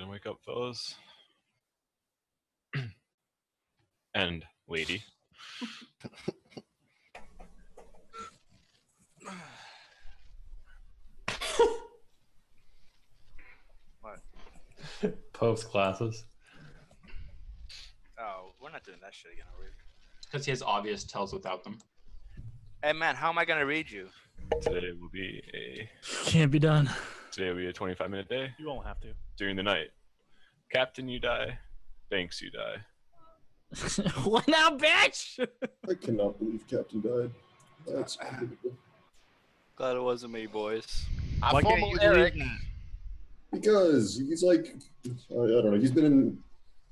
and wake up, fellas. And lady. What? Pope's glasses. Oh, we're not doing that shit again, are we? Because he has obvious tells without them. Hey man, how am I gonna read you? Today will be a Can't be done. 25-minute day. You won't have to. During the night. Captain, you die. Banks, you die. What now, bitch? I cannot believe Captain died. That's unbelievable. Glad it wasn't me, boys. Why can't you Eric? Because he's like, I don't know, he's been in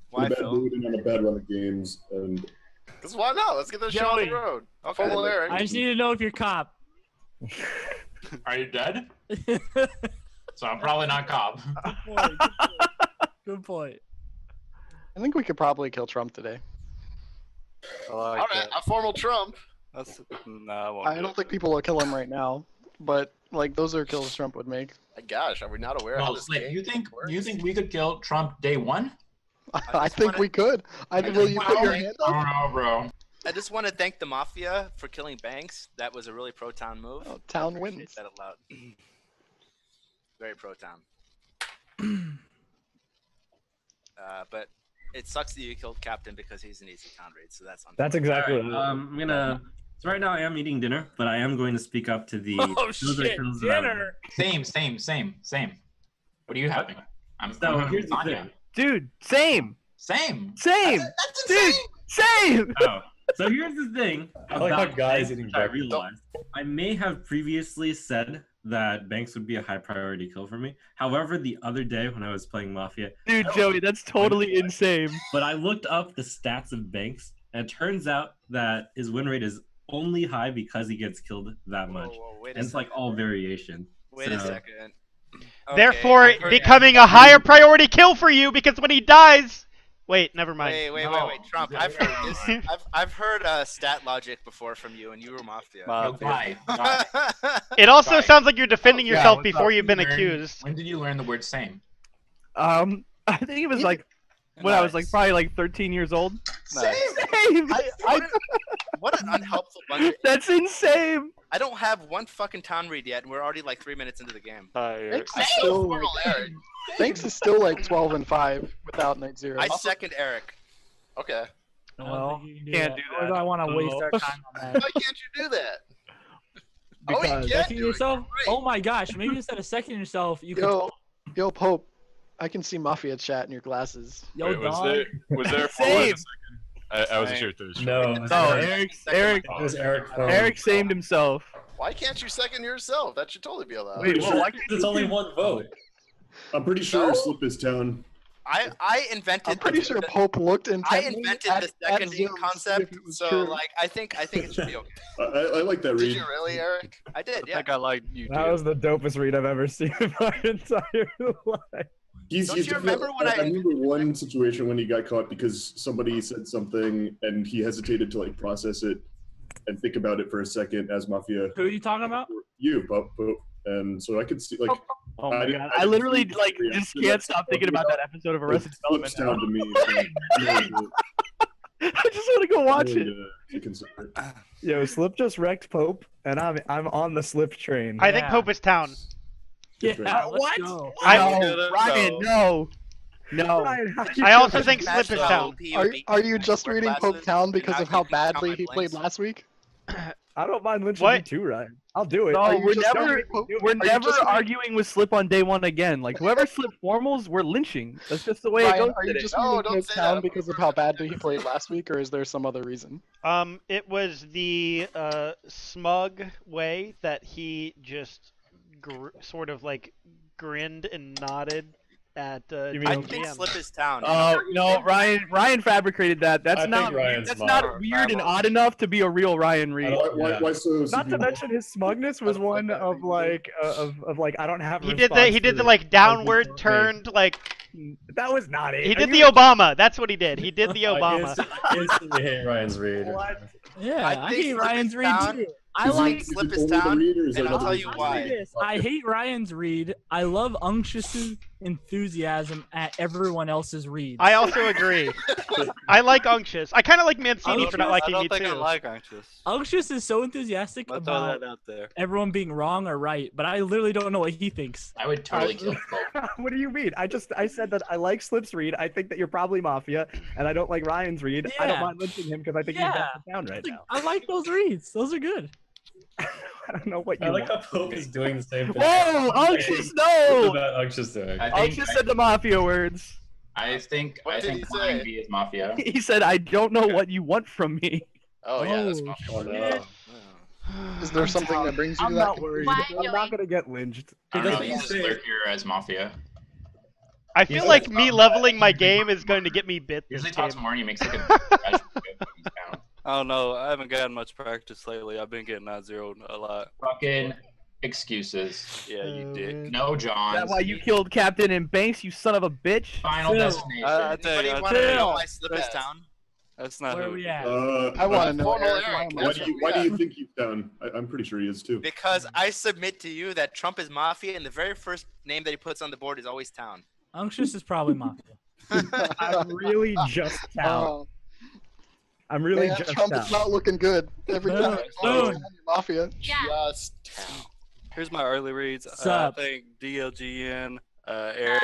Why, a bad Phil? mood and on a bad run of games, and Because why not? Let's get this show on the Joey. road. Okay. Follow Eric. I just need to know if you're cop. Are you dead? So I'm probably not cop. Good point. Good point. I think we could probably kill Trump today. I like All right, that. a formal Trump. That's, nah, I won't I do don't it. think people will kill him right now, but like those are kills Trump would make. My gosh, are we not aware how No, this like, game works? you think we could kill Trump day one? I think we could. Will you put your hand I up? don't know, bro. I just want to thank the Mafia for killing Banks. That was a really pro-town move. Oh, town Appreciate wins. that a lot. Very pro-town. But it sucks that you killed Captain because he's an easy town raid, so that's That's exactly what I'm gonna. So right now I am eating dinner, but I am going to speak up to the. Oh those are shit, kills that I would- dinner. Same. What are you having? So here's the thing. Dude, same. Same. That's dude, same. Oh, so here's the thing. I like how about guys Banks, eating which I breakfast. realized I may have previously said that Banks would be a high priority kill for me. However, the other day when I was playing Mafia, Dude, Joey, that's totally insane. but I looked up the stats of Banks, and it turns out that his win rate is only high because he gets killed that much. Whoa, wait a And it's like second. all variation. Wait a So- second. Therefore, Okay, I've heard- becoming a higher priority kill for you because when he dies. Wait, never mind. Wait, Trump. I've heard this. I've heard stat logic before from you, and you were Mafia. Why? It also Right. sounds like you're defending Yeah, yourself what's before up? you've been When did you learn- accused. When did you learn the word same? I think it was like when I was like probably like 13 years old. Nice. Same. What an unhelpful bunch. Of... That's insane. I don't have one fucking town read yet, and we're already like 3 minutes into the game. Hi, Eric. Banks is still like, Eric. Banks is still like 12-5 without night zero. I second Eric. Okay. Well, Can't do that. Or do I want to waste our time on that? Why can't you do that? Oh, you Because can second do it. yourself. Great. Oh my gosh! Maybe instead of second yourself, you could. Yo, Pope, I can see Mafia chat in your glasses. Yo, Wait, was dog. there for Same. a second? I wasn't sure if there was. No, Oh, Eric. Eric. It was Eric. from- Eric samed himself. Why can't you second yourself? That should totally be allowed. Wait, Sure, why can't It's only one vote. I'm pretty sure No? Slip is town. I invented. I'm pretty sure Pope looked I intently invented at, the at second Zoom in to see concept, if it was so true. like I think it should be okay. I like that Did read. you really, Eric? I did, I yeah. think I like you, That dude. was the dopest read I've ever seen in my entire life. Don't you remember when I remember one situation when he got caught because somebody said something and he hesitated to like process it and think about it for a second as Mafia. Who are you talking about? You, Pope. And so I could see like. Oh my didn't- god! I I didn't literally see like the just reaction. can't stop thinking about that episode of Arrested It Development. slips down to me. So, I just want to go watch it. to consider. Yo, Slip just wrecked Pope, and I'm on the Slip train. I think Pope is town. Yeah. Let's What? go. No, Ryan, no. No. I also think Slip is town. Are you just reading Pope Town because of how badly he played last week? I don't mind lynching What? you too, Ryan. I'll do it. No, Are you we're just never telling me to do it? we're Are you never just- arguing with Slip on day one again. Like whoever slipped formals, we're lynching. That's just the way Ryan, it goes. are you today. just No, reading don't Pope say Town that. because of how badly he played last week, or is there some other reason? It was the smug way that he just sort of like grinned and nodded at You mean- I GM. think Slip is town. Oh no, Ryan fabricated that. That's I think not Ryan's that's smart. not weird and odd enough to be a real Ryan Reed. Why so? Not to severe? mention his smugness was one of like of like I don't have. a He did response the to like it. downward Like, turned like That was not it. he Are did you- the Obama. That's what he did. He did the I Obama. instantly hate Ryan's read. Yeah, I think hate Slip Ryan's is Reed town. too. I Is it- like is Slip it his only the town, read, or is and there I'll other tell you reasons? why. this. I hate Ryan's read. I love Unctious's enthusiasm at everyone else's reads. I also agree. I like Unctuous. I kind of like Mancini for not I liking don't me think too. I like Unctuous. Unctuous is so enthusiastic I'll throw about that out there. everyone being wrong or right, but I literally don't know what he thinks. I would totally kill Pope. What do you mean? I said that I like Slip's read. I think that you're probably Mafia, and I don't like Ryan's read. I don't Yeah. mind lynching him because I think he's Yeah. best in town right now. I like those reads. Those are good. I don't know what you I like want. how Pope is doing the same thing. Whoa, Unctuous, What's no! about Unctuous doing? Unctuous said the Mafia words. I think What did he Flying say? V is Mafia. He said, "I don't know what you want from me." Oh yeah, that's Oh, Mafia. Oh, no. Is there something that brings you I'm to that not worried. Why, I'm not Joey? gonna get lynched. I don't know. doesn't He's a say- lurker as Mafia. I feel like me leveling my game is going to get me bit this Usually game. talks more and he makes like a casual joke when he's down. I don't know. I haven't gotten much practice lately. I've been getting that zeroed a lot. Fucking excuses. Yeah, you dick. No Johns. That's why you killed Captain and Banks, you son of a bitch. Final Phil. destination. I tell Anybody you, want to know Phil. why Slip his town? that's not Where are who. we at? I want to know. Formal Eric, Eric, why am I- Why do you think he's down? I'm pretty sure he is too. Because I submit to you that Trump is Mafia, and the very first name that he puts on the board is always town. Unctuous is probably Mafia. I'm really just town. Oh, I'm really man, just Trump town. is not looking good. Every Boom, time boom. Mafia. Yeah. Just town. Here's my early reads. Sup? I think DLGN, Eric,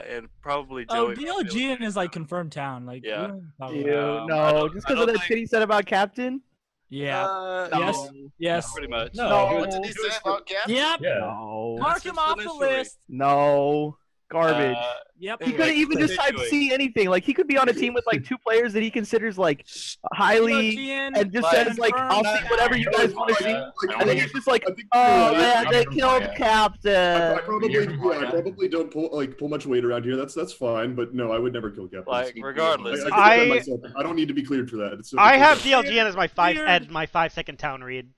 and probably Oh, Joey. DLGN is like confirmed town. Like, Yeah. we don't talk about Ew, that. I no, don't- just I because of don't that shit he said about Captain? Yeah. Yes. Yes. Pretty much. No. What did he say about Cap? Yep. Yeah. No. Mark him off the Exponentially. list. No. Garbage. Yep. He could have even just typed continuing. C anything. Like he could be on a team with like two players that he considers like highly, DLGN, and just Like, says like, "I'll see whatever you guys want to see." I And don't then think he's just like, I think "Oh you're man, right. they I'm killed from Captain." I probably, You're from yeah, I Florida. probably don't pull much weight around here. That's fine, but no, I would never kill Captain. Like, regardless. I get I- that myself. I don't need to be cleared for that. I have okay. DLGN as my Weird. 5-second town read.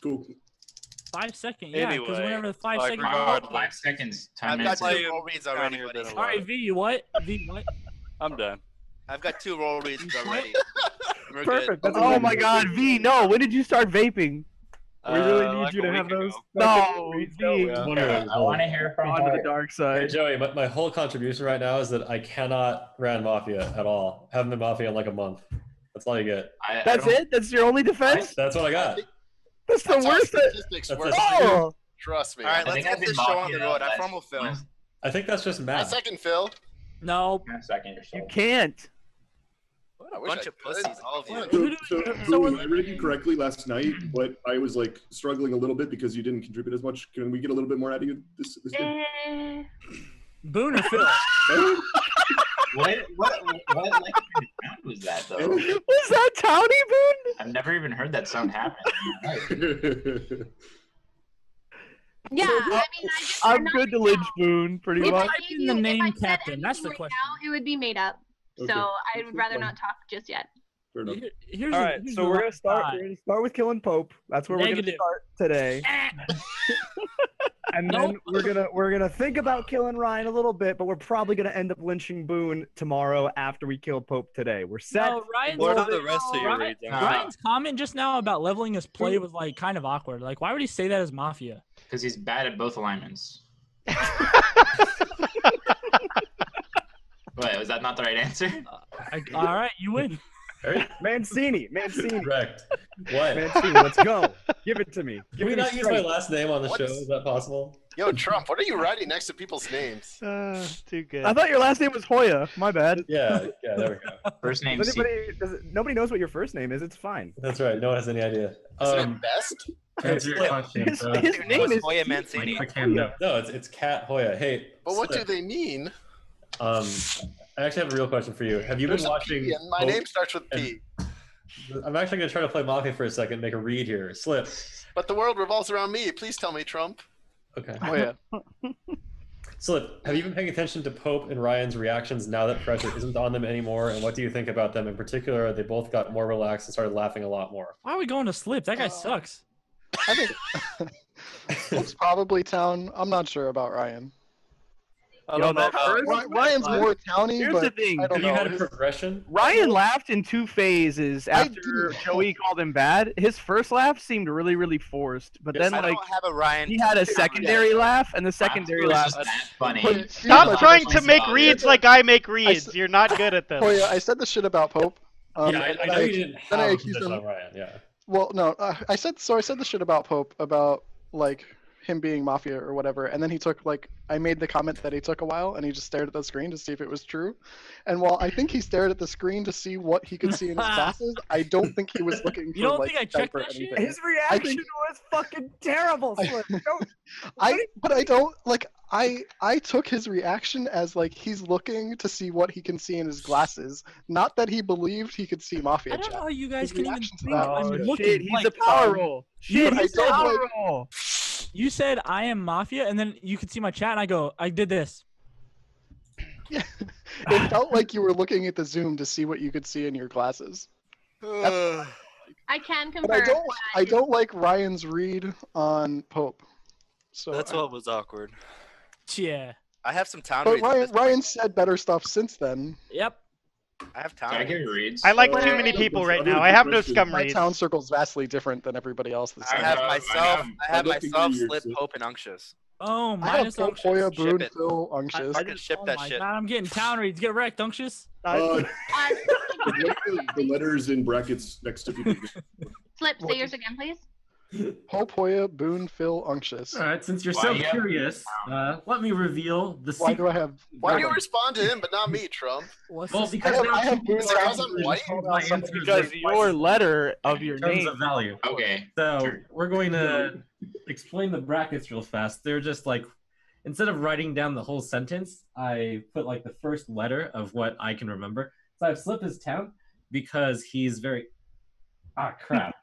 Cool. 5 seconds. Yeah, because Anyway, whenever the 5 like, seconds. regardless. 5 seconds. 10 I've got minutes. two Playing roll reads down already, here buddy. been a All right, V, what? V, what? I'm done. I've got two roll reads already. We're Perfect. Good. That's Oh my God, V, no! When did you start vaping? We really need Like you a to have week those. ago. No, V. Yeah. I want to hear from Onto the Mark. dark Hey, side. Joey, my whole contribution right now is that I cannot ran Mafia at all. Haven't been Mafia in like a month. That's all you get. I That's don't- it? That's your only defense? That's what I got. That's the That's how worst. statistics That's work. it. Oh, Trust me. All right, I let's think get I've been this show on the Mafia road. I last formal Phil. month. I think that's just I math. second Phil. No. In a second or so. you can't. I wish Bunch I of could. pussies, all of you. I read you correctly last night, but I was like struggling a little bit because you didn't contribute as much. Can we get a little bit more out of you this game? Boone or Phil? What like sound was that though? Was that Townie Boone? I've never even heard that sound happen. Yeah, I mean, I'm good to lynch Boone, pretty If I much. gave in the you- if name I said Captain, that's the anything question. Now, it would be made up. Okay. So I would rather Fine. not talk just yet. Fair enough. Here's All the- right, here's so the we're gonna last start. time. We're gonna start with killing Pope. That's where we're Negative. gonna start today, and then we're gonna think about killing Ryan a little bit, but we're probably gonna end up lynching Boone tomorrow after we kill Pope today. We're set. No, Ryan's, What are the rest of your Ryan- reads? Ryan's comment just now about leveling his play was like kind of awkward. Like, why would he say that as Mafia? Because he's bad at both alignments. Wait, was that not the right answer? All right, you win. Mancini, Correct. What? Mancini. Let's go. Give it to me. Give Can we it to me not use my straight. last name on the What's- show? Is that possible? Yo, Trump, what are you writing next to people's names? Too good. I thought your last name was Hoya. My bad. Yeah, there we go. First name Does C. nobody knows what your first name is. It's fine. That's right. No one has any idea. Isn't it best? To answer your question, His, so, his name is Hoya Mancini. quick hand note. No, it's Cat Hoya. Hey, But what do Slip, they mean? I actually have a real question for you. Have you There's been a watching? P, and my Pope- name starts with P. I'm actually gonna try to play Mafia for a second, make a read here. Slip. But the world revolves around me. Please tell me, Trump. Okay. Oh yeah. Slip, have you been paying attention to Pope and Ryan's reactions now that pressure isn't on them anymore? And what do you think about them? In particular, they both got more relaxed and started laughing a lot more. Why are we going to Slip? That guy sucks. I think it's probably town. I'm not sure about Ryan. I don't know about Ryan's more towny, Here's but the thing. I don't Have you know. had a progression? Ryan laughed in 2 phases after didn't- Joey called him bad. His first laugh seemed really, really forced, but then I like don't have a Ryan. he had a secondary laugh, and the secondary was laugh. just that funny. But Stop like- trying to make reads like I make reads. s- You're not good at this. Poya, I said the shit about Pope. Yeah, and I then know you didn't then I have a accused position him. on Ryan. Yeah. Well, no, I said the shit about Pope about like him being Mafia or whatever, and then he took like I made the comment that he took a while, and he just stared at the screen to see if it was true. And while I think he stared at the screen to see what he could see in his glasses, I don't think he was looking for You don't like think I checked type or that shit? anything. His reaction think- was fucking terrible. Slim. But I don't like I took his reaction as like he's looking to see what he can see in his glasses, not that he believed he could see Mafia. I don't know chat. how you guys His can even reaction to think that I'm was- looking. Shit, he's like, a power roll. Shit, I he's a don't power like- roll. You said I am Mafia, and then you could see my chat, and I go, I did this. It felt like you were looking at the zoom to see what you could see in your glasses. I can But I confirm. don't like Ryan's read on Pope. So That's what was awkward. Yeah. I have some town But reads. Ryan said better stuff since then. Yep. I have town I reads. give you reads. I like What too are many they? people right I'll do now. a I have no question. scum My reads. town circle's vastly different than everybody else. That's I in have it. myself. I have I'd like to myself, hear your Slip, sip. Pope, and Unctious. Oh, I have minus Pope, Unctious. Poya, Ship Boone, it. Phil, Unctious. I can ship Oh that my shit. God, I'm getting town reads. Get wrecked, Unctious. The letters in brackets next to people. Slip, say yours again, please. Pope, Poya, Boone, Phil, Unctious. All right, since you're Why so you have- curious, let me reveal the Why secret. do I have? Why do you respond to him but not me, Trump? What's Well, this? because I have Boone Is it 'cause I'm white? my answers Because are your letter of your in terms name. of value. Okay. So Sure. we're going to explain the brackets real fast. They're just like, instead of writing down the whole sentence, I put like the first letter of what I can remember. So I've slipped his town because he's very. Ah, crap.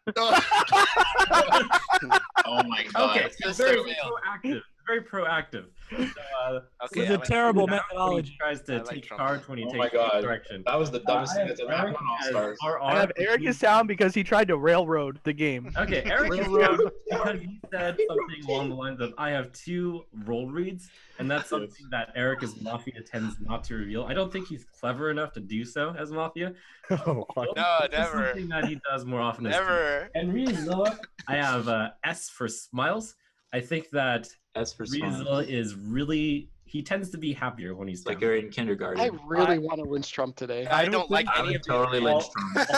Oh my god. Okay, Just very so real. proactive. Very proactive. So, Okay, With I a like- terrible when methodology. he tries to I like take Trump. charge when he Oh takes my God. direction. That was the dumbest I thing have that's ever happened Eric on All as Stars. RR. I have Eric is down because he tried to railroad the game. Okay, Eric is down because he said something along the lines of, I have 2 roll reads, and that's something that Eric as Mafia tends not to reveal. I don't think he's clever enough to do so as Mafia. No, It's never. something that he does more often as Never. And Rizal, I have S for smiles. I think that That's for smart. Rizal is really, he tends to be happier when he's Like down. you're in kindergarten. I really want to lynch Trump today. I don't like I any would of these. totally lynch Trump.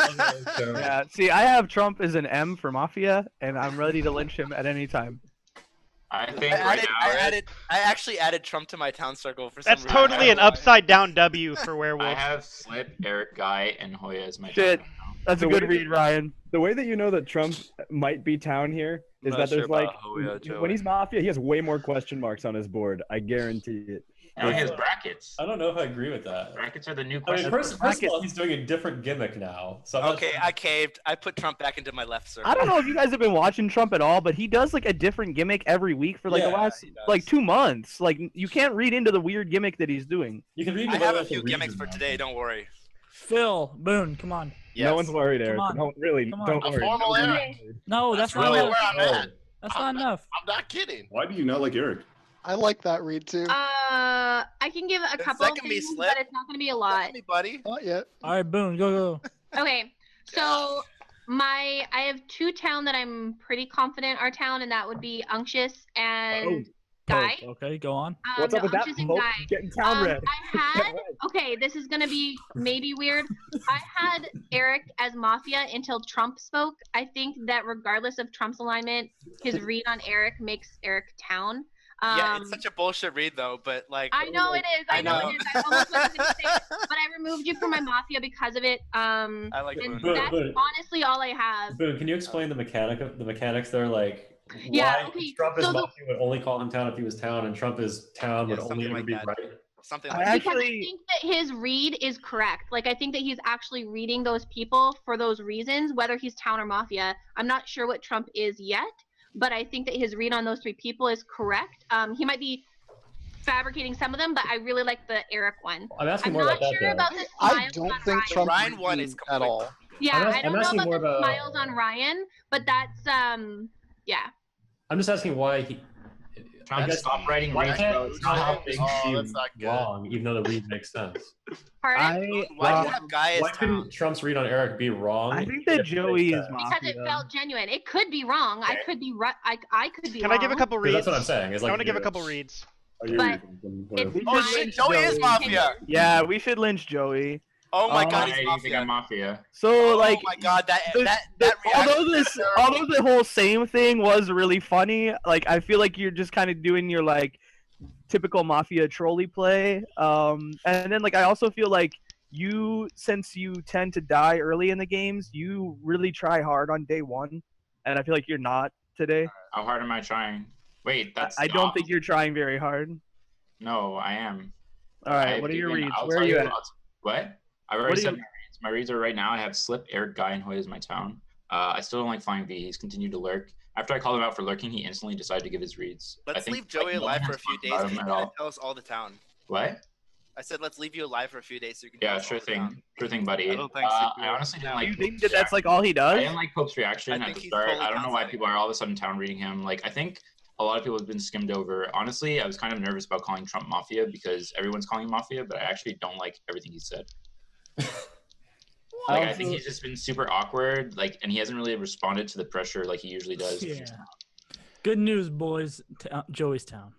Yeah, see, I have Trump as an M for Mafia, and I'm ready to lynch him at any time. I think right now, I actually added Trump to my town circle for some That's reason. totally an upside down W for I werewolf. have Slip, Eric, Guy, and Hoya as my Shit. top. That's a The good way- read, Ryan. The way that you know that Trump might be town here is Not that sure there's like about Hoya, Joey. when he's Mafia, he has way more question marks on his board. I guarantee it. Now he has brackets. I don't know if I agree with that. Brackets are the new I mean, question. first of all, he's doing a different gimmick now. So I'm not Okay, sure- I caved. I put Trump back into my left circle. I don't know if you guys have been watching Trump at all, but he does like a different gimmick every week for like the Yeah, last he does. like 2 months. Like you can't read into the weird gimmick that he's doing. You can read. I the have a letter few of the gimmicks reason, for though. today. Don't worry. Phil, Boone, come on. Yes. No one's worried, Eric. on. Don't really. Come on. Don't A worry. formal Don't Eric. worry. No, that's not really enough. where I'm at. That's not enough. I'm not kidding. Why do you not like Eric? I like that read too. I can give a couple of second me, things, Slip. but it's not going to be a lot. Anybody? Not yet. All right, Boone, go. Okay, so I have 2 town that I'm pretty confident are town, and that would be Unctious and Guy. Pope. Okay, go on. What's no, up with that? Unctious and Pope? Guy. Getting town red. I had okay. This is gonna be maybe weird. I had Eric as Mafia until Trump spoke. I think that regardless of Trump's alignment, his read on Eric makes Eric town. Yeah, it's such a bullshit read though, but like. I know it is. I know it is. I almost wasn't gonna say it, but I removed you from my Mafia because of it. I like And Boone. that's Boone. honestly all I have. Boone, can you explain the mechanics there? Like, Yeah, why okay, Trump is so the- Mafia would only call him town if he was town, and Trump is town would Yeah, only something ever like be that. right? Something I like that. Because I actually think that his read is correct. Like I think that he's actually reading those people for those reasons, whether he's town or Mafia. I'm not sure what Trump is yet, but I think that his read on those 3 people is correct. He might be fabricating some of them, but I really like the Eric one. I'm asking I'm more not about that sure though. about the I smiles don't on think Ryan. Trump Ryan reads one me is at all. Yeah, I'm I don't know asking about more the about- smiles on Ryan, but that's yeah. I'm just asking why he. Trump, stop writing Why reads, can't bro. It's not how things that's not good. wrong, even though the read makes sense? Pardon? Why do you have Guy as Why town? couldn't Trump's read on Eric be wrong? I think that if it Joey makes is sense? Because it felt genuine. It could be wrong. I could be right. I could be Can wrong. I give a couple 'Cause reads? that's what I'm saying. Is I like, want to give a yeah. couple reads. But it's Oh shit, Joey is Mafia. Yeah, we should lynch Joey. Oh my god, Why he's do you think I'm Mafia. Mafia? So like, Oh my god, that although reaction is terrible. although the whole same thing was really funny, like I feel like you're just kind of doing your like typical Mafia trolley play. And then like I also feel like you, since you tend to die early in the games, you really try hard on day one, and I feel like you're not today. How hard am I trying? Wait, that's. I don't think you're trying very hard. No, I am. All right, I've what are your given- reads? I'll Where are tell you at? What? I've already What are said you- my reads. My reads are right now. I have Slip, Eric, Guy, and Hoy as my town. I still don't like Flying V. He's continued to lurk. After I called him out for lurking, he instantly decided to give his reads. I Let's think, leave Joey like, no alive one for a has few talked days. about He's him at gonna all. tell us all the town. What? I said let's leave you alive for a few days so you can. Yeah, tell us sure all the town. thing. Sure thing, buddy. I don't think I honestly didn't like. You think Pope's that that's like all he I does? didn't like Pope's reaction I at think the he's start. totally I don't know why gaslighting. people are all of a sudden town reading him. Like, I think a lot of people have been skimmed over. Honestly, I was kind of nervous about calling Trump Mafia because everyone's calling him Mafia, but I actually don't like everything he said. Like, I think he's just been super awkward, like, and he hasn't really responded to the pressure like he usually does. Yeah. Good news, boys. Joey's town.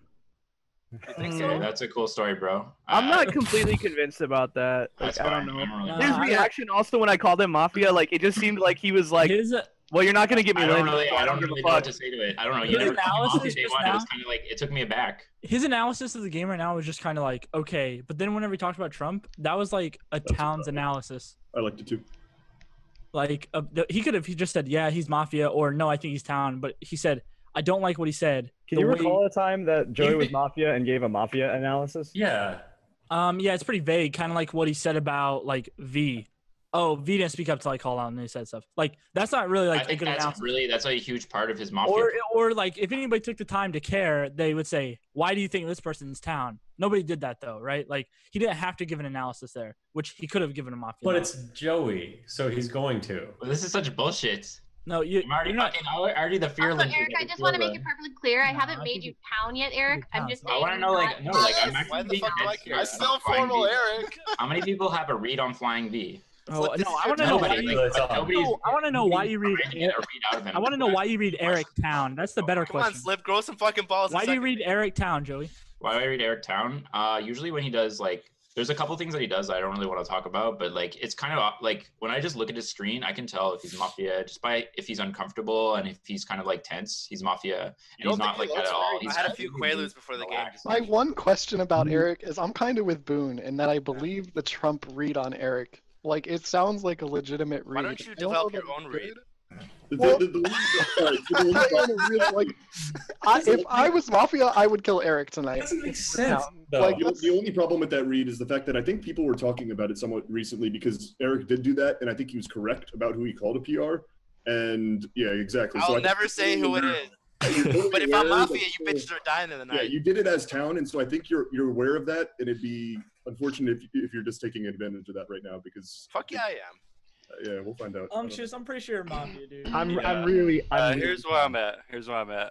Okay, that's a cool story, bro. I'm not completely convinced about that. Like, That's I don't fine. know. I'm really His not. reaction also when I called him Mafia, like it just seemed like he was like, "Well, you're not gonna give me I don't lynched, really, so I don't give a really know what fuck." to say to it. I don't know. His You never called me Mafia analysis day just one. It was now- kind of like it took me aback. His analysis of the game right now was just kind of like okay, but then whenever he talked about Trump, that was like a town's analysis. I liked it too. Like he could have just said yeah he's Mafia or no I think he's town, but he said I don't like what he said. Can The you way- recall a time that Joey was Mafia and gave a Mafia analysis? Yeah. Yeah, it's pretty vague, kind of like what he said about like V. Oh, V didn't speak up till I called out and he said stuff. Like that's not really like I think a good that's analysis. that's a huge part of his Mafia. Or like if anybody took the time to care, they would say, "Why do you think this person's town?" Nobody did that though, right? Like he didn't have to give an analysis there, which he could have given a Mafia. But analysis. it's Joey, so he's going to. Well, this is such bullshit. No, you're not. Already the fear. Also, Eric, I just want to make it perfectly clear. I haven't made you town yet, Eric. I'm just saying. I want to know, like, no, like, I'm actually being honest here. I still formal Eric. How many people have a read on Flying V? Oh, no, I want to know why you. I want to know why you read. I want to know why you read Eric Town. That's the better Come on, question. Slip, grow some fucking balls. Why do you read Eric Town, Joey? Why do I read Eric Town? Usually when he does like, there's a couple things that he does that I don't really want to talk about, but like it's kind of like when I just look at his screen, I can tell if he's Mafia just by if he's uncomfortable and if he's kind of like tense, he's Mafia, and he's not like that at all. I had a few Quaaludes before the game. My one question about Eric is I'm kind of with Boone in that I believe the Trump read on Eric. Like, it sounds like a legitimate read. Why don't you develop your own read? If I was Mafia, I would kill Eric tonight. Doesn't make sense. Like, The only problem with that read is the fact that I think people were talking about it somewhat recently because Eric did do that, and I think he was correct about who he called a PR. And yeah, exactly. I'll I never think say who it is. But if I'm Mafia, you bitches are dying in the Yeah, night. you did it as town, and so I think you're aware of that, and it'd be unfortunate if you're just taking advantage of that right now because. Fuck yeah, I am. Yeah, we'll find out. Unctuous, I'm pretty sure Mafia, dude. I'm really. Here's where I'm at.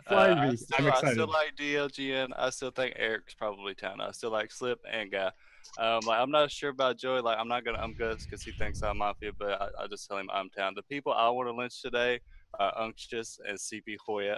Flying I V. still, I'm I excited. still like DLGN. I still think Eric's probably town. I still like Slip and Guy. Like I'm not sure about Joey. Like I'm good because he thinks I'm Mafia, but I just tell him I'm town. The people I want to lynch today are Unctuous and CP Hoya.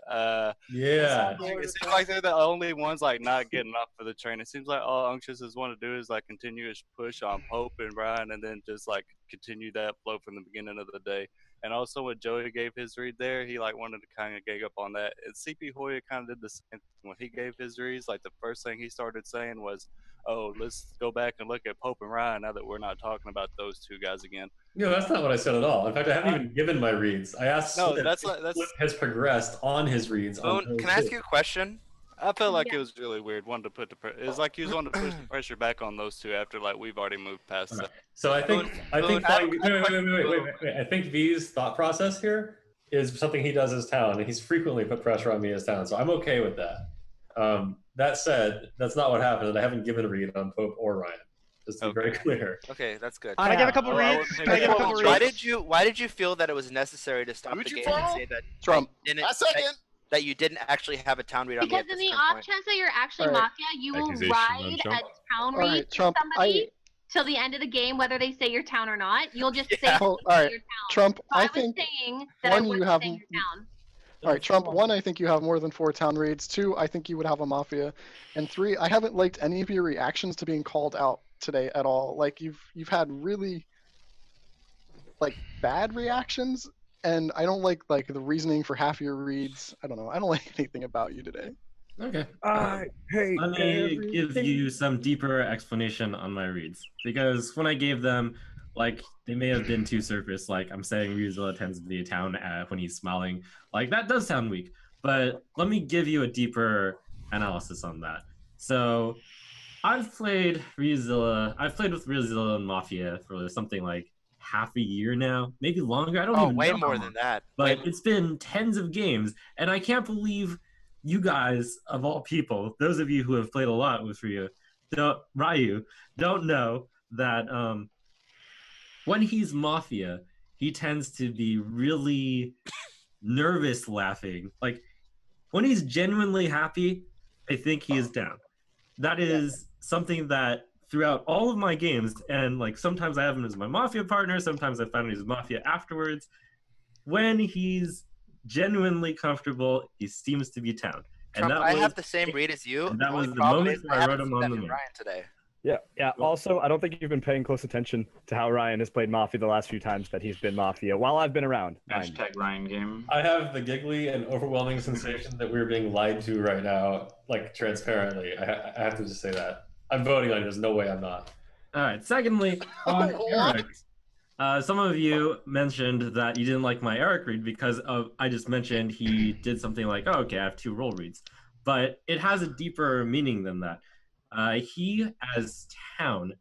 Yeah. It seems like they're the only ones like not getting off for the train. It seems like all Unctuous want to do is like continuous push on Pope and Brian, and then just like continue that flow from the beginning of the day. And also when Joey gave his read there, he like wanted to kind of gang up on that. And CP Hoya kind of did the same thing when he gave his reads. Like the first thing he started saying was, "Oh, let's go back and look at Pope and Ryan now that we're not talking about those two guys again." No, that's not what I said at all. In fact, I haven't even given my reads. I asked No, Slip that's if like- that's- Slip has progressed on his reads. on Boone, those can I ask two. you a question? I felt like it was really weird. Wanted to put it's like he was wanting to push the pressure back on those two after like we've already moved past that. So I think Boone, wait. I think V's thought process here is something he does as town, and he's frequently put pressure on me as town. So I'm okay with that. That said, that's not what happened, and I haven't given a read on Pope or Ryan. Just to be very clear. Okay, that's good. Can I give a couple reads? Can I give a couple Why reads? Why did you feel that it was necessary to stop the game and say that Trump? I didn't? A second. that you didn't actually have a town read on me Because at in this the current off point. chance that you're actually All right. Mafia, you will Accusation on ride Trump. a town All read right, to Trump. somebody till the end of the game, whether they say your town or not. You'll just say that Well, they all say right, your town. Trump. So I was think saying that I one, you wasn't have. saying your town. All right, Trump. One, I think you have more than 4 town raids. 2, I think you would have a Mafia, and 3, I haven't liked any of your reactions to being called out today at all. Like you've had really like bad reactions, and I don't like the reasoning for half your reads. I don't know. I don't like anything about you today. Okay. I hate Let me give you some deeper explanation on my reads, because when I gave them, like, they may have been too surface. Like, I'm saying Ryuzilla tends to be a town when he's smiling. Like, that does sound weak, but let me give you a deeper analysis on that. So, I've played Ryuzilla. I've played with Ryuzilla and Mafia for something like half a year now, maybe longer. I don't even know. Way how more long. than that. But it's been tens of games, and I can't believe you guys, of all people, those of you who have played a lot with Ryu, don't know that when he's Mafia, he tends to be really nervous laughing. Like, when he's genuinely happy, I think he is down. That is something that throughout all of my games, and like sometimes I have him as my Mafia partner, sometimes I found he's Mafia afterwards. When he's genuinely comfortable, he seems to be town. And Trump, that I was, have the same read as you. and that was only the problem moment is where I wrote haven't him seen on that the from moon. Ryan today. Yeah. Also, I don't think you've been paying close attention to how Ryan has played Mafia the last few times that he's been Mafia while I've been around. Hashtag Ryan game. I have the giggly and overwhelming sensation that we're being lied to right now, like transparently. I have to just say that. I'm voting on it. There's no way I'm not. All right. Secondly, on Eric, some of you mentioned that you didn't like my Eric read because of I just mentioned he did something like, oh, okay, I have 2 roll reads, but it has a deeper meaning than that. He as town,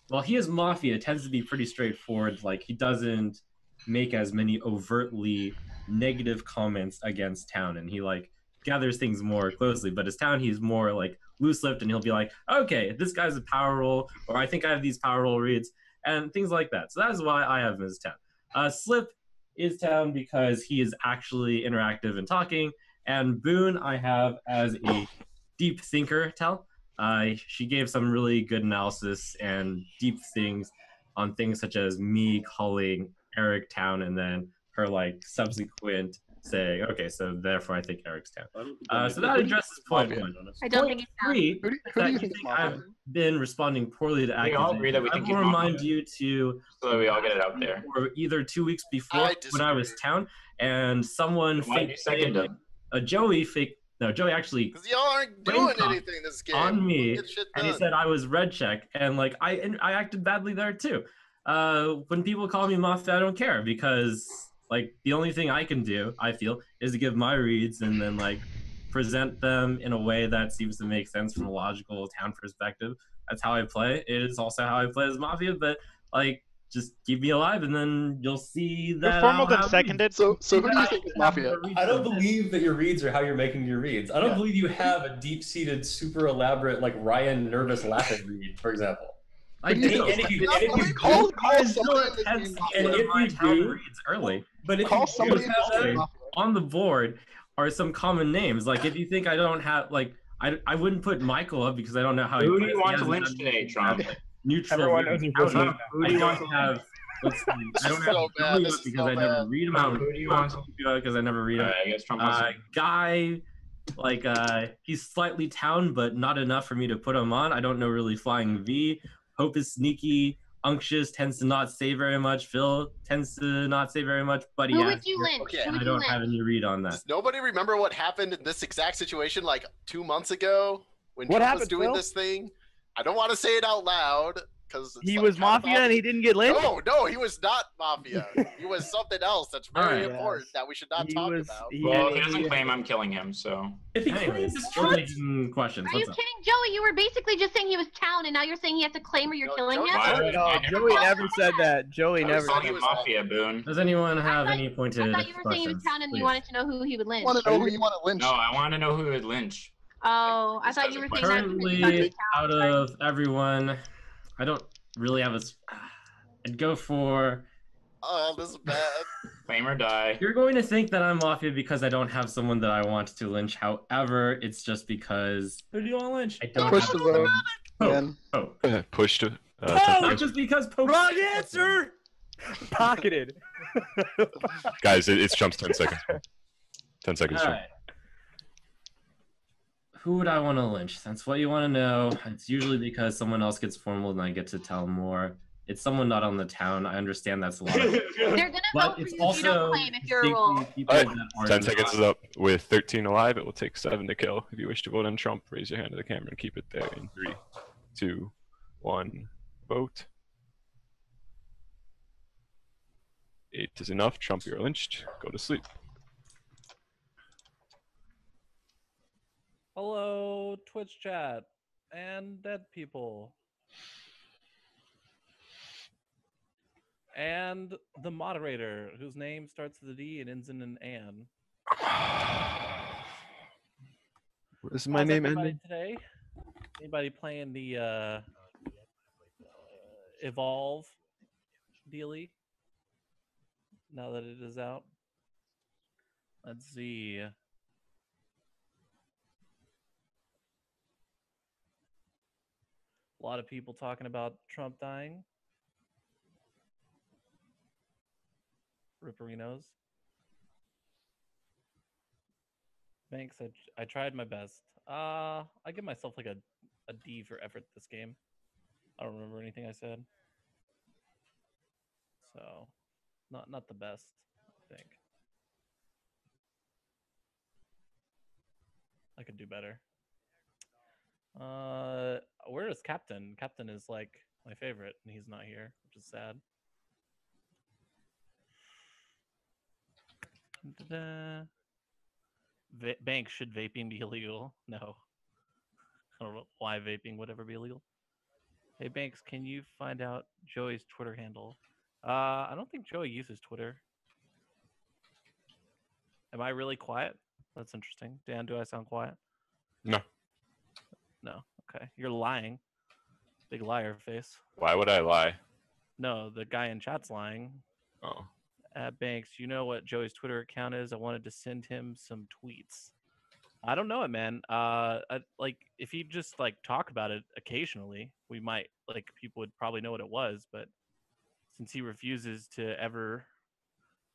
well, he as Mafia tends to be pretty straightforward. Like, he doesn't make as many overtly negative comments against town, and he like gathers things more closely. But as town, he's more like loose-lipped, and he'll be like, okay, this guy's a power roll, or I think I have these power roll reads, and things like that. So that is why I have him as town. Slip is town because he is actually interactive and talking, and Boone I have as a deep thinker tell. She gave some really good analysis and deep things on things such as me calling Eric town, and then her like subsequent saying, okay, so therefore I think Eric's town. So that addresses point 1. I don't think Point he's 3, Who do that you you think think is I've been responding poorly to We all agree that we accusations. think I will he's remind Mafia. you to So that we all get it out there. or either 2 weeks before I when I was town, and someone Why did you second him? Joey actually Because y'all aren't brain doing cocked anything this game. on me, Get shit and he done. said I was red check, and like I acted badly there too. When people call me Mafia, I don't care, because like the only thing I can do, I feel, is to give my reads and then like present them in a way that seems to make sense from a logical town perspective. That's how I play. It is also how I play as Mafia, but like just keep me alive, and then you'll see that. Formal than seconded. So who do you think is Mafia? I don't believe that your reads are how you're making your reads. I don't believe you have a deep-seated, super elaborate, like Ryan nervous laughing read, for example. I do. And if you Call Guys somebody still in this attempt game to Mafia. get my town reads early, but if Call you somebody do in this have game them Mafia. on the board are some common names. Like if you think I don't have like I wouldn't put Michael up because I don't know how he Who do plays. you He want to hasn't lynch done today, anything Trump? like neutral. Everyone very knows your counter. personal- Who do I you don't want have. Let's see. I don't is have so bad. Joey This up is because so I never bad. read him. Who do you want to? Because I never read him. Alright, I guess Trump wants to. Guy, like he's slightly town, but not enough for me to put him on. I don't know really Flying V. Hope is sneaky. Unctuous tends to not say very much. Phil tends to not say very much. But Who would you lynch? Okay. Who I would you don't lynch? have any read on that. Does nobody remember what happened in this exact situation like 2 months ago when What Trump was happened, doing Phil? this thing? I don't want to say it out loud because He was Mafia and he didn't get lynched? No, he was not Mafia. He was something else that's very Alright. important that we should not He talk was- about. Well, if he doesn't claim, I'm killing him. So. If he Anyways, claims it's we're true, taking questions. Are you What's up? kidding, Joey? You were basically just saying he was town, and now you're saying he has to claim or you're No, killing Joey- him. Why? No, I never Joey called- never said that. Joey I never was calling he him was Mafia, Boone. Does anyone have I any pointed I thought you were saying he was questions? town, and you please? wanted to know who he would I lynch. want to know who you want to lynch. No, I want to know who would lynch. Oh, I This thought you were doesn't saying that because you thought he was Currently, town. out of everyone, I don't really have a. I'd go for. Oh, this is bad. Claim or die. You're going to think that I'm Mafia because I don't have someone that I want to lynch. However, it's just because Who do you want to lynch? I don't Push have the vote. someone. Ben. Push to. Not just because Pope. Wrong answer. Pocketed. Guys, it's Trump's 10 seconds. 10 seconds. All right. Who would I want to lynch? That's what you want to know. It's usually because someone else gets formal and I get to tell more. It's someone not on the town. I understand that's a lot of They're gonna but vote it's for you if you don't also claim if you're a role. people All right, that are 10 not. seconds is up. With 13 alive, it will take 7 to kill. If you wish to vote on Trump, raise your hand to the camera and keep it there in 3, 2, 1. Vote. 8 is enough. Trump, you're lynched. Go to sleep. Hello, Twitch chat and dead people. And the moderator, whose name starts with a D and ends in an an. What is my How's name everybody ending? today? Anybody playing the Evolve dealie? Now that it is out. Let's see. A lot of people talking about Trump dying. Ripperinos. Thanks. I tried my best. I give myself like a D for effort this game. I don't remember anything I said. So, not the best, I think. I could do better. Where is Captain? Captain is like my favorite, and he's not here, which is sad. Banks, should vaping be illegal? No. I don't know why vaping would ever be illegal. Hey Banks, can you find out Joey's Twitter handle? I don't think Joey uses Twitter. Am I really quiet? That's interesting. Dan, do I sound quiet? No. No. Okay. You're lying. Big liar face. Why would I lie? No, the guy in chat's lying. Oh. Banks, you know what Joey's Twitter account is? I wanted to send him some tweets. I don't know it, man. Like if he just like talk about it occasionally, we might like people would probably know what it was. But since he refuses to ever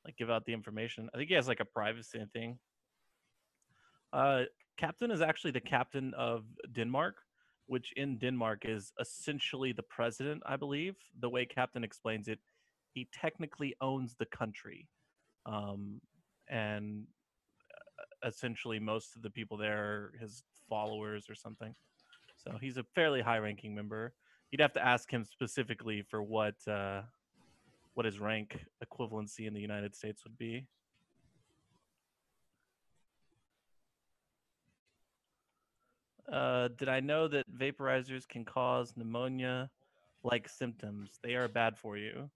like give out the information, I think he has like a privacy thing. Captain is actually the captain of Denmark, which in Denmark is essentially the president, I believe. The way Captain explains it, he technically owns the country, and essentially most of the people there are his followers or something. So he's a fairly high-ranking member. You'd have to ask him specifically for what his rank equivalency in the United States would be. Did I know that vaporizers can cause pneumonia-like symptoms? They are bad for you.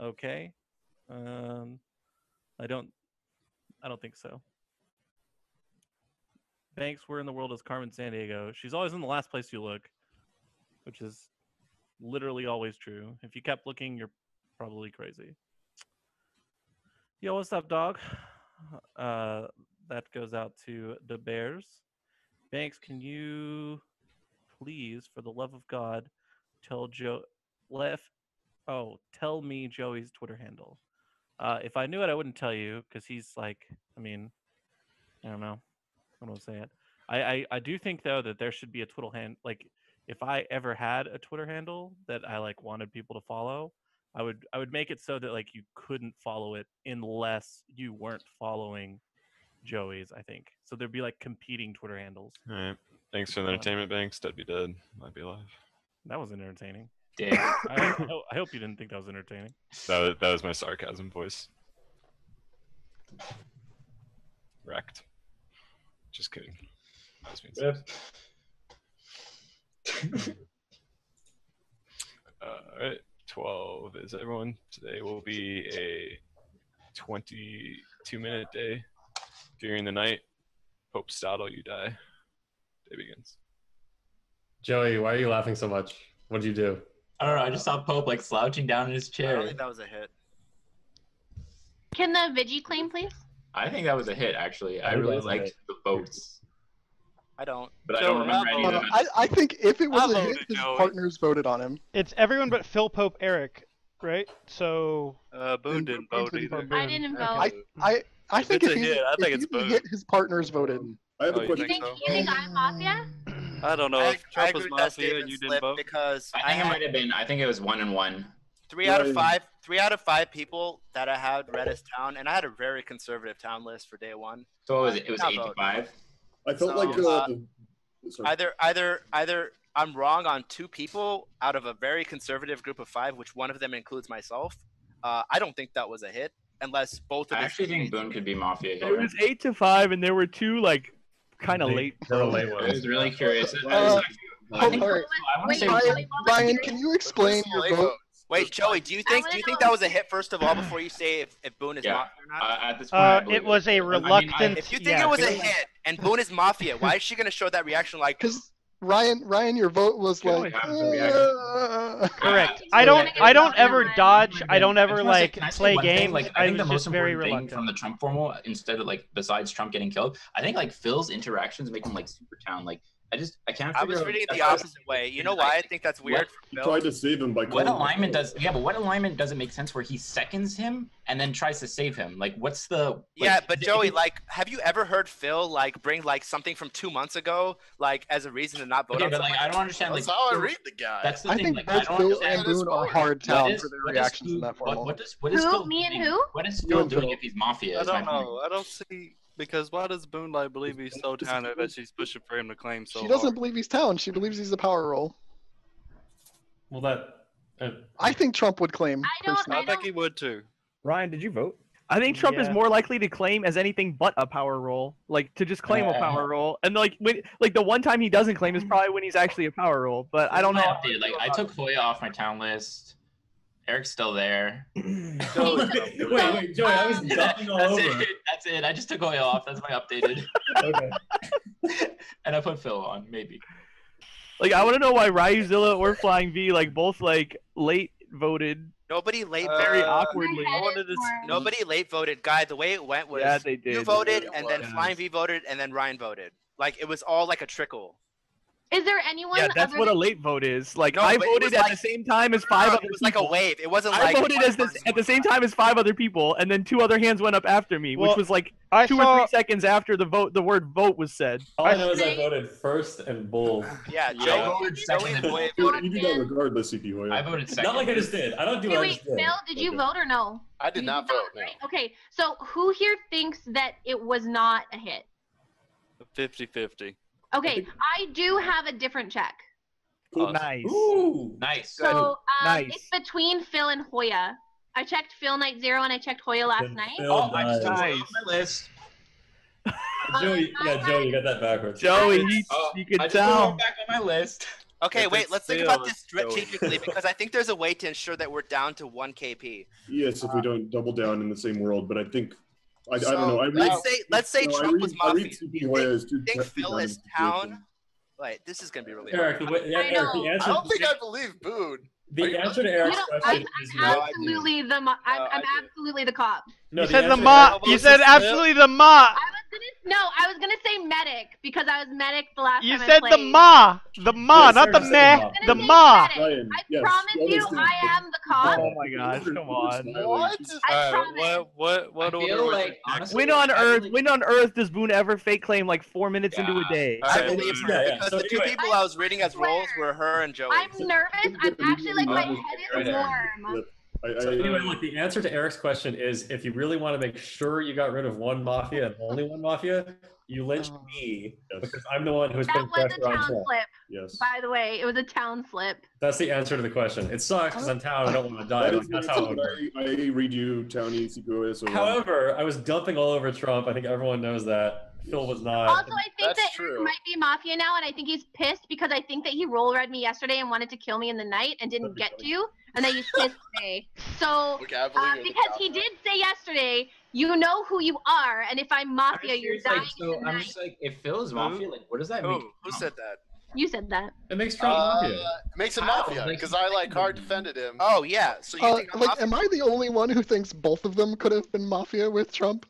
Okay. I don't think so. Banks, where in the world is Carmen Sandiego? She's always in the last place you look, which is literally always true. If you kept looking, you're probably crazy. Yo, what's up, dog? That goes out to the Bears. Banks, can you please, for the love of God, tell tell me Joey's Twitter handle. If I knew it, I wouldn't tell you because he's like, I mean, I don't know. I don't say it. I do think though that there should be a Twitter handle. Like, if I ever had a Twitter handle that I like wanted people to follow, I would make it so that like you couldn't follow it unless you weren't following Joey's. I think so. There'd be like competing Twitter handles. All right. Thanks for the entertainment, Banks. Dead be dead. Might be alive. That was entertaining. Damn. I hope you didn't think that was entertaining. That was my sarcasm voice. Wrecked. Just kidding. That was mean. Alright, 12 is everyone. Today will be a 22-minute day. During the night, Pope Stottle, you die. Day begins. Joey, why are you laughing so much? What did you do? I don't know. I just saw Pope like slouching down in his I chair. don't think that was a hit. Can the Vigi claim, please? I think that was a hit, actually. I really liked the votes. I don't. But I don't remember any of them. I think if it was I a hit, voted his Joey. partners voted on him. It's everyone but Phil, Pope, Eric, right? So. Boone didn't vote either. I didn't vote. I If think it's if a he hit, I think if it's he Boone. hit, his partners voted. I have a You question. think You think I'm Mafia? I don't know I if Trump was agree with that Mafia and you didn't slip vote. because I think it might have been. I think it was 1 and 1. 3 out of 5. 3 out of 5 people that I had read as town, and I had a very conservative town list for day 1. So what was it? It was Not 8 to vote. 5. I felt So, like sorry. either I'm wrong on 2 people out of a very conservative group of 5, which one of them includes myself. I don't think that was a hit unless both of I us. actually think Boone could be Mafia It here. was 8 to 5, and there were 2 like kind of late. There were late I ones. was really curious. Hold on. I want to say Ryan, can you explain your vote? Wait, Joey, do you think that was a hit first of all before you say if Boone is Yeah. Mafia or not? At this point, I believe It was a reluctant. If you think it was a hit and Boone is Mafia, why is she gonna show that reaction like? Because Ryan, your vote was like. Correct. I don't ever dodge. I don't ever Can I say play one thing? games. Like, I think the was most just very important thing reluctant. from the Trump formal, instead of like besides Trump getting killed, I think like Phil's interactions make him like super town. Like I can't. I was reading it the opposite way. You know why I think that's weird for He Phil? tried to save him by What calling him. alignment does? Yeah, but what alignment doesn't make sense where he seconds him and then tries to save him? Like, what's the? Like, Yeah, but Joey, like, have you ever heard Phil like bring like something from 2 months ago, like as a reason to not vote Okay, on but like somebody? I don't understand. That's Like, how I read the guy. that's the I thing. think Like, I both don't Phil understand. and Boone are hard What town is- for their what is reactions in Phil- that formal. What is Who? Phil Me and doing? who? What is You Phil and doing Phil. if he's Mafia? I is my don't point. know. I don't see because why does Boone like believe he's so talented that she's pushing for him to claim so She doesn't hard? believe he's town. She believes he's a power role. Well, that. I think Trump would claim. personally. I think he would too. Ryan, did you vote? I think Trump is Yeah. more likely to claim as anything but a power role, like to just claim a power role, and like the one time he doesn't claim is probably when he's actually a power role. But I don't know. Updated. Like I took Hoya off my town list. Eric's still there. wait, Joey, I was dumping all That's over. it. That's it. I just took Hoya off. That's my updated. Okay. And I put Phil on, maybe. Like I want to know why Ryuzilla or Flying V like both like late voted. Nobody late Very voted. awkwardly. Nobody late voted, guy. The way it went was Yeah, they did. you voted, and then Yeah. Flying V voted, and then Ryan voted. Like it was all like a trickle. Is there anyone? Yeah, that's other what a than- late vote is. Like No, I but it voted was at like- the same time as 5 No, other it was like a people. wave. It wasn't I like voted one as this, person at the same time as 5 other people, and then 2 other hands went up after me, Well, which was like I 2 saw- or 3 seconds after the word vote was said. All I know is I voted first and bull. Yeah, I Joe voted second and Joey Phil. voted. You do that regardless, CP Hoya. I voted second. Not like I just did. I don't do Wait, what I wait, just did. Phil, did you vote or no? I did not vote. No. Right? Okay, so who here thinks that it was not a hit? 50-50. Okay, I do have a different check. Nice. Ooh, nice. So Nice. it's between Phil and Hoya. I checked Phil night 0 and I checked Hoya last Then night. Phil Oh, I just took dies. Hoya off my list. Joey, yeah, Joey, you got that backwards. Joey, Oh, you can I just put tell. him back on my list. Okay, If wait. it's Let's think Phil, about this it's Joey. strategically because I think there's a way to ensure that we're down to 1 KP. Yes, if we don't double down in the same world, but I think I So, don't know. let's say no, Trump was I Mafia. read CP Hoya as too You think testy Phil down is in town? situation. Wait, this is gonna be really Eric, hard. Eric, the I answer. don't think I believe Boone. The answer to You Eric's know, question is no. absolutely I'm I do. absolutely the cop. No, You said the answer to ma. Eric's- You said absolutely the ma. I was gonna say medic because I was medic the last You time said I the played. ma. The ma, Yes, not the sir, meh. said The Medic. ma. Ryan, I yes, promise you, understand, I am the cop. Oh my gosh, come on. What? I Alright, promise. what I order feel was like, it? honestly, When on I Earth, really- when on Earth does Boone ever fake claim like 4 minutes into a Yeah. day? All I right, believe Boone. her Yeah, yeah. because So the two anyway- people I was reading as roles were her and Joey. I'm nervous. I'm actually like my head is Right. warm. So anyway, look, the answer to Eric's question is if you really want to make sure you got rid of one mafia and only one mafia, you lynch me because I'm the one who's That putting was a pressure on town Trump. slip, Yes. by the way. It was a town slip. That's the answer to the question. It sucks because I'm town. I don't want to die. That Like, is that's the how it answer, would work. but I read you, Townie, CP Hoya, so However, I was dumping all over Trump. I think everyone knows that. Phil was not. Also, I think That's that true. Eric might be Mafia now, and I think he's pissed because I think that he roll read me yesterday and wanted to kill me in the night and didn't get to, and that he's pissed today. So, Okay, I believe you're the because cop he now. did say yesterday, you know who you are, and if I'm Mafia, you're dying Like, so in the I'm night. just like, if Phil is Mafia, like, what does that mean? Who said that? You said that. It makes Trump mafia. It makes him mafia because I like hard defended him. Oh yeah. So you think I'm like, mafia? am I the only one who thinks both of them could have been mafia with Trump?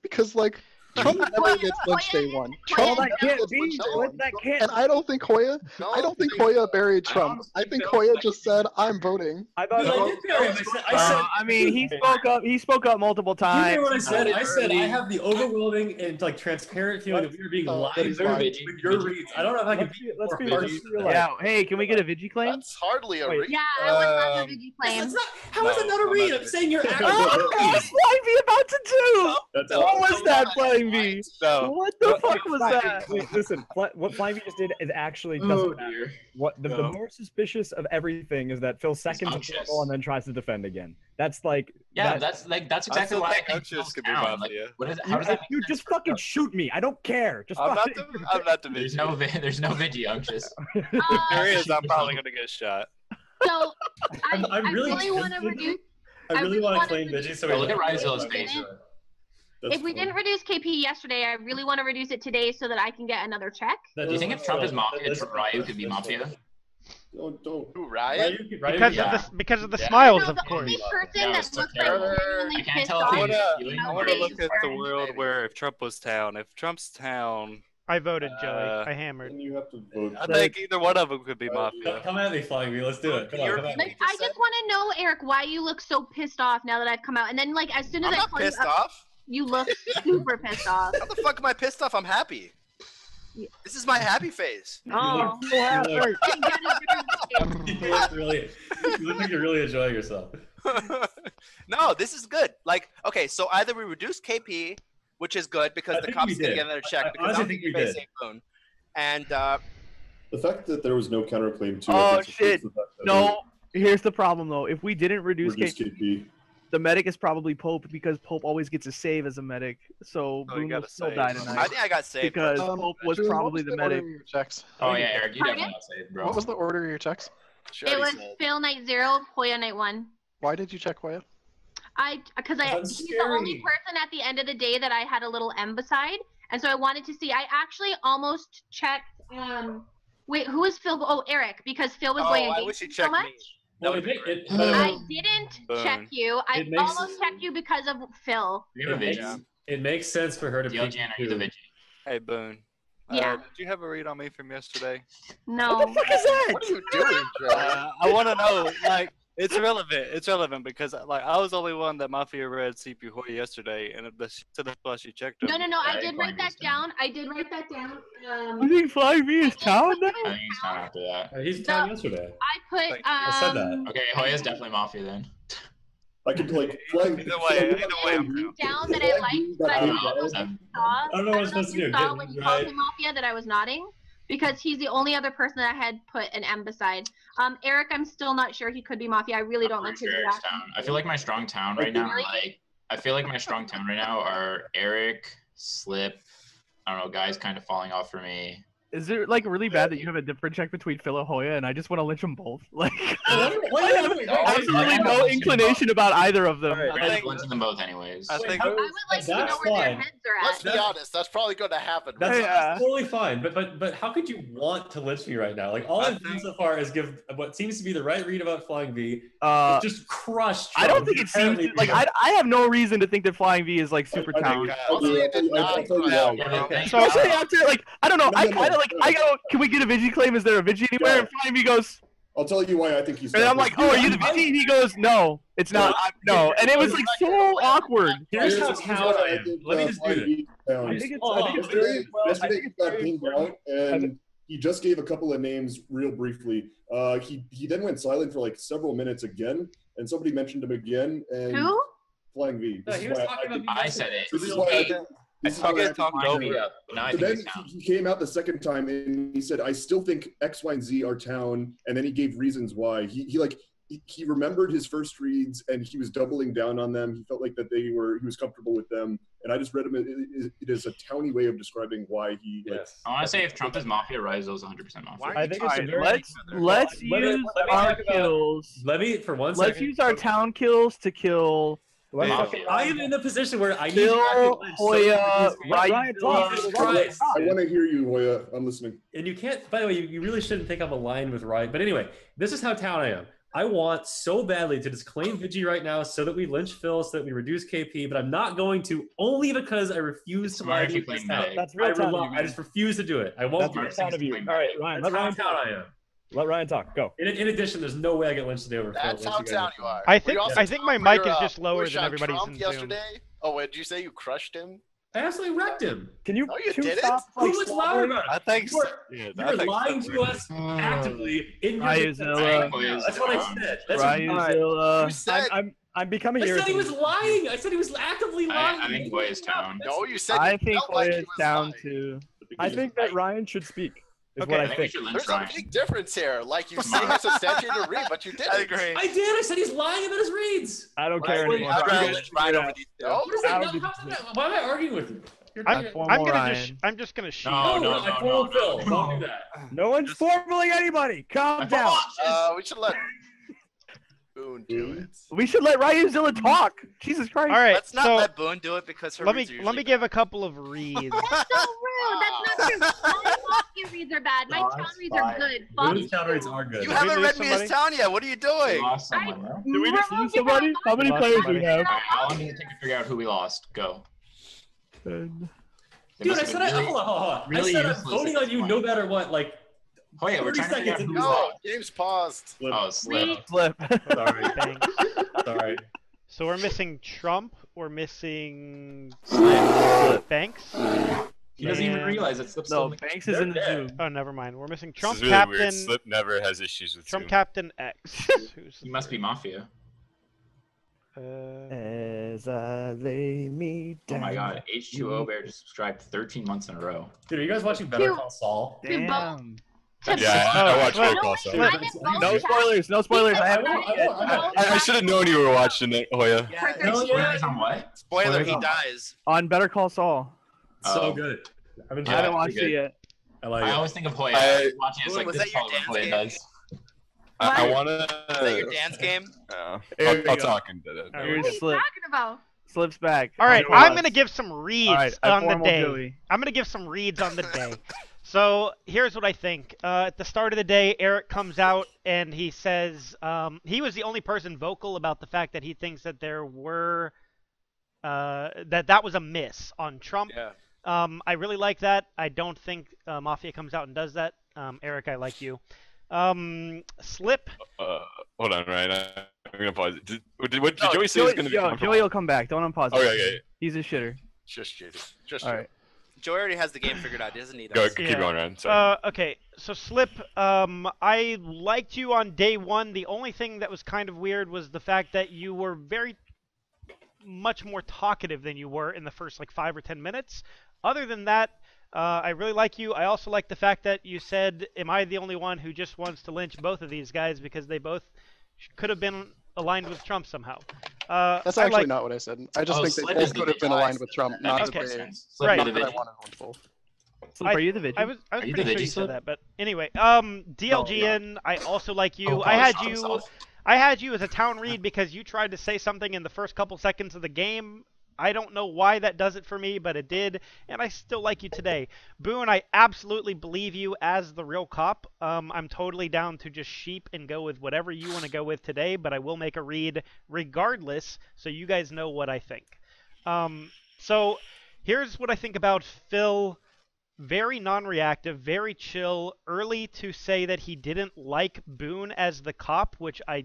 Because like Trump never gets lynched day one. Trump that never can't gets be. lynched day What one. that can't. And I don't think Hoya. I don't think Hoya buried Trump. I think Hoya just said, "I'm voting." I thought. Dude, I did bury him. I said, I mean, he spoke up. He spoke up multiple you times. hear what I said? I said I have the overwhelming and like transparent feeling that we are being lied that he's to lying. with your reads. I don't know if I can be Let's more be harsh. real. Yeah. Hey, can we get a Vigi claim? That's hardly a Wait. read. Yeah, I would love a Vigi claim. It's not, how is it not a No, read? I'm I'm saying you're What's actually. Flying V about to do? That's What was that, Flying V? No. What the fuck was that? Wait, listen, what Flying V just did is actually Oh doesn't matter. dear. What the more suspicious of everything is that Phil seconds unctuous. the ball and then tries to defend again. That's like Yeah, that's exactly still why think I think Unctuous Phil's could be down. Like, mafia. what is it? How does that? you just fucking shoot me. I don't care. Just I'm not fucking- the I'm not the There's Vigi. there's no Vigi unctuous. There is. I'm probably gonna get shot. So I I'm really really want to tempted. reduce. I really want to claim reduce- Vigi. So Yo, we look at don't- Ryzel's face. That's If we fine. didn't reduce KP yesterday, I really want to reduce it today so that I can get another check. Do you think if Trump is mafia, Ryu could be mafia? Don't. Who, Ryan? Because of the Yeah. smiles, No, of the course. only person Yeah, that it's looks so terrible. like genuinely I can't pissed tell if off. he- I want to Nobody look at the is world maybe. where if Trump was town, if Trump's town, I voted, Joey. Uh, I hammered. And you have to vote. I think either one of them could be mafia. Come at me, Flying V. Let's do it. Come on, come at me. Like, I just want to know, Eric, why you look so pissed off now that I've come out. And then, like, as soon as I'm I not call pissed you up, off. you look super pissed off. How the fuck am I pissed off? I'm happy. This is my happy face. Oh. You look really, you look like you're really enjoying yourself. No, this is good. Like, okay, so either we reduce KP, which is good because I the think cops we can did. get another check. I Because honestly I'm think we face did. Boone. And The fact that there was no counterclaim to Oh it. shit! No, here's the problem though. If we didn't reduce Reduce KP, KP. the medic is probably Pope because Pope always gets a save as a medic. So Oh, you Boone got will a still save. die tonight I think I got saved. because Pope was June, what probably the order medic. of your checks? Oh yeah, Eric, you Pardon? definitely got saved, bro. What was the order of your checks? It was Phil night 0, Hoya night 1. Why did you check Hoya? Because That's he's the only scary. person at the end of the day that I had a little M beside, and so I wanted to see. I actually almost checked. Wait, who was Phil? Oh, Eric, because Phil was going Oh, I against wish he me so checked much. me. No, That would be great. I didn't Boom. check you. I It makes- almost checked you because of Phil. You have a It Vigi. makes, it makes sense for her to Yo, pick Jan, are you the you. Vigi? Hey, Boone. Yeah. Did you have a read on me from yesterday? No. What the fuck is that? What are you doing, Joe? I want to know. Like, it's relevant. It's relevant because like I was the only one that Mafia read CP Hoy yesterday, and to the plus you checked him. No. I Yeah, did write that down. I did write that down. You think Flying V is town now? I think he's not after that. He's down yesterday. I put I said that. Okay, Hoya's definitely mafia then. I could like flying. Either way, I'm down that I liked, but I also saw. I don't know what I'm supposed if to you do. saw Get when you right. called him Mafia that I was nodding because he's the only other person that I had put an M beside. Eric, I'm still not sure he could be Mafia. I really don't like his Eric's reaction. town. I feel like my strong town right now, Really? like I feel like my strong town right now are Eric, Slip. I don't know, guys kind of falling off for me. Is it like really bad that you have a different check between Phil and Hoya, and I just want to lynch them both? Like, Why I have absolutely no inclination about either of them. We're gonna lynch them both anyways. I think I would like to know That's where their fine. heads are Let's at. be honest. That's probably going to happen. That's totally fine. But how could you want to lynch me right now? Like all I've done so far is give what seems to be the right read about Flying V. Just crushed. I don't Trump. think it seems Apparently- like I have no reason to think that Flying V is like super talented. I'll tell you why. Especially after like I don't know. I kind of like I go. Can we get a Vigi claim? Is there a Vigi anywhere? And Flying V goes. I'll tell you why I think he's. And I'm like, oh, are you the Vigi? And he goes, no, it's not. No. And it was like so awkward. Here's how talented I am. Let me just do this. I think yesterday he got pinged out, and he just gave a couple of names real briefly. He then went silent for like several minutes again, and somebody mentioned him again. And Who? Flying V. No, This he is was why talking about I said it. This is why I think. This is why I think Now I so think then he's town. he came out the second time and he said, "I still think X, Y, and Z are town," and then he gave reasons why. He remembered his first reads and he was doubling down on them. He felt like that he was comfortable with them, and I just read him. It is a towny way of describing why he. Yes. I want to say if Trump is mafia, Ryzel's 100% mafia. I think it's a very. Let's Let me use talk about- our kills. Let me for one Let's second. use our town kills to kill Let's Mafia. fucking I am in a position where I need Phil, to actually lynch Hoya, Ryan, talk. Jesus Ryan, Christ. talk. I want to hear you, Hoya. I'm listening. And you can't, by the way, you really shouldn't think I'm aligned with Ryan. But anyway, this is how town I am. I want so badly to just claim Vigi right now so that we lynch Phil, so that we reduce KP, but I'm not going to only because I refuse to lie to you. That's real town of you, I just refuse to do it. I won't That's do real it. town of you. All right, Ryan, let That's how Ryan town talk. I am. Let Ryan talk. Go. In addition, there's no way I get lynched today over Phil. That's how down you are. I Were think you also I think my down for mic your, is just lower push than on everybody's Trump in Zoom. yesterday? Oh, wait, did you say you crushed him? I absolutely wrecked him. Can you No, you two didn't. stop Who was louder about it? I think. You were, Yeah, you I were think lying so. to us actively in your Ryuzilla. defense. That's what I said. That's what Ryuzilla. You said. I'm becoming I said he irritated. was lying. I said he was actively lying. I think Hoya's town. No, you said. I you think felt like he Hoya's was down lying. too. I think that Ryan should speak. Is Okay. what I I think we think. should lynch There's a Ryan. big difference here. Like you say, it's substantiated to read, but you didn't. I agree. I did. I said he's lying about his reads. I don't care I'd anymore. rather You lynch guys Ryan figure it over out. these two. No, What is that? I No, don't how's that? Why am I arguing with you? I'm Formal gonna Ryan. just I'm just gonna shoot. I follow Phil. Don't do that. No one's formaling anybody. Calm down. we should let Boone do it. We should let Ryuzilla talk. Jesus Christ. All right, Let's not so let Boone do it because her let reads me are let me usually give a couple of reads. That's so rude. That's not true. My Mafia reads are bad. My town reads are good. Fuck Boone's town rates are good. You we haven't lose read me somebody? his town yet. What are you doing? We lost someone, bro. Did we just lose somebody? How many Lost players do somebody. we have? Alright, how long did it take to figure out who we lost? Go. Dude, I said hold on. really I said I'm useless voting at on this you point. no matter what. Like, Oh yeah, we're 30 trying to figure out seconds who we into No, lost. game's paused. Oh, slip. Flip. sorry, Thanks. sorry. So we're missing Trump. We're missing Banks. He doesn't even And- realize it slips. No, Banks is in the Zoom. Oh, never mind. We're missing This Trump is really Captain. weird. Slip never has issues with Trump Zoom. Captain X. Who's He must be Mafia. As I lay me Oh down. my god, H2O Bear just subscribed 13 months in a row. Dude, are you guys watching Better Two. Call Saul? Damn. Yeah, I watched Slip. Better Call Saul. Slip. No spoilers. No spoilers. I haven't. I should have known you were watching it, Hoya. Hell yeah. Spoilers on what? Spoiler, he Spoiler. dies. On Better Call Saul. So Oh. good. I've been I haven't Yeah, watched pretty it good. yet. I like I it. always think of Hoya. I- Watching it's like Was this that your is what dance Hoya game? does. I want Is that your to. dance game? I'll talk into that. All What Here's are you Slip. talking about? Slip's back. All right, Join I'm us. gonna give some reads All right, I on the formal day. Joey. I'm gonna give some reads on the day. So here's what I think. At the start of the day, Eric comes out and he says he was the only person vocal about the fact that he thinks that there were that was a miss on Trump. Yeah. I really like that. I don't think Mafia comes out and does that. Eric, I like you. Slip. Hold on, Ryan. I'm gonna pause. Did No, Joey say he's gonna be? Yo, Joey will come back. Don't unpause. Okay, it. okay. He's a shitter. Just Judy. Just All Judy. right. Joey already has the game figured out. He doesn't need Go, us. keep Yeah. going, Ryan. Sorry. Okay, so Slip, I liked you on day one. The only thing that was kind of weird was the fact that you were very much more talkative than you were in the first like 5 or 10 minutes. Other than that, I really like you. I also like the fact that you said, am I the only one who just wants to lynch both of these guys because they both could have been aligned with Trump somehow. That's I actually like- not what I said. I just Oh, think Slip they is both the could have been Vigi. aligned with Trump, That not makes that more they, sense. Slip Right. be not the that I Vigi. wanted one full. Slip, are you the Vigi? I was Are you the pretty sure Vigi you Slip? said that, but anyway, DLGN, I also like you. Oh, I had polish you. yourself. I had you as a town read because you tried to say something in the first couple seconds of the game. I don't know why that does it for me, but it did, and I still like you today. Boone, I absolutely believe you as the real cop. I'm totally down to just sheep and go with whatever you want to go with today, but I will make a read regardless, so you guys know what I think. So here's what I think about Phil. Very non-reactive, very chill, early to say that he didn't like Boone as the cop, which I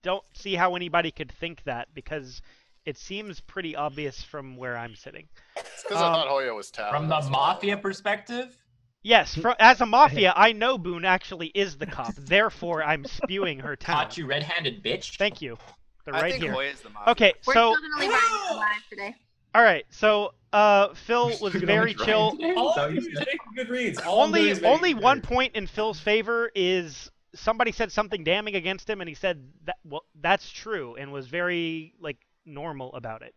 don't see how anybody could think that because it seems pretty obvious from where I'm sitting. It's because I thought Hoya was town. From the Mafia perspective? Yes, as a Mafia, I know Boone actually is the cop. Therefore, I'm spewing her town. Caught you red-handed, bitch. Thank you. They're I right think here. Hoya's the Mafia. Okay, We're so still gonna leave Ryan alive today. all right, so Phil was You're gonna very lynch Ryan chill. today? All Is that of what these you said? are making good reads. All of these Only making one good point in Phil's favor is somebody said something damning against him, and he said that that's true, and was very like normal about it.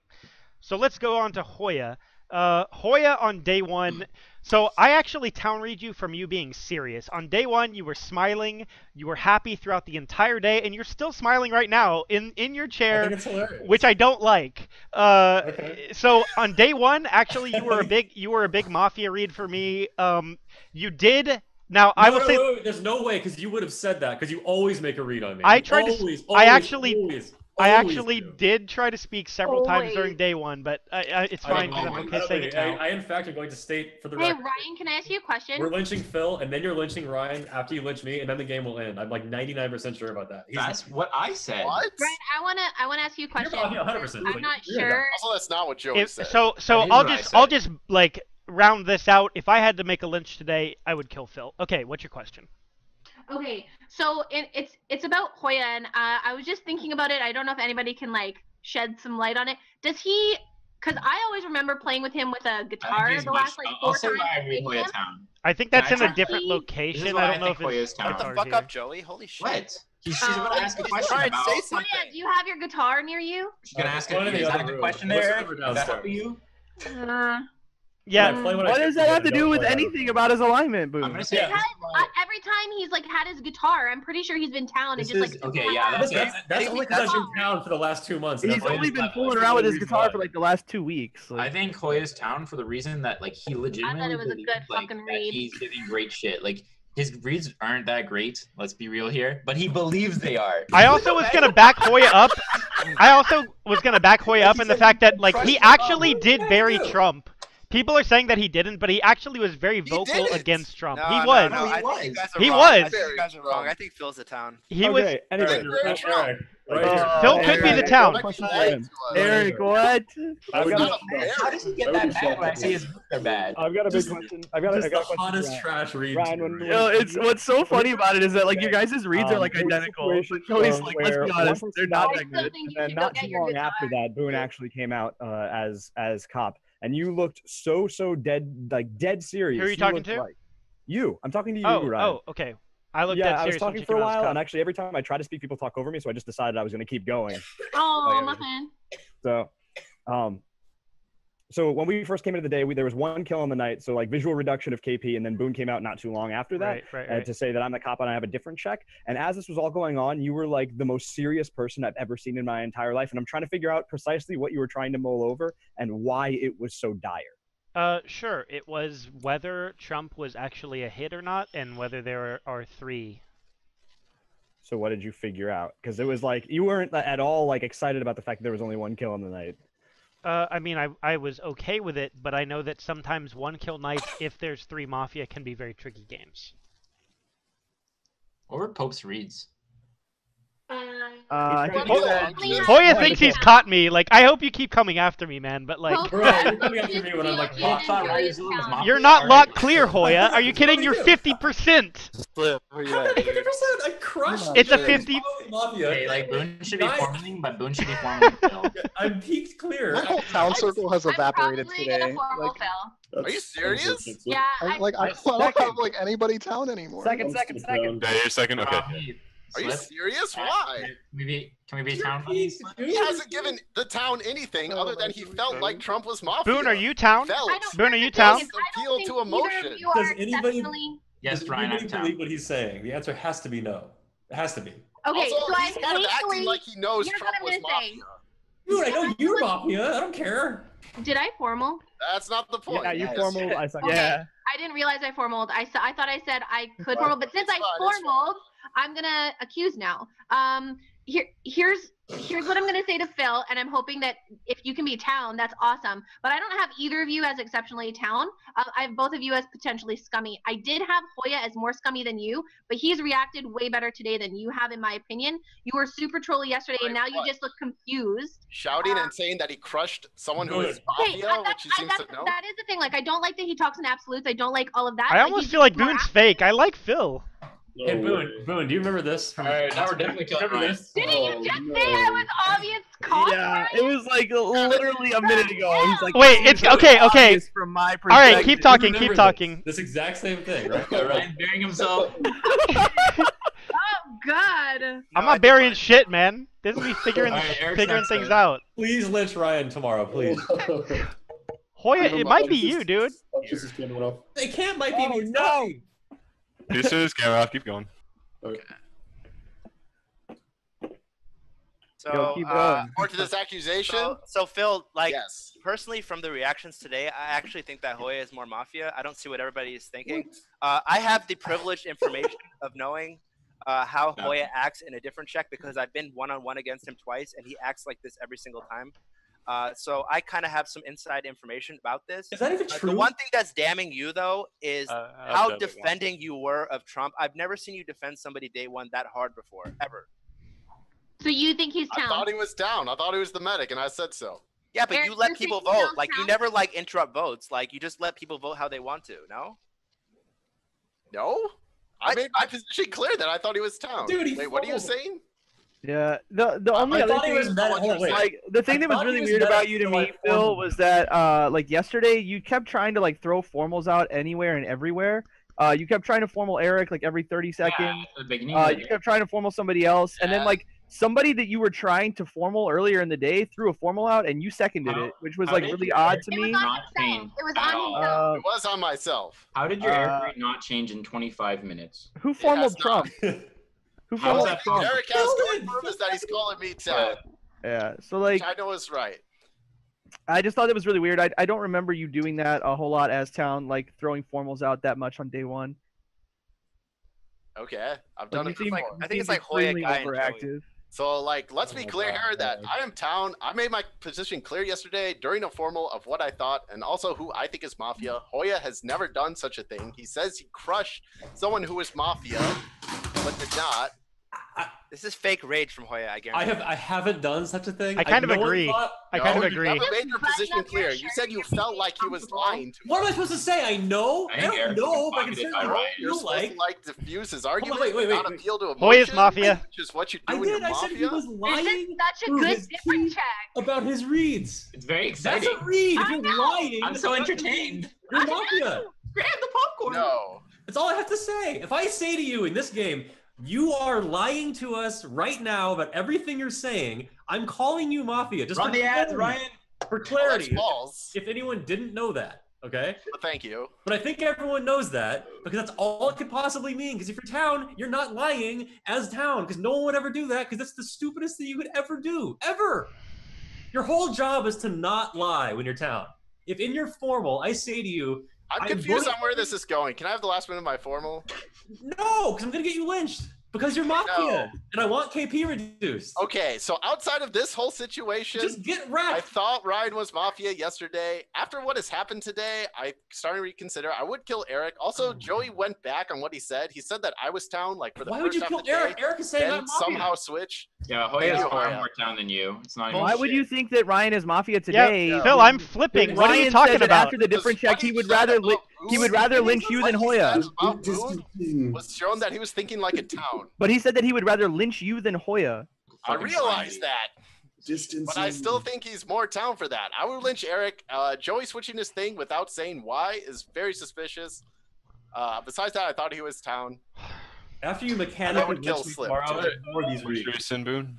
So let's go on to Hoya. Hoya on day one. So I actually town read you from you being serious. On day one, you were smiling, you were happy throughout the entire day, and you're still smiling right now in your chair, which I don't like. So on day one, actually, you were a big Mafia read for me. You did. Now I will say, wait, there's no way because you would have said that because you always make a read on me. I tried always, to. Always, I actually did try to speak several times during day one, but it's fine because I'm okay saying it now. I, in fact, am going to state for the Hey, record. Ryan, can I ask you a question? We're lynching Phil, and then you're lynching Ryan after you lynch me, and then the game will end. I'm like 99% sure about that. That's what I said. What? Ryan, I wanna ask you a question. You're 100%. I'm not sure. Also, that's not what Joey said. So I'll just like round this out. If I had to make a lynch today, I would kill Phil. Okay, what's your question? Okay, so it's about Hoya, and I was just thinking about it. I don't know if anybody can like shed some light on it. Does he? Because I always remember playing with him with a guitar the last like 4 times. I think that's in a different location. I don't know if it's Shut the fuck up, Joey. Holy shit. What? She's about to ask a question Try about. and say something. Hoya, do you have your guitar near you? She's gonna ask a, is that a good question there, Eric? Is that help you? Yeah. What does that have to do with anything about his alignment, Boone? Because every time he's like had his guitar, I'm pretty sure he's been town and just like. Okay, yeah, that's only because I've been town for the last 2 months. He's only been fooling around with his guitar for like the last 2 weeks. I think Hoya's town for the reason that like he legitimately I thought it was a believes, good fucking that read. he's giving great shit. Like his reads aren't that great. Let's be real here, but he believes they are. I also was gonna back Hoya up. In the fact that like he actually did bury Trump. People are saying that he didn't, but he actually was very vocal against Trump. No, he no, was. no, I think you guys are He wrong. was. I think you guys are wrong. I think Phil's the town. He was. Anyway, Phil could be the town. Eric, what? How does he get that bad when I say his books are bad? I've got a big question. I've got a the question. hottest trash read. Ryan, It's what's so funny about it is that like your guys' reads are like identical. But Joey's like, let's be honest, they're not that good. And then not too long after that, Boone actually came out as cop, and you looked so dead, like dead serious. Who are you talking to? Like, you. I'm talking to you, Ryan. Oh, okay. I looked dead I was serious when talking she for a came out as while, cop. and actually every time I try to speak, people talk over me, so I just decided I was going to keep going. Oh, nothing. So when we first came into the day, there was 1 kill on the night. So like visual reduction of KP, and then Boone came out not too long after that Right. to say that I'm the cop and I have a different check. And as this was all going on, you were like the most serious person I've ever seen in my entire life. And I'm trying to figure out precisely what you were trying to mull over and why it was so dire. Sure. It was whether Trump was actually a hit or not, and whether there are 3. So what did you figure out? Because it was like you weren't at all like excited about the fact that there was only 1 kill on the night. I mean, I was okay with it, but I know that sometimes 1 kill nights, if there's 3 Mafia, can be very tricky games. What were Pope's reads? Hoya thinks he's caught me. Like, I hope you keep coming after me, man. But like, Bro, you're coming after me when I'm like, you're not locked clear, Hoya. Are you kidding? You're 50%. Flip. I crushed. It's a 50. Mafia. Okay, like Boone should be forming, but Boone should be forming. I'm peaked clear. My whole town circle has evaporated today. Like, Are you serious? Yeah. I don't have like anybody town anymore. Second. Second. Okay. Are you serious? Why? Can we be town? He hasn't given the town anything other than he felt like Trump was Mafia. Boone, are you town? Felt. Boone, are you town? Appeal to emotion. Does anybody? Yes, does Ryan, anybody I'm town. believe what he's saying? The answer has to be no. It has to be. Okay, Also, so he's kind of acting like he knows here's Trump what I'm was gonna say. Mafia. Dude, I know you're Mafia. I don't care. Did I formal? That's not the point. Yeah, you formaled. I saw. Okay. Yeah. I didn't realize I formaled. I thought I said I could formal, but since I formaled, I'm gonna accuse now. Here's what I'm gonna say to Phil, and I'm hoping that if you can be town, that's awesome. But I don't have either of you as exceptionally town. I have both of you as potentially scummy. I did have Hoya as more scummy than you, but he's reacted way better today than you have, in my opinion. You were super trolly yesterday, and now you just look confused. Shouting and saying that he crushed someone who is Okay, Mafia, which he seems to know. that is the thing. Like, I don't like that he talks in absolutes. I don't like all of that. I almost feel like Boone's fake. I like Phil. Hey, Boone, do you remember this? All right, now we're definitely killing Remember Ryan. this? Didn't you just say I was obvious cop? Yeah, it was like literally a minute ago. He's like, Wait, it's okay. obvious from my All perspective. right, keep talking. Remember Keep talking. This exact same thing, right? Ryan burying himself. Oh God. I'm not burying shit, man. This is me figuring All right, Eric's figuring next things then. out. Please lynch Ryan tomorrow, please. Hoya, Never it mind. might be you, dude. His camera went off. It can't might be Oh, me. It's no. not me. Here's his camera off. Keep going. Okay. So, keep going. More to this accusation. So Phil, like, Yes. personally, from the reactions today, I actually think that Hoya is more Mafia. I don't see what everybody is thinking. I have the privileged information of knowing how Hoya acts in a different check because I've been one-on-one against him twice, and he acts like this every single time. So I kind of have some inside information about this. Is that even true? The one thing that's damning you, though, is I've how done it once. defending you were of Trump. I've never seen you defend somebody day one that hard before, ever. So you think he's I town? thought he was down. I thought he was the medic, and I said so. Yeah, but Eric, you let you're people saying he's vote. not Like, you town? never, like, interrupt votes. Like, you just let people vote how they want to, no? No? I made my position clear that I thought he was town. Dude, he Wait, what are you fumbled. saying? Yeah, the only I other thought he thing, was meta. Hold on, wait. like the thing I that was thought he really was weird meta about you to for, me, like, Phil, formal. was that like yesterday you kept trying to like throw formals out anywhere and everywhere. You kept trying to formal Eric like every 30 seconds. At the beginning of the You kept trying to formal somebody else, and then like somebody that you were trying to formal earlier in the day threw a formal out, and you seconded it, which was how like did really your odd Eric to It me. was on not himself. change It was at on all? himself. It was on myself. How did your Eric rate not change in 25 minutes? Who has formaled not. Trump? Who How formaled is that Trump? Eric has to prove is that he's calling me town. Yeah, so like Which I know is right. I just thought it was really weird. I don't remember you doing that a whole lot as town, like throwing formals out that much on day one. Okay, I've Like, done you it seem, before. you I think seem it's like Hoya extremely Guy and Joey. overactive. So, like, let's be Oh, clear God. here that I am town. I made my position clear yesterday during a formal of what I thought and also who I think is Mafia. Hoya has never done such a thing. He says he crushed someone who was Mafia, but did not. This is fake rage from Hoya, I guarantee. I haven't done such a thing. I kind of no one agree. thought- I kind of No, agree. You never made your position clear. You said you felt like he was lying to What am I you. supposed to say? I know. I I think don't Eric's know, been but I can pocketed by certainly Ryan. You're feel supposed like. to like diffuse his argument, wait, not wait. appeal to emotion. Hoya's Mafia. Which is what you do I when did. you're I said he Mafia. was This lying is such a through good his different tweet check. about his reads. It's very That's exciting. a read. If I you're know. lying, I'm so that's a entertained. read. You're Mafia. Grab the popcorn. No. That's all I have to say. If I say to you in this game, you are lying to us right now about everything you're saying, I'm calling you Mafia. Just Run for the ads, clarity. Ryan. For Well, clarity. that's false. If anyone didn't know that, okay? But thank you. But I think everyone knows that because that's all it could possibly mean. Because if you're town, you're not lying as town because no one would ever do that because that's the stupidest thing you could ever do. Ever. Your whole job is to not lie when you're town. If in your formal, I say to you, I'm confused on where this is going. Can I have the last minute of my formal? no, because I'm going to get you lynched. Because you're Mafia. No. And I want KP reduced. Okay, so outside of this whole situation, Just get I wrecked. thought Ryan was Mafia yesterday. After what has happened today, I started to reconsider. I would kill Eric. Also, Joey went back on what he said. He said that I was town, like for the Why first would you half kill of the Eric? day, Eric is saying then I'm Mafia. somehow switch. Yeah, Hoya's Thank you, far Hoya. more town than you. It's not even Why would you think that Ryan is Mafia Yeah, today? Phil, I'm flipping. What are Ryan you talking said that about? after the different Because check, he what would he said rather about he would Boone- rather lynch you what than he Hoya. said about Boone was shown that he was thinking like a town. But he said that he would rather lynch you than Hoya. I realized that. Distance. But I still think he's more town for that. I would lynch Eric. Joey switching his thing without saying why is very suspicious. Besides that, I thought he was town. After you I mechanically would kill lynch me Slip, tomorrow, too. ignore these reads. Jason Boone.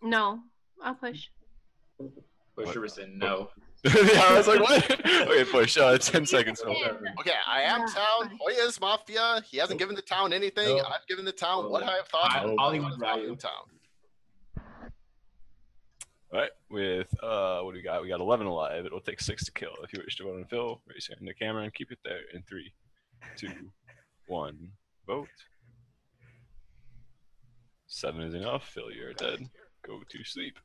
No, I'll push. Busherson, no. Yeah, I was like, what? Okay, push. 10 seconds. Okay, I am town. Hoya is Mafia. He hasn't given the town anything. No. I've given the town what I have thought. Hollywood is value. town. All right, with what do we got? We got 11 alive. It'll take 6 to kill. If you wish to vote on Phil, raise your hand in the camera and keep it there in 3, 2, 1. Vote. 7 is enough. Phil, you're dead. Go to sleep.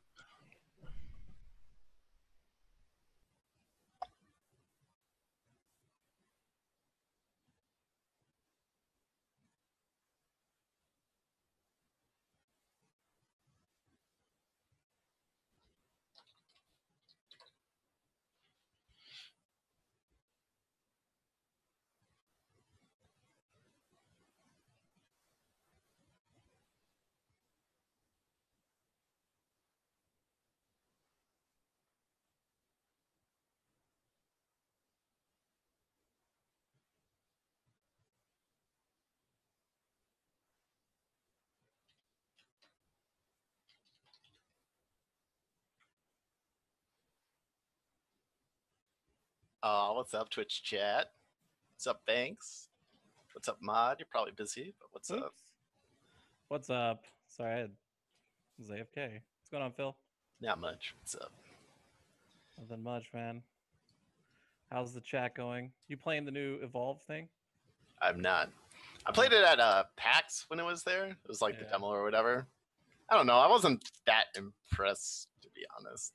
What's up, Twitch chat? What's up, Banks? What's up, Mod? You're probably busy, but what's up? What's up? Sorry, I was AFK. What's going on, Phil? Not much. What's up? Nothing much, man. How's the chat going? You playing the new Evolve thing? I'm not. I played it at PAX when it was there. It was like the demo or whatever. I don't know. I wasn't that impressed, to be honest.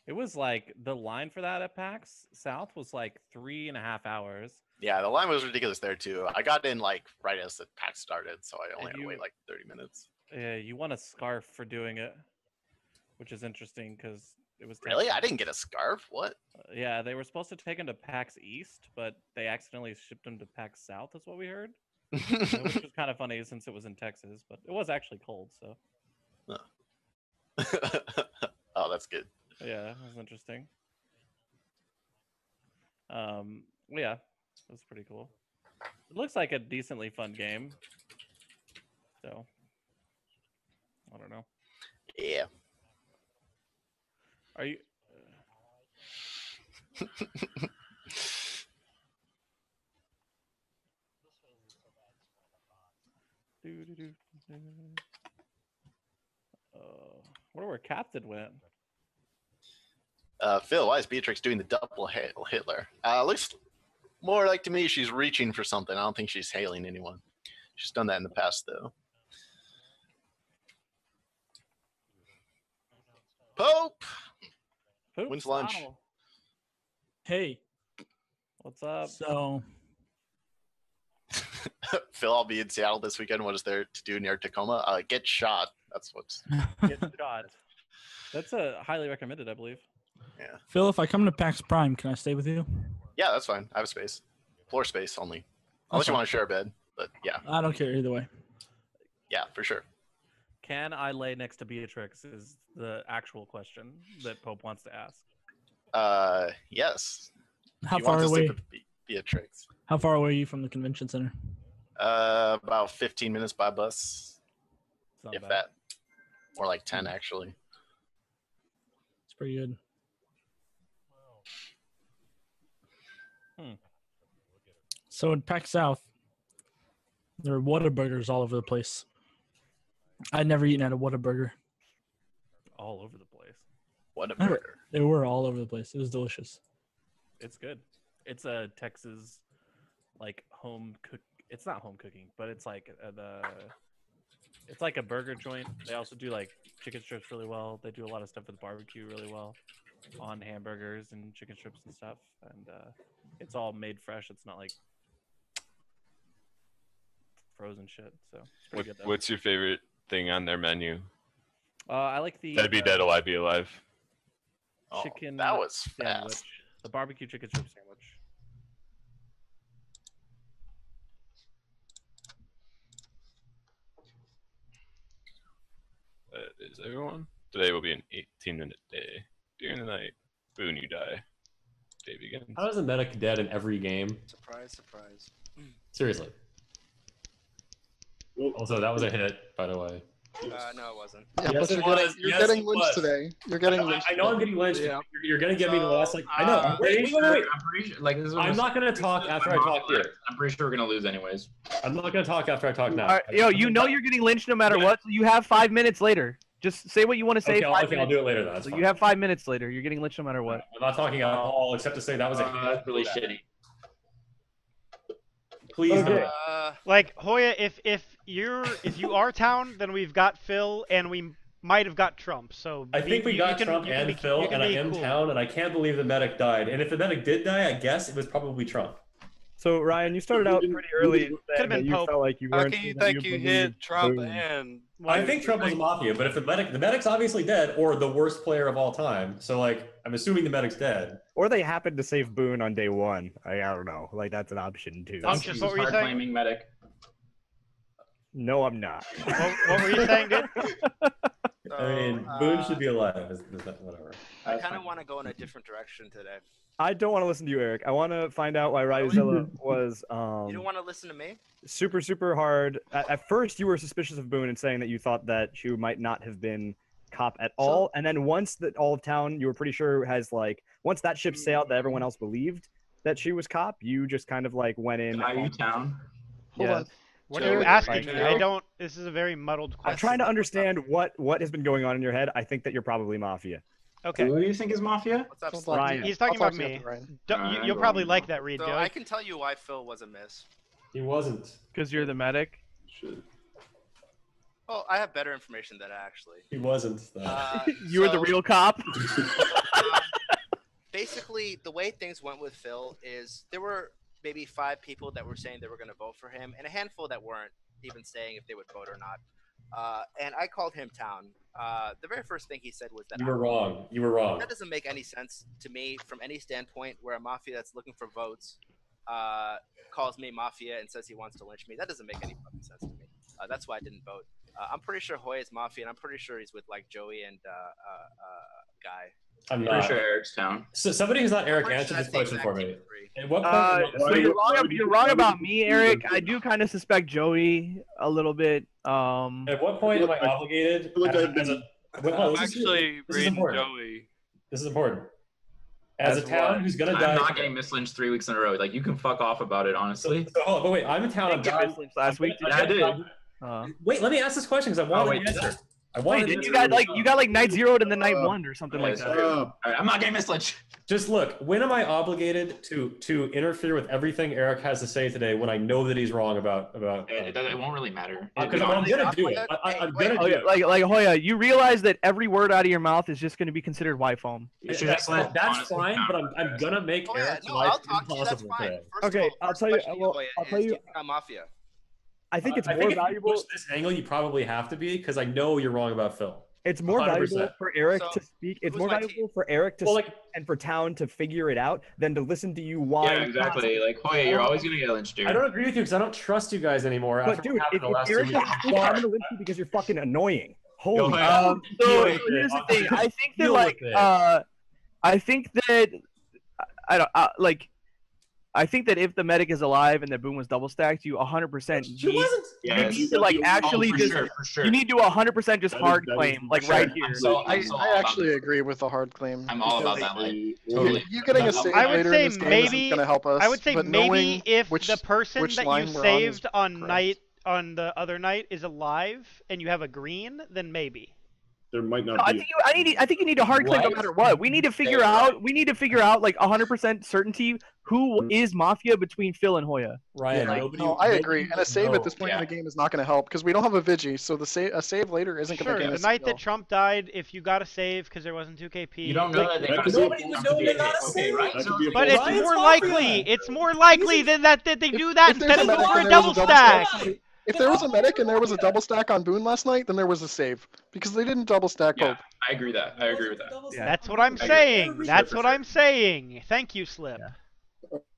It was like the line for that at PAX South was like 3.5 hours. Yeah, the line was ridiculous there too. I got in like right as the PAX started, so I only had to wait like 30 minutes. Yeah, you won a scarf for doing it, which is interesting because it was Really? I didn't get a scarf. What? Yeah, they were supposed to take him to PAX East, but they accidentally shipped him to PAX South. Is what we heard, which was kind of funny since it was in Texas, but it was actually cold. So. Oh, that's good. Yeah, that was interesting. Yeah, it was pretty cool. It looks like a decently fun game. So, I don't know. Yeah. Are you? Wonder where Captain went. Phil, why is Beatrix doing the double Hitler? Looks more like to me she's reaching for something. I don't think she's hailing anyone. She's done that in the past, though. Pope! When's lunch? Hey. What's up? So. Phil, I'll be in Seattle this weekend. What is there to do near Tacoma? Get shot. That's what's. Get shot. That's a highly recommended, I believe. Yeah. Phil, if I come to PAX Prime, can I stay with you? Yeah, that's fine. I have space. Floor space only. Unless you want to share a bed. But yeah. I don't care either way. Yeah, for sure. Can I lay next to Beatrix is the actual question that Pope wants to ask. Yes. How far away? Beatrix. How far away are you from the convention center? About 15 minutes by bus. If bad. that. Or like 10, actually. It's pretty good. So in PAX South, there are Whataburgers all over the place. I'd never eaten at a Whataburger. All over the place. Whataburger. They were all over the place. It was delicious. It's good. It's a Texas, like home cook. It's not home cooking, but it's like it's like a burger joint. They also do like chicken strips really well. They do a lot of stuff with barbecue really well on hamburgers and chicken strips and stuff. And it's all made fresh. It's not like frozen shit. So it's pretty good. What's your favorite thing on their menu? I like the Dead Be Dead, Alive Be Alive. chicken. that was sandwich. fast. The barbecue chicken strip sandwich. That is everyone. Today will be an 18-minute day. During the night, boon, you die. Day begins. How is a medic dead in every game? Surprise, surprise. Seriously. Also, that was a hit, by the way. No, it wasn't. Yeah, Yes, but it you're was. getting Yes, it lynched was. today. You're getting I lynched. know I'm getting lynched. Yeah. You're gonna get me the last like. I know. I'm pretty sure. I'm pretty sure. Like this is I'm not gonna talk after I talk here. I'm pretty sure we're gonna lose anyways. I'm not gonna talk after I talk now. All right, yo, you know you're getting lynched no matter what, so you have 5 minutes later. Just say what you want to say. Okay, I'll 5 do minutes. it later then. That's So fine. you have 5 minutes later. You're getting lynched no matter what. I'm not talking at all except to say that was a hit. That's really shitty. Please. Okay. Like Hoya, if you are town, then we've got Phil, and we might have got Trump. So I think we got Trump and Phil, and I am town, and I can't believe the medic died. And if the medic did die, I guess it was probably Trump. So Ryan, you started out pretty early. Could've been that you Pope. felt like you How weren't. can you that think you believed hit Trump Boone. and? I think Trump was a mafia, but if the medic's obviously dead, or the worst player of all time. So like, I'm assuming the medic's dead. Or they happened to save Boone on day one. I don't know. Like that's an option too. Unctuous, what were you saying? Claiming medic. No, I'm not. What were you saying, dude? I mean, Boone should be alive. Whatever. I kind of want to go in a different direction today. I don't want to listen to you, Eric. I want to find out why Ryzilla was You don't want to listen to me? super hard. At first, you were suspicious of Boone and saying that you thought that she might not have been cop at all. And then once that all of town, you were pretty sure has like once that ship sailed, that everyone else believed that she was cop. You just kind of like went in. Are you town? Hold on. What are you asking me? I don't. This is a very muddled question. I'm trying to understand what has been going on in your head. I think that you're probably Mafia. Okay. Who do you think is Mafia? What's up, Ryan. He's talking I'll about talk to me. you, Ryan. You'll probably like that read, So Joey. I can tell you why Phil was a miss. He wasn't. Because you're the medic. Oh, I have better information than that actually. He wasn't. You were the real cop. Basically, the way things went with Phil is there were maybe 5 people that were saying they were going to vote for him, and a handful that weren't even saying if they would vote or not. And I called him town. The very first thing he said was that You were wrong. You were wrong. That doesn't make any sense to me from any standpoint where a mafia that's looking for votes calls me Mafia and says he wants to lynch me. That doesn't make any fucking sense to me. That's why I didn't vote. I'm pretty sure Hoya is Mafia, and I'm pretty sure he's with like Joey and Guy. I'm Pretty not. sure Eric's town. So somebody who's not Eric, pretty answer sure this that's the question for exact me. At what point? So you're wrong about me, Eric. I do kind of suspect Joey a little bit. At what point am I obligated? I'm actually this is reading important. Joey. This is important. As a town who's gonna die. I'm not getting mislynched 3 weeks in a row. Like you can fuck off about it, honestly. So, hold on, but wait, I'm a town. I'm dying last week. I did. Wait, let me ask this question because I want wait, an answer. I Wait, wanted didn't you got like night 0'd and then night 1 or something like that? All right, I'm not getting mislynched. Just look, when am I obligated to interfere with everything Eric has to say today when I know that he's wrong about? It won't really matter. Because I'm gonna do it. I'm gonna do it. Like Hoya, you realize that every word out of your mouth is just going to be considered Y foam. That's fine, but I'm gonna make Eric's life impossible today. Okay, I'll tell you. Well, I'll tell you. Mafia. I think it's I more think valuable. If you push this angle, you probably have to be because I know you're wrong about Phil. It's more 100%. valuable for Eric So, to speak. It's who's more my valuable for Eric to Well, speak and for Town to figure it out than to listen to you whine. Yeah, exactly. Like Hoya, you're always gonna get lynched, dude. I don't agree with you because I don't trust you guys anymore. But after dude, what happened if the last 2 Eric weeks. doesn't speak, I'm gonna lynch you because you're fucking annoying. Holy. So here's the thing. I think that like I think that I don't like. I think that if the medic is alive and the boom was double stacked, you 100% need to like actually just you need to 100% just hard claim like right here. I actually agree with the hard claim. I'm all about that. Like, Totally. You getting a save I would later say in this game maybe. isn't gonna help us. I would say but maybe knowing if which, the person which that line you we're saved on on on the other night is alive and you have a green, then maybe. There might not No, I be. think you need a hard claim no matter what. We need to figure out. We need to figure out like 100% certainty who is Mafia between Phil and Hoya. Ryan, Yeah, no, I agree. And a save at this point in the game is not going to help because we don't have a Vigi, so a save later isn't going to Sure, get the us. night that Trump died, if you got a save because there wasn't 2KP. You don't know that they got a Nobody would know they got a save. right? But it's more likely. It's more likely than that they do that if there's instead of a go medic for a and double there's a double stack. If there was a medic and there was a double stack on Boone last night, then there was a save because they didn't double stack Yeah, Pope. I agree that. I agree with that. That's what I'm I agree. saying. For That's sure, what for I'm saying. Thank you, Slip.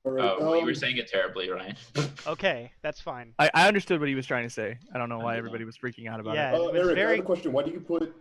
Well, you were saying it terribly, Ryan. Okay, that's fine. I understood what he was trying to say. I don't know why everybody was freaking out about Yeah, it. it was Eric, I very. have a question. Why do you put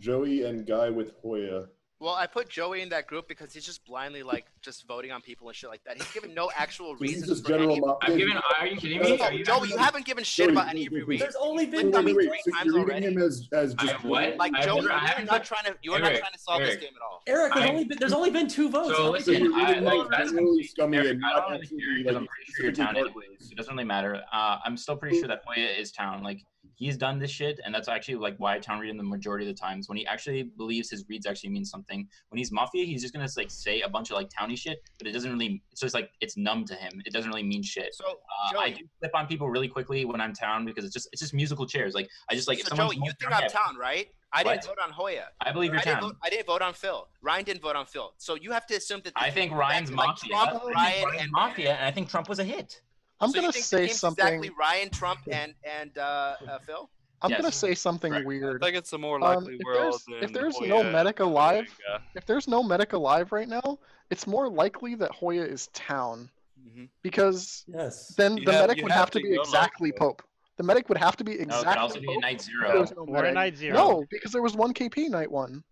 Joey and Guy with Hoya? Well, I put Joey in that group because he's just blindly like just voting on people and shit like that. He's given no actual reasons just for general any. mo- I've given. Are you kidding me? Are you Joey, you haven't given shit about any of your reasons. There's only been Clicked on me Wait, 3 so times you're reading already. him as just what? Like I've Joey, never- I you're haven't not put- trying to. You're not Eric, trying to solve this Eric. game at all. Eric, I- there's only been 2 votes. So listen, you're reading like, him that's really scummy Eric, and I not don't really actually, care because like, I'm pretty sure you're town anyways. It doesn't really matter. I'm still pretty sure that Hoya is town. Like he's done this shit, and that's actually like why town read him the majority of the times. When he actually believes his reads actually mean something. When he's Mafia, he's just gonna like say a bunch of like towny shit, but it doesn't really. It's just like it's numb to him. It doesn't really mean shit. So I Joey, do flip on people really quickly when I'm town because it's just musical chairs. Like I just like if so someone's Joey, you think yeah, I'm town, right? I didn't What? vote on Hoya. I believe you're town. I didn't vote on Phil. Ryan didn't vote on Phil. So you have to assume that. I think Ryan's like Mafia. Trump, I think Ryan, Ryan's and Mafia, and I think Trump was a hit. I'm so you gonna think the say game's something. exactly Ryan, Trump, and Phil. I'm Yes. gonna say something I weird. think it's a more likely world If than there's Hoya no and medic alive, Omega. if there's no medic alive right now, it's more likely that Hoya is town Mhm. because Yes. then You the have- medic you would have have to to be go exactly local. Pope. The medic would have to be No, it exactly could also be a Pope night if zero. there was no Or a medic. night 0. No, because there was 1 KP night 1.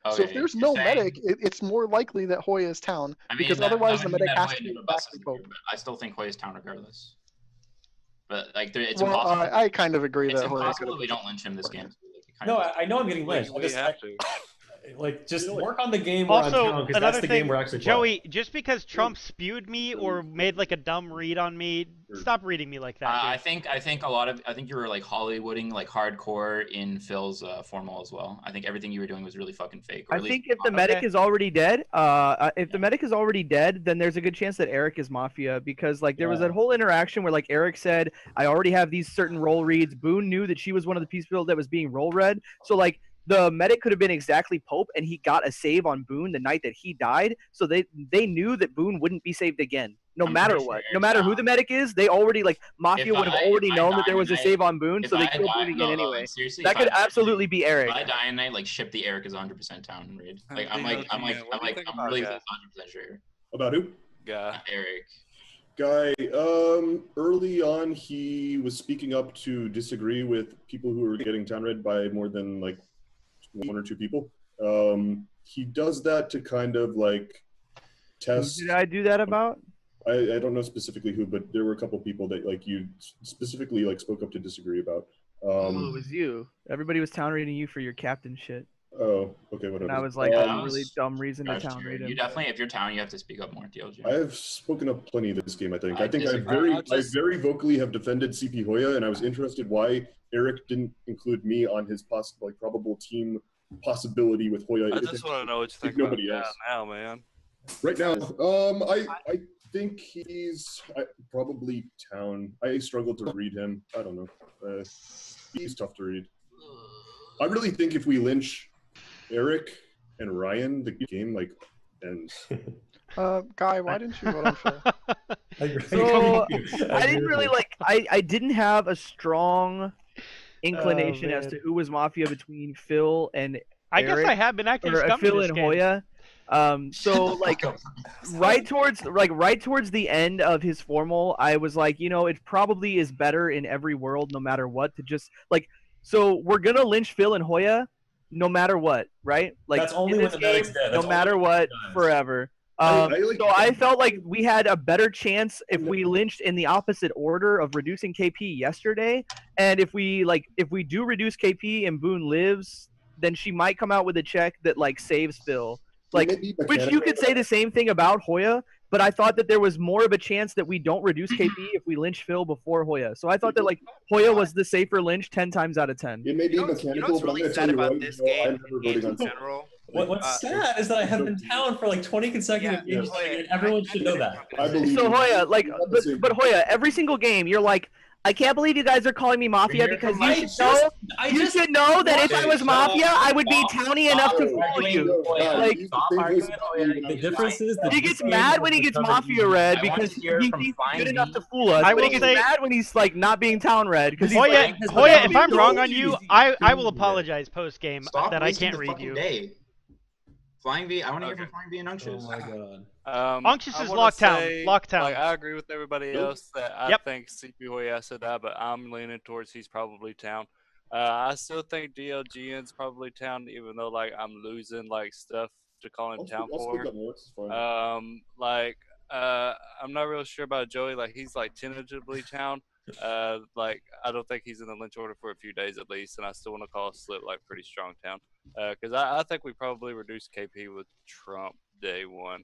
So if Okay, there's you're no saying- medic, it's more likely that Hoya is town I mean, because that otherwise the doesn't mean medic that has Hoya to be never busts exactly us Pope. here, but I still think Hoya's town regardless. But like, it's Well, impossible. I kind of agree It's that Hoya impossible could that we don't lynch him this game. Like, it kind No, of. I know I'm getting lynched. We have to. Like, just work on the game we're on Also, town, because that's another the thing, game we're actually playing. Joey, just because Trump spewed me or made like a dumb read on me, stop reading me like that. I think you were like Hollywooding like hardcore in Phil's formal as well. I think everything you were doing was really fucking fake. Or I at least think if the medic is already dead, if the medic is already dead, then there's a good chance that Eric is Mafia, because like there was that whole interaction where like Eric said, "I already have these certain role reads." Boone knew that she was one of the people that was being role read, so like the medic could have been exactly Pope, and he got a save on Boone the night that he died. So they knew that Boone wouldn't be saved again, no matter what. No matter who the medic is, they already like Mafia would have already known that there was a save on Boone, so they killed Boone again anyway. Seriously, That could absolutely be Eric. If I die and I like ship the Eric is 100% town raid. Like I'm really 100% sure. About who? Yeah. Eric. Guy, early on he was speaking up to disagree with people who were getting town raid by more than like 1 or 2 people. He does that to kind of like test. Who did I do that about? I don't know specifically who, but there were a couple people that like you specifically like spoke up to disagree about. Oh, it was you. Everybody was town raiding you for your captain shit. Oh, okay, whatever. And I was like, a really dumb reason to town raid him. You definitely, if you're town, you have to speak up more, DLG. I have spoken up plenty this game. I think I disagree. I very vocally have defended CP Hoya, and I was interested why Eric didn't include me on his probable team possibility with Hoya. I just want to know what you think nobody about else. that now, man. Right now, I think he's probably town. I struggle to read him. I don't know. He's tough to read. I really think if we lynch Eric and Ryan, the game like ends. Guy, why didn't you vote on Phil? So I didn't really like. I didn't have a strong inclination as to who was Mafia between Phil and I guess Eric, I have been acting or scummy Phil this and game. Hoya. So like right towards the end of his formal, I was like, you know, it probably is better in every world, no matter what, to just like. So we're gonna lynch Phil and Hoya, no matter what, right? Like That's only in when this the medic's game, dead. No That's matter only what, when forever. So I felt like we had a better chance if we lynched in the opposite order of reducing KP yesterday, and if we do reduce KP and Boone lives, then she might come out with a check that like saves Phil. Like, which you could say the same thing about Hoya, but I thought that there was more of a chance that we don't reduce KP if we lynch Phil before Hoya. So I thought that like Hoya was the safer lynch 10 times out of 10. It may be mechanical, but I'm gonna tell you right now, I'm never voting on general. What's sad is that I have been town for like 20 consecutive games, and everyone should know that. I believe So Hoya, like, but Hoya, every single game, you're like, I can't believe you guys are calling me Mafia because you should know that if I was Mafia, I would be towny enough to fool you. Like, The difference is he gets mad when he gets Mafia red because he thinks he's good enough to fool us. I But he will gets say- mad when he's like not being town red because Hoya, if I'm wrong on you, I will apologize post game that I can't read you. Flying V, I want to hear from Flying V and Unctious. Oh my god. Unctious I is wanna Lockdown. say, Lockdown. Like, I agree with everybody else that I think CP Hoya said that, but I'm leaning towards he's probably town. I still think DLGN's probably town, even though like I'm losing like stuff to call him town for. I'm not real sure about Joey. Like he's like tentatively town. Like I don't think he's in the lynch order for a few days at least, and I still want to call Slip like pretty strong town. Because I think we probably reduced KP with Trump day one.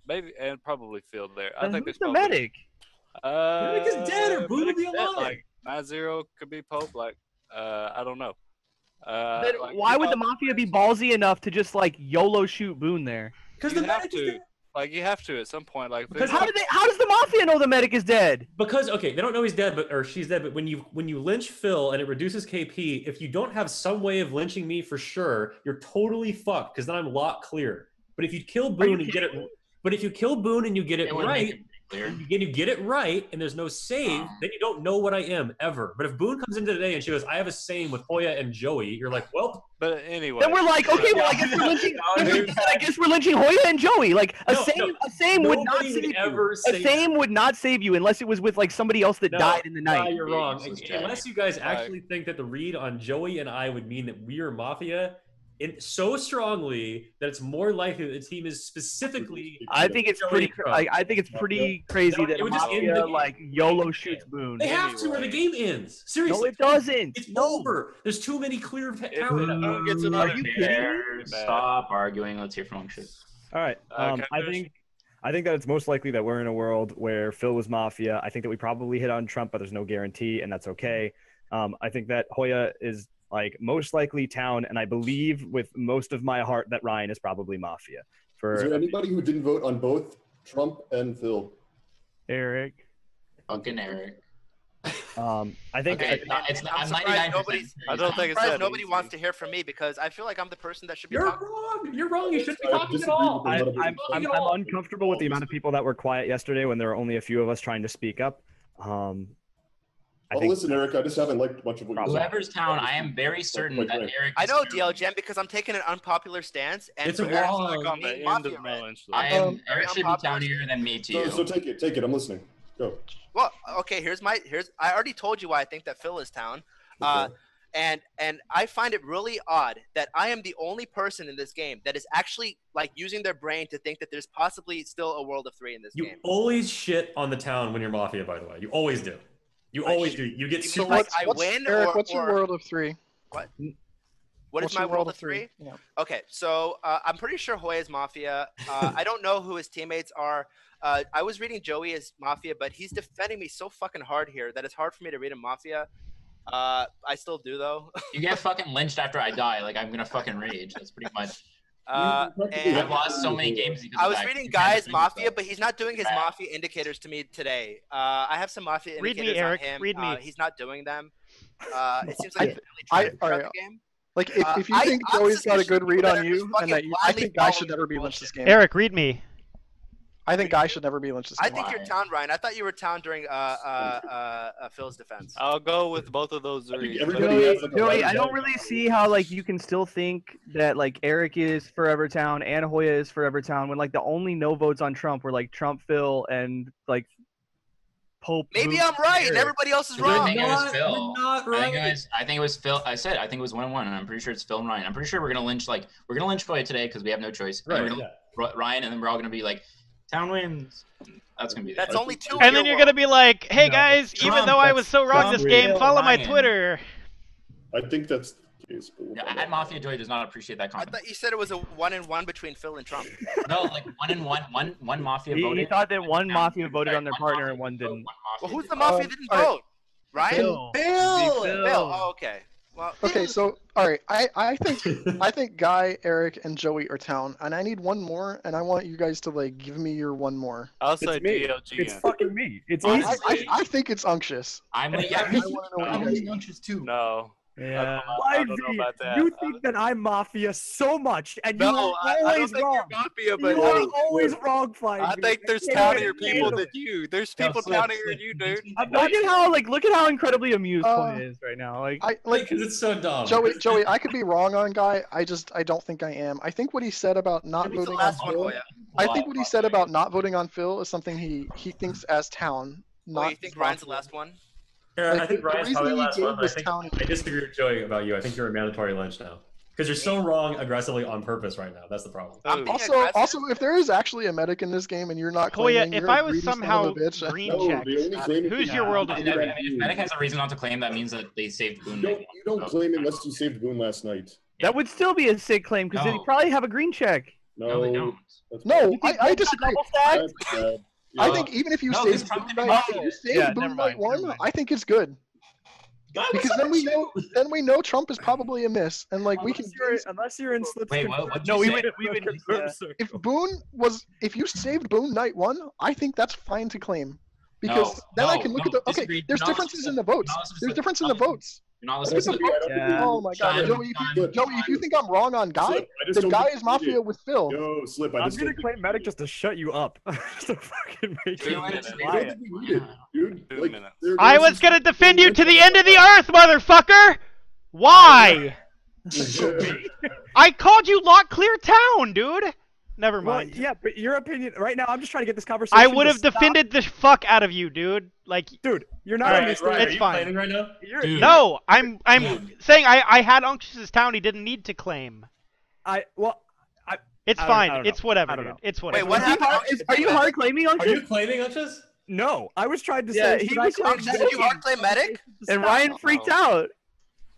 Maybe and probably Field there. I think who's there's the probably, medic? Medic is dead or Boone will be Medic's dead, alive. Like 9-0 could be Pope. Like I don't know. Then Like, why would the Mafia be ballsy enough to just like YOLO shoot Boone there? Because you have to. Like you have to at some point. Like Because how does the Mafia know the medic is dead? Because okay, they don't know he's dead, or she's dead. But when you lynch Phil and it reduces KP, if you don't have some way of lynching me for sure, you're totally fucked. Because then I'm lot clear. But if you kill Boone and get it, right, and you get it right, and there's no save, then you don't know what I am ever. But if Boone comes in today and she goes, "I have a same with Hoya and Joey," you're like, well. But anyway. Then we're like, okay, well, I guess we're lynching. I guess we're lynching Hoya and Joey. Like a same would not save you. A same would not save you unless it was with like somebody else that died in the night. You're wrong. Unless you guys actually think that the read on Joey and I would mean that we are Mafia, so strongly that it's more likely that the team is specifically. I think it's pretty. I think it's pretty crazy that it would just end Mafia the like YOLO shoots Boone. They have to, or the game ends. Seriously, No, it doesn't. It's over. There's too many clear counters. Are you kidding me? Stop arguing. Let's hear from Unctuous. All right. I think that it's most likely that we're in a world where Phil was Mafia. I think that we probably hit on Trump, but there's no guarantee, and that's okay. I think that Hoya is like most likely Town, and I believe with most of my heart that Ryan is probably Mafia. Is there anybody who didn't vote on both Trump and Phil? Eric. Fucking Eric. I think I'm surprised nobody's. I don't think it's nobody wants to hear from me because I feel like I'm the person that should be. You're wrong. You're wrong. You shouldn't be talking at all. I'm uncomfortable with the amount of people that were quiet yesterday when there were only a few of us trying to speak up. Listen, Eric, I just haven't liked much of what you said. Whoever's Town, I am very certain that Eric. I know DLGen because I'm taking an unpopular stance. And it's Eric's wrong. on the end of Eric should be townier than me to you. So take it. I'm listening. Go. Well, okay. I already told you why I think that Phil is Town. And I find it really odd that I am the only person in this game that is actually like using their brain to think that there's possibly still a world of 3 in this game. You always shit on the Town when you're Mafia, by the way. You always do. You always do. You get super. Like I win, Eric, what's your world of 3? What? What is my world of 3? Yeah. Okay, so I'm pretty sure Hoya is Mafia. I don't know who his teammates are. I was reading Joey as Mafia, but he's defending me so fucking hard here that it's hard for me to read him Mafia. I still do though. You get fucking lynched after I die. Like I'm gonna fucking rage. That's pretty much. And I've lost so many games because I was reading Guy's Mafia, but he's not doing his Mafia indicators to me today. I have some Mafia indicators Eric. on him. Read me. He's not doing them. It seems like he's really trying to throughout the game. Like if you think Joey's got a good read on you, and that I think Guy should never be lynched this game. Eric, read me. I think Guy should never be lynched this game. I think you're Town, Ryan. I thought you were Town during Phil's defense. I'll go with both of those three. Joey, I don't really see how like you can still think that like Eric is Forever Town and Hoya is Forever Town when like the only no votes on Trump were like Trump, Phil, and like Pope. Maybe I'm right and everybody else is wrong. I think it was Phil. I think it was Phil. I think it was 1-1, and I'm pretty sure it's Phil and Ryan. I'm pretty sure we're gonna lynch Hoya today because we have no choice. Right. Ryan, and then we're all gonna be like, Town wins. That's gonna be. That's only 2. And then you're gonna be like, "Hey guys, even though I was so wrong this game, follow my Twitter." I think that's the case. At Mafia Joy does not appreciate that comment. I thought you said it was a 1-1 between Phil and Trump. No, like 1-1. One Mafia voted. He thought that one Mafia voted on their partner and one didn't. Well, who's the Mafia didn't vote? Ryan? Phil. Oh, okay. Well, okay, so all right, I think Guy, Eric, and Joey are Town, and I need one more, and I want you guys to like give me your one more. I'll say DLG. It's fucking me. It's I think it's Unctuous. I want to know what you guys think. Unctuous too. No. Yeah. I don't know about that. You think that I'm Mafia so much, and you No, are I don't always think wrong. you're Mafia, but you are always wrong, Flying. I think there's townier people than you. There's people townier than you, dude. Look at how incredibly amused Hoya is right now. Like because it's so dumb. Joey, I could be wrong on Guy. I don't think I am. I think what he said about not voting on Phil. I think what he said about not voting on Phil is something he thinks as Town. Well, you think Ryan's the last one? Yeah, Like, I think the Ryan's reason probably the he last gave one, but this town- I disagree with Joey about you. I think you're a mandatory lynch now. Because you're so wrong aggressively on purpose right now. That's the problem. Also, if there is actually a medic in this game and you're not Hoya, claiming, if you're I a was greedy son of somehow a bitch. green checked, who's your world of 3? If Medic has a reason not to claim, that means that they saved Boone. You don't claim unless you saved Boone last night. that would still be a sick claim because they probably have a green check. No, they don't. No, I disagree. That's bad. I think even if you saved Boone Knight 1, I think it's good. Because then we know Trump is probably a miss, and like unless you're in Slip's. Wait, what? No, we would. If you saved Boone Knight 1, I think that's fine to claim. Because then I can look at the there's differences in the votes. There's difference in the votes. You're not listening to Oh my god, Joey, if you think I'm wrong on Guy, then Guy is Mafia with Phil. Yo, Slip, I'm gonna claim Medic just to shut you up. Just to fucking make you quiet. I was gonna defend you to the end of the earth, motherfucker! Why? I called you Lock Clear Town, dude! Never mind. Well, yeah, but your opinion right now, I'm just trying to get this conversation. I would have defended the fuck out of you, dude. Like, dude, you're not. Right, it's fine. Right now? No, I'm saying I had Unctuous Town. He didn't need to claim. It's I fine. don't it's know. whatever, I don't dude. know. It's whatever. Wait, what happened? Are you hard claiming Are you Unctus? claiming Unctus? No, I was trying to Yeah, say. he should I was claim Unctus, did you hard claim medic? And Ryan freaked out.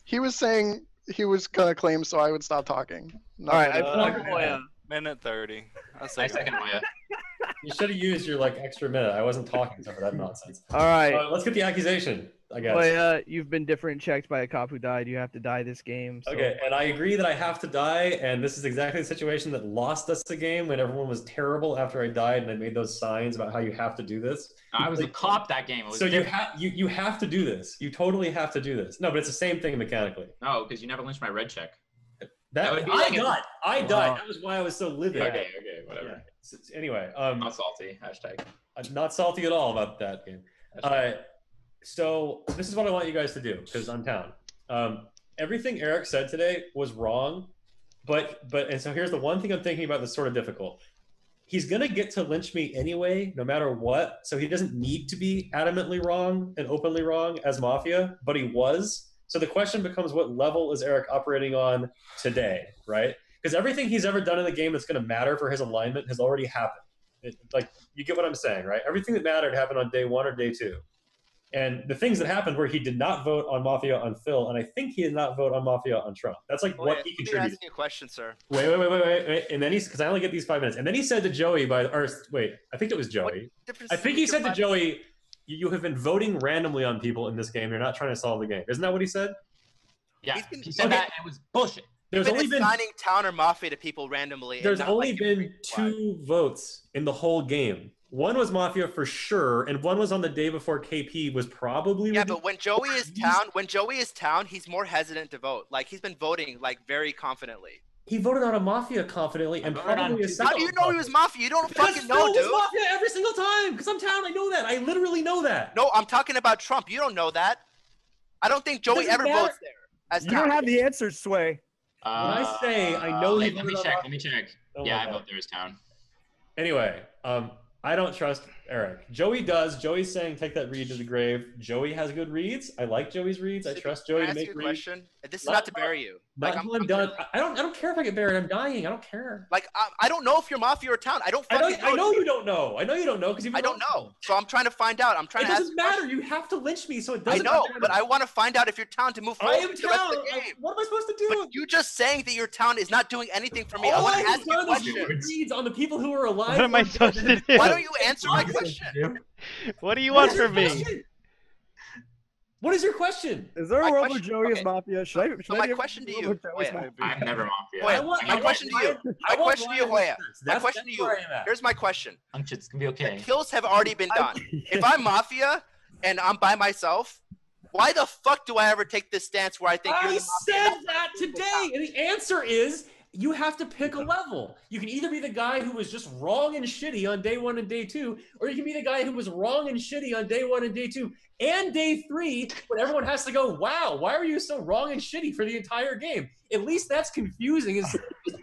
He was saying he was gonna claim so I would stop talking. All right, I Not- put Hoya. Minute 30. I second Hoya. You should have used your like extra minute. I wasn't talking for that nonsense. All right. Let's get the accusation, I guess. Hoya, you've been different checked by a cop who died. You have to die this game. So. Okay, and I agree that I have to die, and this is exactly the situation that lost us the game when everyone was terrible after I died, and I made those signs about how you have to do this. I was a cop that game. It was So different. you have to do this. You totally have to do this. No, but it's the same thing mechanically. No, because you never lynched my red check. That would be I like a- died. I Wow. died. That was why I was so livid. Okay, whatever. Yeah. Anyway, Not salty. Hashtag. not salty at all about that game. So this is what I want you guys to do because I'm town. Everything Eric said today was wrong, and so here's the one thing I'm thinking about that's sort of difficult. He's gonna get to lynch me anyway, no matter what. So he doesn't need to be adamantly wrong and openly wrong as Mafia, but he was. So the question becomes, what level is Eric operating on today, right? Because everything he's ever done in the game that's going to matter for his alignment has already happened. Like, you get what I'm saying, right? Everything that mattered happened on day 1 or day 2. And the things that happened where he did not vote on Mafia on Phil, and I think he did not vote on Mafia on Trump. That's like what he Let me contributed. ask you a question, sir. Wait. And then because I only get these 5 minutes. And then he said to Joey I think it was Joey. I think he said to Joey, you have been voting randomly on people in this game. You're not trying to solve the game. Isn't that what he said? Yeah, he said that, and it was bullshit. There's only been assigning town or mafia to people randomly. There's and not only like been 2 votes in the whole game. One was Mafia for sure, and one was on the day before KP was probably. Yeah, but when Joey is town, he's more hesitant to vote. Like he's been voting like very confidently. He voted on a Mafia confidently and probably a How do you know he was Mafia? You don't fucking know, Phil dude. was Mafia every single time because I'm town. I know that. I literally know that. No, I'm talking about Trump. You don't know that. I don't think Joey Doesn't ever matter. votes there. As You don't have the answers, Sway. When I say I know he Let me voted on check. Mafia- Let me check. Oh Yeah, my I God. vote there is town. Anyway, I don't trust Eric. Joey does. Joey's saying take that read to the grave. Joey has good reads. I like Joey's reads. I trust Joey Can I to ask make you a reads. question? This is not to bury you. Not Like, until I'm done. I don't care if I get buried. I'm dying. I don't care. Like I don't know if you're Mafia or town. I don't I fucking know you don't know. I know you don't know because I don't know. So I'm trying to find out. I'm trying It to ask. doesn't matter. You have to lynch me, so it I doesn't know, matter. but I want to find out if you're town to move I forward. am with the rest of town. the game. What am I supposed to do? But you just saying that your town is not doing anything for me. I All want I to have ask you a done is do question. reads on the people who are alive. What am I supposed to do? Why don't you answer my question? What do you want from me? What is your question? Is there a My world where question- Joey is okay. Mafia? Should I? Should So I my be able question to do a you, world where Joey's Hoya. Mafia? I'm never Mafia. Hoya, my question to you. My question to you, Hoya. My That's question to you. where I am at. Here's my question. It's gonna be okay. Kills have already been done. If I'm Mafia and I'm by myself, why the fuck do I ever take this stance where I think you're I the said Mafia? that today, and the answer is you have to pick a level. You can either be the guy who was just wrong and shitty on day 1 and day 2, or you can be the guy who was wrong and shitty on day 1 and day 2 and day 3, when everyone has to go, wow, why are you so wrong and shitty for the entire game? At least that's confusing. It's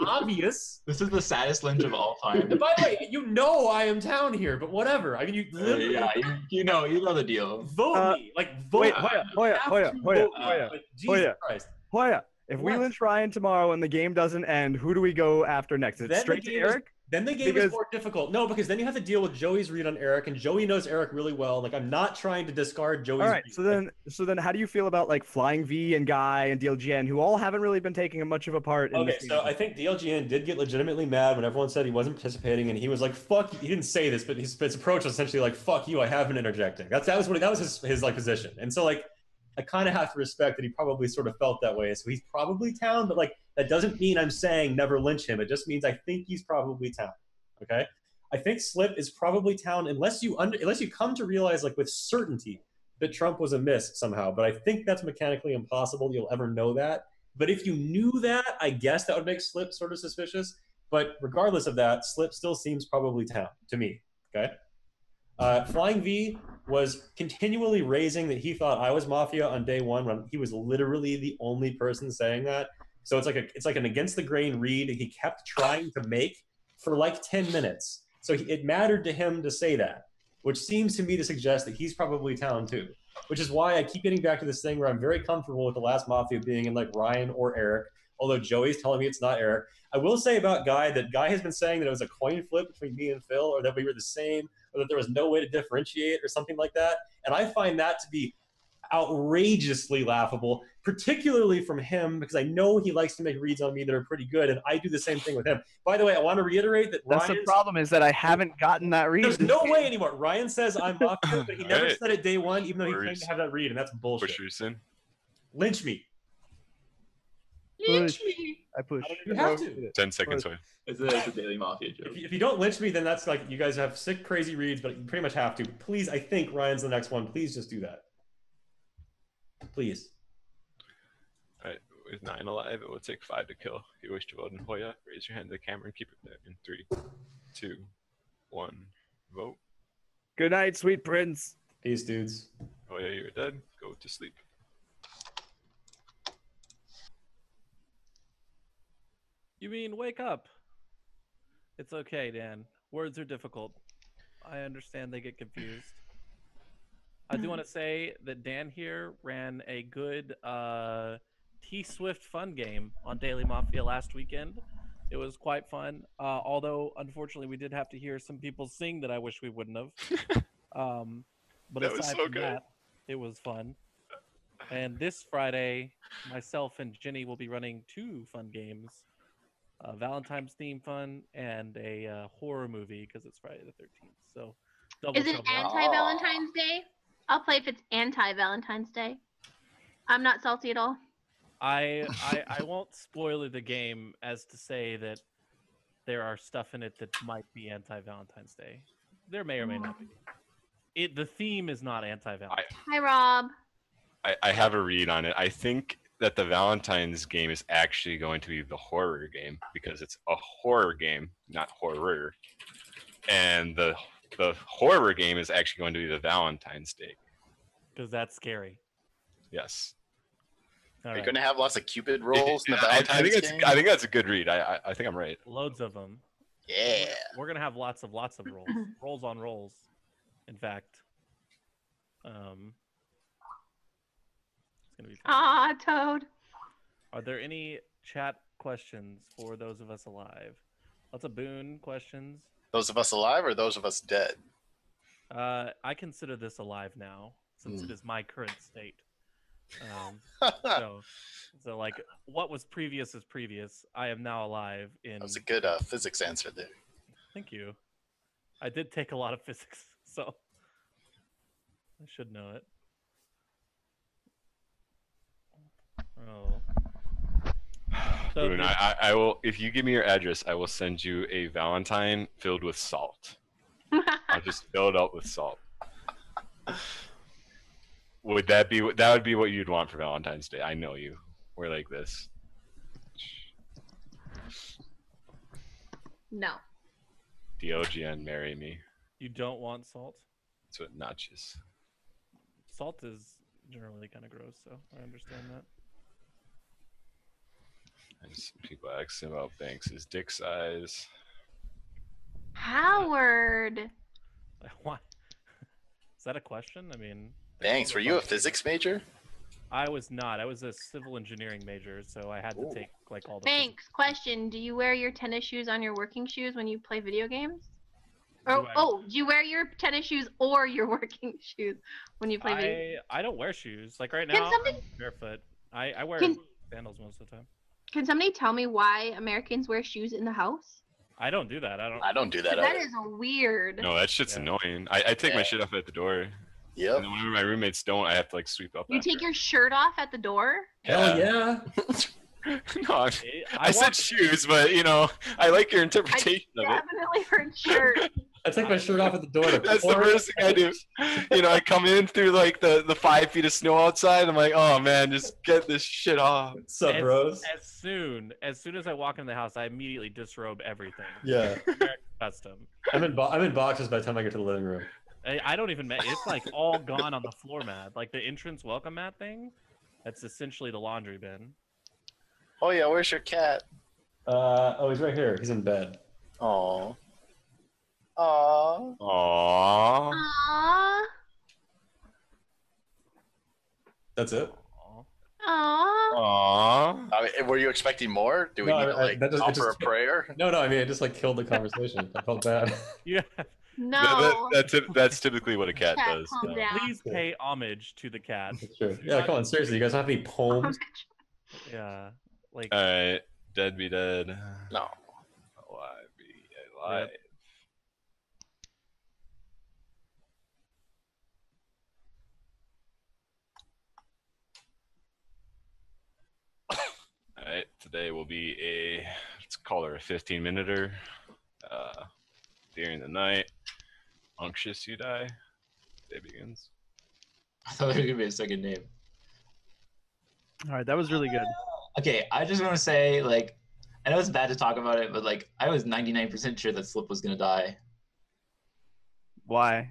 obvious. This is the saddest lynch of all time. And by the way, you know I am town here, but whatever. I mean, you literally Yeah, you know the deal. vote me. Like, vote. Wait, Hoya, You have to vote me. Like, Jesus Hoya. Christ. Hoya, if we What? lynch Ryan tomorrow and the game doesn't end, who do we go after next? Is it Then the straight to game is- Eric? Then the game Because- is more difficult. No, because then you have to deal with Joey's read on Eric, and Joey knows Eric really well. Like, I'm not trying to discard Joey's All right, read. so then, how do you feel about like Flying V and Guy and DLGN, who all haven't really been taking much of a part in Okay, this so game? I think DLGN did get legitimately mad when everyone said he wasn't participating, and he was like, "Fuck." He didn't say this, but his approach was essentially like, "Fuck you, I have been interjecting." That was his like position, and so like, I kind of have to respect that he probably sort of felt that way. So he's probably town, but like that doesn't mean I'm saying never lynch him. It just means I think he's probably town. Okay, I think Slip is probably town unless you come to realize like with certainty that Trump was amiss somehow. But I think that's mechanically impossible. You'll ever know that. But if you knew that, I guess that would make Slip sort of suspicious. But regardless of that, Slip still seems probably town to me. Okay. Flying V was continually raising that he thought I was Mafia on day 1 when he was literally the only person saying that. So it's like an against the grain read he kept trying to make for like 10 minutes. So it mattered to him to say that, which seems to me to suggest that he's probably town too. Which is why I keep getting back to this thing where I'm very comfortable with the last Mafia being in like Ryan or Eric. although Joey's telling me it's not Eric. I will say about Guy that Guy has been saying that it was a coin flip between me and Phil, or that we were the same, or that there was no way to differentiate or something like that. And I find that to be outrageously laughable, particularly from him, because I know he likes to make reads on me that are pretty good, and I do the same thing with him. By the way, I want to reiterate that That's the problem, is that I haven't gotten that read. There's no way anymore. Ryan says I'm Mafia, but he never said it day one, even though he claimed to have that read, and that's bullshit. Lynch me. Lynch me. I push. You have to. 10 seconds away. It's a Daily Mafia joke. If you don't lynch me, then that's like you guys have sick, crazy reads, but you pretty much have to. Please, I think Ryan's the next one. Please just do that. Please. All right, with 9 alive, it will take 5 to kill. If you wish to vote in Hoya, raise your hand to the camera and keep it there in 3, 2, 1. Vote. Good night, sweet prince. Peace, dudes. Hoya, you're dead. Go to sleep. You mean wake up? It's okay, Dan. Words are difficult. I understand they get confused. I do want to say that Dan here ran a good T-Swift fun game on Daily Mafia last weekend. It was quite fun. Although, unfortunately, we did have to hear some people sing that I wish we wouldn't have. But That was aside so from good. that, it was fun. And this Friday, myself and Jenny will be running 2 fun games. Valentine's theme fun and a horror movie because it's Friday the 13th. So, double Is it trouble. anti-Valentine's Day? I'll play if it's anti-Valentine's Day. I'm not salty at all. I won't spoil the game as to say that there are stuff in it that might be anti-Valentine's Day. There may or may not be. The theme is not anti-Valentine's. Hi, Rob. I have a read on it. I think that the Valentine's game is actually going to be the horror game because it's a horror game, not horror. And the horror game is actually going to be the Valentine's Day. Because that's scary. Yes. Are you going to have lots of Cupid rolls in the Valentine's game? I think that's a good read. I think I'm right. Loads of them. Yeah. We're gonna have lots of rolls, rolls on rolls. In fact, it's gonna be fun. Ah, Toad. Are there any chat questions for those of us alive? Lots of Boone questions. Those of us alive or those of us dead? I consider this alive now, since it is my current state. So like, what was previous is previous. I am now alive in. That was a good physics answer there. Thank you. I did take a lot of physics, so I should know it. Oh. So Boone, I will. If you give me your address, I will send you a Valentine filled with salt. I'll just fill it up with salt. Would that would be what you'd want for Valentine's Day? I know you. We're like this. No. DLGN, marry me. You don't want salt? That's what notches. Salt is generally kind of gross, so I understand that. And people asking about Banks' dick size. Howard. What? Is that a question? I mean, Banks, were you a physics major? I was not. I was a civil engineering major, so I had to take like all the. Thanks. Question: do you wear your tennis shoes on your working shoes when you play video games? Or do you wear your tennis shoes or your working shoes when you play video games? I don't wear shoes. Like right now, I'm barefoot. I wear sandals most of the time. Can somebody tell me why Americans wear shoes in the house? I don't do that. I don't do that. That is weird. No, that shit's annoying. I take my shit off at the door. Yep. And then whenever my roommates don't, I have to like sweep up. You take your shirt off at the door? Hell yeah. No, I said shoes, but you know, I like your interpretation of it. Definitely heard shirt. I take my shirt off at the door. That's the first thing I do. You know, I come in through like the 5 feet of snow outside. I'm like, oh man, just get this shit off. What's up, bros? As soon as I walk in the house, I immediately disrobe everything. Yeah. Custom. I'm in boxes by the time I get to the living room. I don't even. It's like all gone on the floor mat. Like the entrance welcome mat thing. That's essentially the laundry bin. Oh yeah, where's your cat? He's right here. He's in bed. Oh. Aww. Aww. Aww. That's it. Aww. Aww. I mean, were you expecting more? Do we No, need to like that just- it offer just- a prayer? No, I mean it just like killed the conversation. I felt bad. Yeah. No. That's typically what a cat Cat, does. calm down. Please pay homage to the cat. That's true. Yeah, come on, seriously, you guys have any poems? Yeah. Like. All right, dead be dead. No. Alive be alive. All right, today will be let's call her a 15-minuter. During the night, unctuous you die. Day begins. I thought there was gonna be a second name. All right, that was really good. Okay, I just want to say, like, I know it's bad to talk about it, but like, I was 99% sure that Slip was gonna die. Why?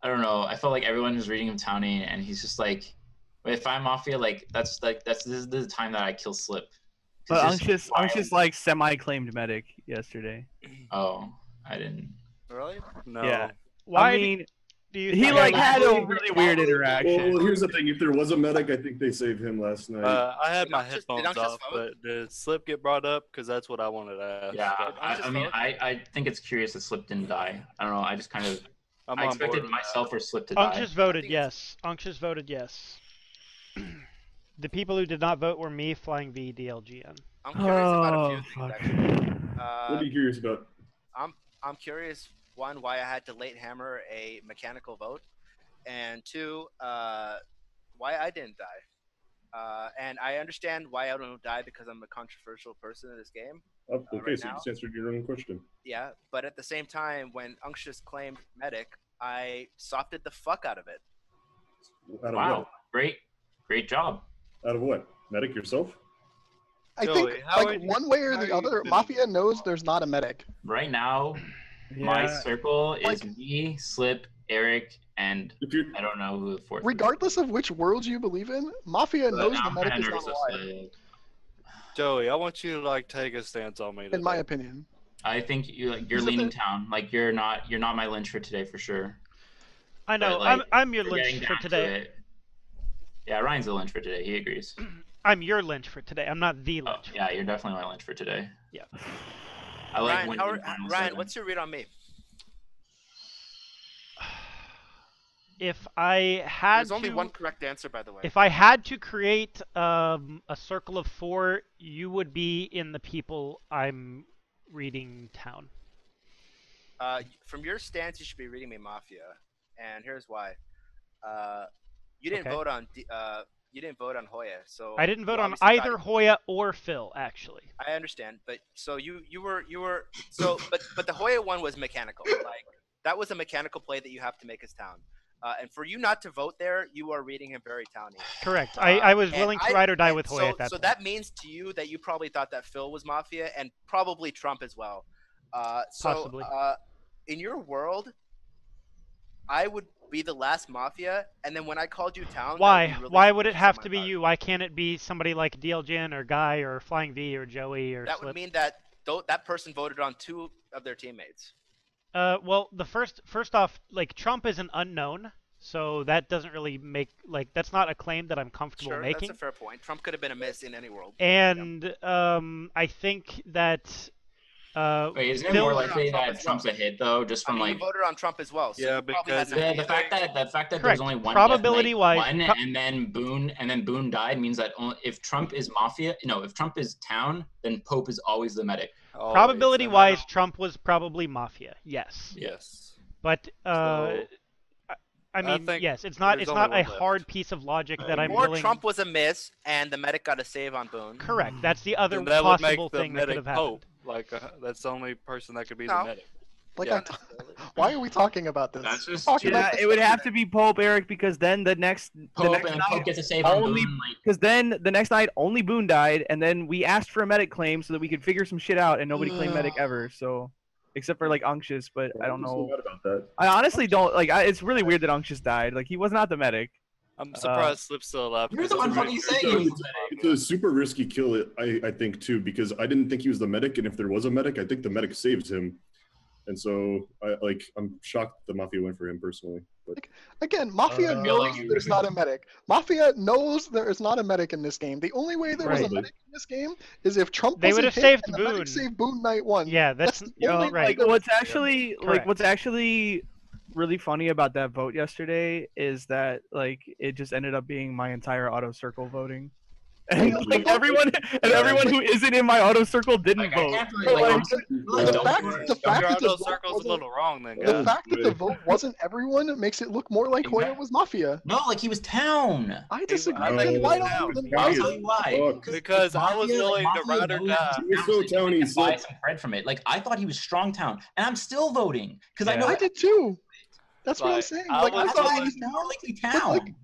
I don't know. I felt like everyone was reading him towning, and he's just like, if I'm Mafia, like, this is the time that I kill Slip. But Unctuous like semi-claimed medic yesterday. Oh, I didn't. Really? No. Yeah. Why I mean, do you he think like I had was- a really weird interaction. Well, here's the thing. If there was a medic, I think they saved him last night. I had Did my Unctuous- headphones did Unctuous off, vote? but did Slip get brought up? Because that's what I wanted to ask. Yeah, But I mean, I think it's curious that Slip didn't die. I don't know. I just kind of I'm I on expected board with myself or Slip to die. Unctuous voted yes. Unctuous voted yes. The people who did not vote were me, Flying V, DLGN. I'm curious about a few Oh, things fuck. actually. What are you curious about? I'm curious, one, why I had to late hammer a mechanical vote, and two, why I didn't die. And I understand why I don't die because I'm a controversial person in this game. Oh, okay, right so you now. just answered your own question. Yeah, but at the same time, when Unctuous claimed medic, I softed the fuck out of it. Out of Wow, great job. what? Out of what? Medic yourself? I Joey, think how are like you- one way or how the are other, you Mafia knows there's not a medic. Right now, my Yeah. circle is Like- me, Slip, Eric, and If you're I don't know who the fourth. Regardless of which world you believe in, Mafia knows the I'm medic kind is of not nervous alive. of Slip. Joey, I want you to like take a stance on me. In my today. opinion. I think you're Is it leaning the- town. Like you're not my lynch for today for sure. I know. But, like, I'm your we're lynch getting for down to today. it. Yeah, Ryan's the lynch for today. He agrees. I'm your lynch for today. I'm not the Oh, lynch. yeah, you're definitely my lynch for today. Yeah. I like Ryan, winning how in final Ryan, seven. what's your read on me? If I had There's only to, one correct answer, by the way. if I had to create a circle of 4, you would be in the people I'm reading town. From your stance, you should be reading me Mafia, and here's why. You didn't Okay. vote on you didn't vote on Hoya, so I didn't vote you on obviously either thought- Hoya or Phil, actually. I understand, but so you were so but the Hoya one was mechanical. Like that was a mechanical play that you have to make as town. And for you not to vote there, you are reading him very towny. Correct. I was And willing to ride or die with so, Hoya at that so point. that means to you that you probably thought that Phil was Mafia and probably Trump as well. Possibly. In your world, I would be the last Mafia, and then when I called you town, that Why? would be really Why would it suspicious have on to my be part. you? Why can't it be somebody like DLJN or Guy or Flying V or Joey or That Slip? would mean that that person voted on 2 of their teammates. Well, the first off, like Trump is an unknown, so that doesn't really make that's not a claim that I'm comfortable Sure, making. that's a fair point. Trump could have been a miss in any world. And I think that Wait, isn't it Phil- more likely that Trump's a hit though, just from You like voted on Trump as well. So Yeah, you probably because had the fact that there's Correct. only one Probability-wise, one, and then Boone died means that if Trump is Mafia, if Trump is town, then Pope is always the medic. Always. probability-wise, Trump was probably Mafia. Yes. Yes. But So, I mean, think yes, it's not there's it's only not a one left. hard piece of logic that I'm or willing. Trump was a miss, and the medic got a save on Boone. Correct. That's the other Then that would make possible the thing that could medic have happened. Pope. Like that's the only person that could be No. the medic. Like, Yeah. why are we talking about this? That's just Talking about Yeah, this it would have yesterday. to be Pope, Eric, because then the next Pope, next and then night Pope gets a save on only Boone. Like, because then the next night only Boone died, and then we asked for a medic claim so that we could figure some shit out, and nobody claimed medic ever. So, except for like Unctuous, but I don't I'm so know. mad about that. I honestly don't like. It's really weird that Unctuous died. Like he was not the medic. I'm surprised Slip's still alive. You're because the one it's a fucking very- saying he was It's a super risky kill, I think, too, because I didn't think he was the medic, and if there was a medic, I think the medic saved him. And so, I'm shocked the Mafia went for him personally. Again, Mafia feel knows like you there's not a medic. Mafia knows there is not a medic in this game. The only way there was a Right. medic in this game is if Trump They wasn't would have hit saved and the medic Boone. saved Boone night one. Yeah, that's the Yo, only way right. there what's was- actually Correct. what's actually really funny about that vote yesterday is that like it just ended up being my entire auto circle voting. And like everyone who isn't in my auto circle didn't vote. The fact that the vote circle's a wasn't- little wrong then, The guys. fact that the vote wasn't everyone makes it look more like Hoya was Mafia. No, like he was town. I disagree. I think Then it why was don't? town. Then I'll why tell you why. Because I was Mafia- willing to Mafia ride or knows die. that You're so towny, you can buy so- some bread from it. Like I thought he was strong town, and I'm still voting because I Yeah. know I did too. That's what I'm Like, saying. I Like I was thought willing- he was more likely but, town. like,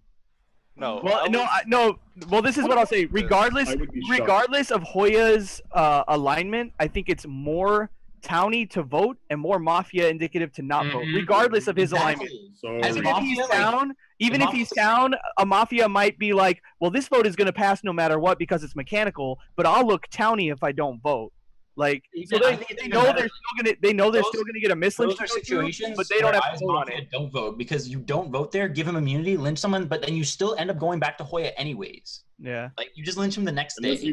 No. Well, I no, was- no. Well, this is what I'll say. Regardless, I would be shocked. regardless of Hoya's alignment, I think it's more towny to vote and more Mafia indicative to not vote, regardless of his alignment. So As Even if he's Mafia, like, down, even as if he's Mafia- down, a Mafia might be like, well, this vote is going to pass no matter what because it's mechanical, but I'll look towny if I don't vote. Like, so I they, think it's they even know better. they're still gonna still gonna get a mislynch, Those are situations, but they don't where have I, to as vote on Mafia, it. don't vote because you don't vote there. Give him immunity, lynch someone, but then you still end up going back to Hoya anyways. Yeah. Like you just lynch him the next day. Unless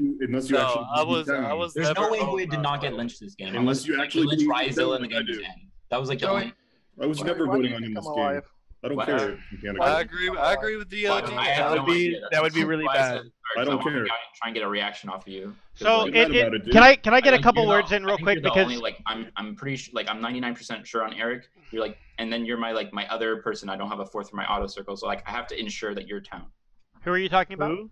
you No, actually I believe was- town. I was- There's no never way vote Hoya did on not Hoya. get lynched this game. Unless you actually lynch believe Ryzel town and the like I game was do. end. That was like the Joey, only. I was never why do voting you on think him this I'm game. alive? I don't What? care. I agree with DLG. I have That would no be- idea. that would be really Why I bad. said- I don't wanna care. Try and get a reaction off of you. So Get mad it, about it, dude. can I get a think couple you're words the- in real I think quick you're the because only, like I'm pretty sure, like I'm 99% sure on Eric. You're like, and then you're my my other person. I don't have a fourth for my auto circle, so like I have to ensure that you're town. who are you talking about? Who?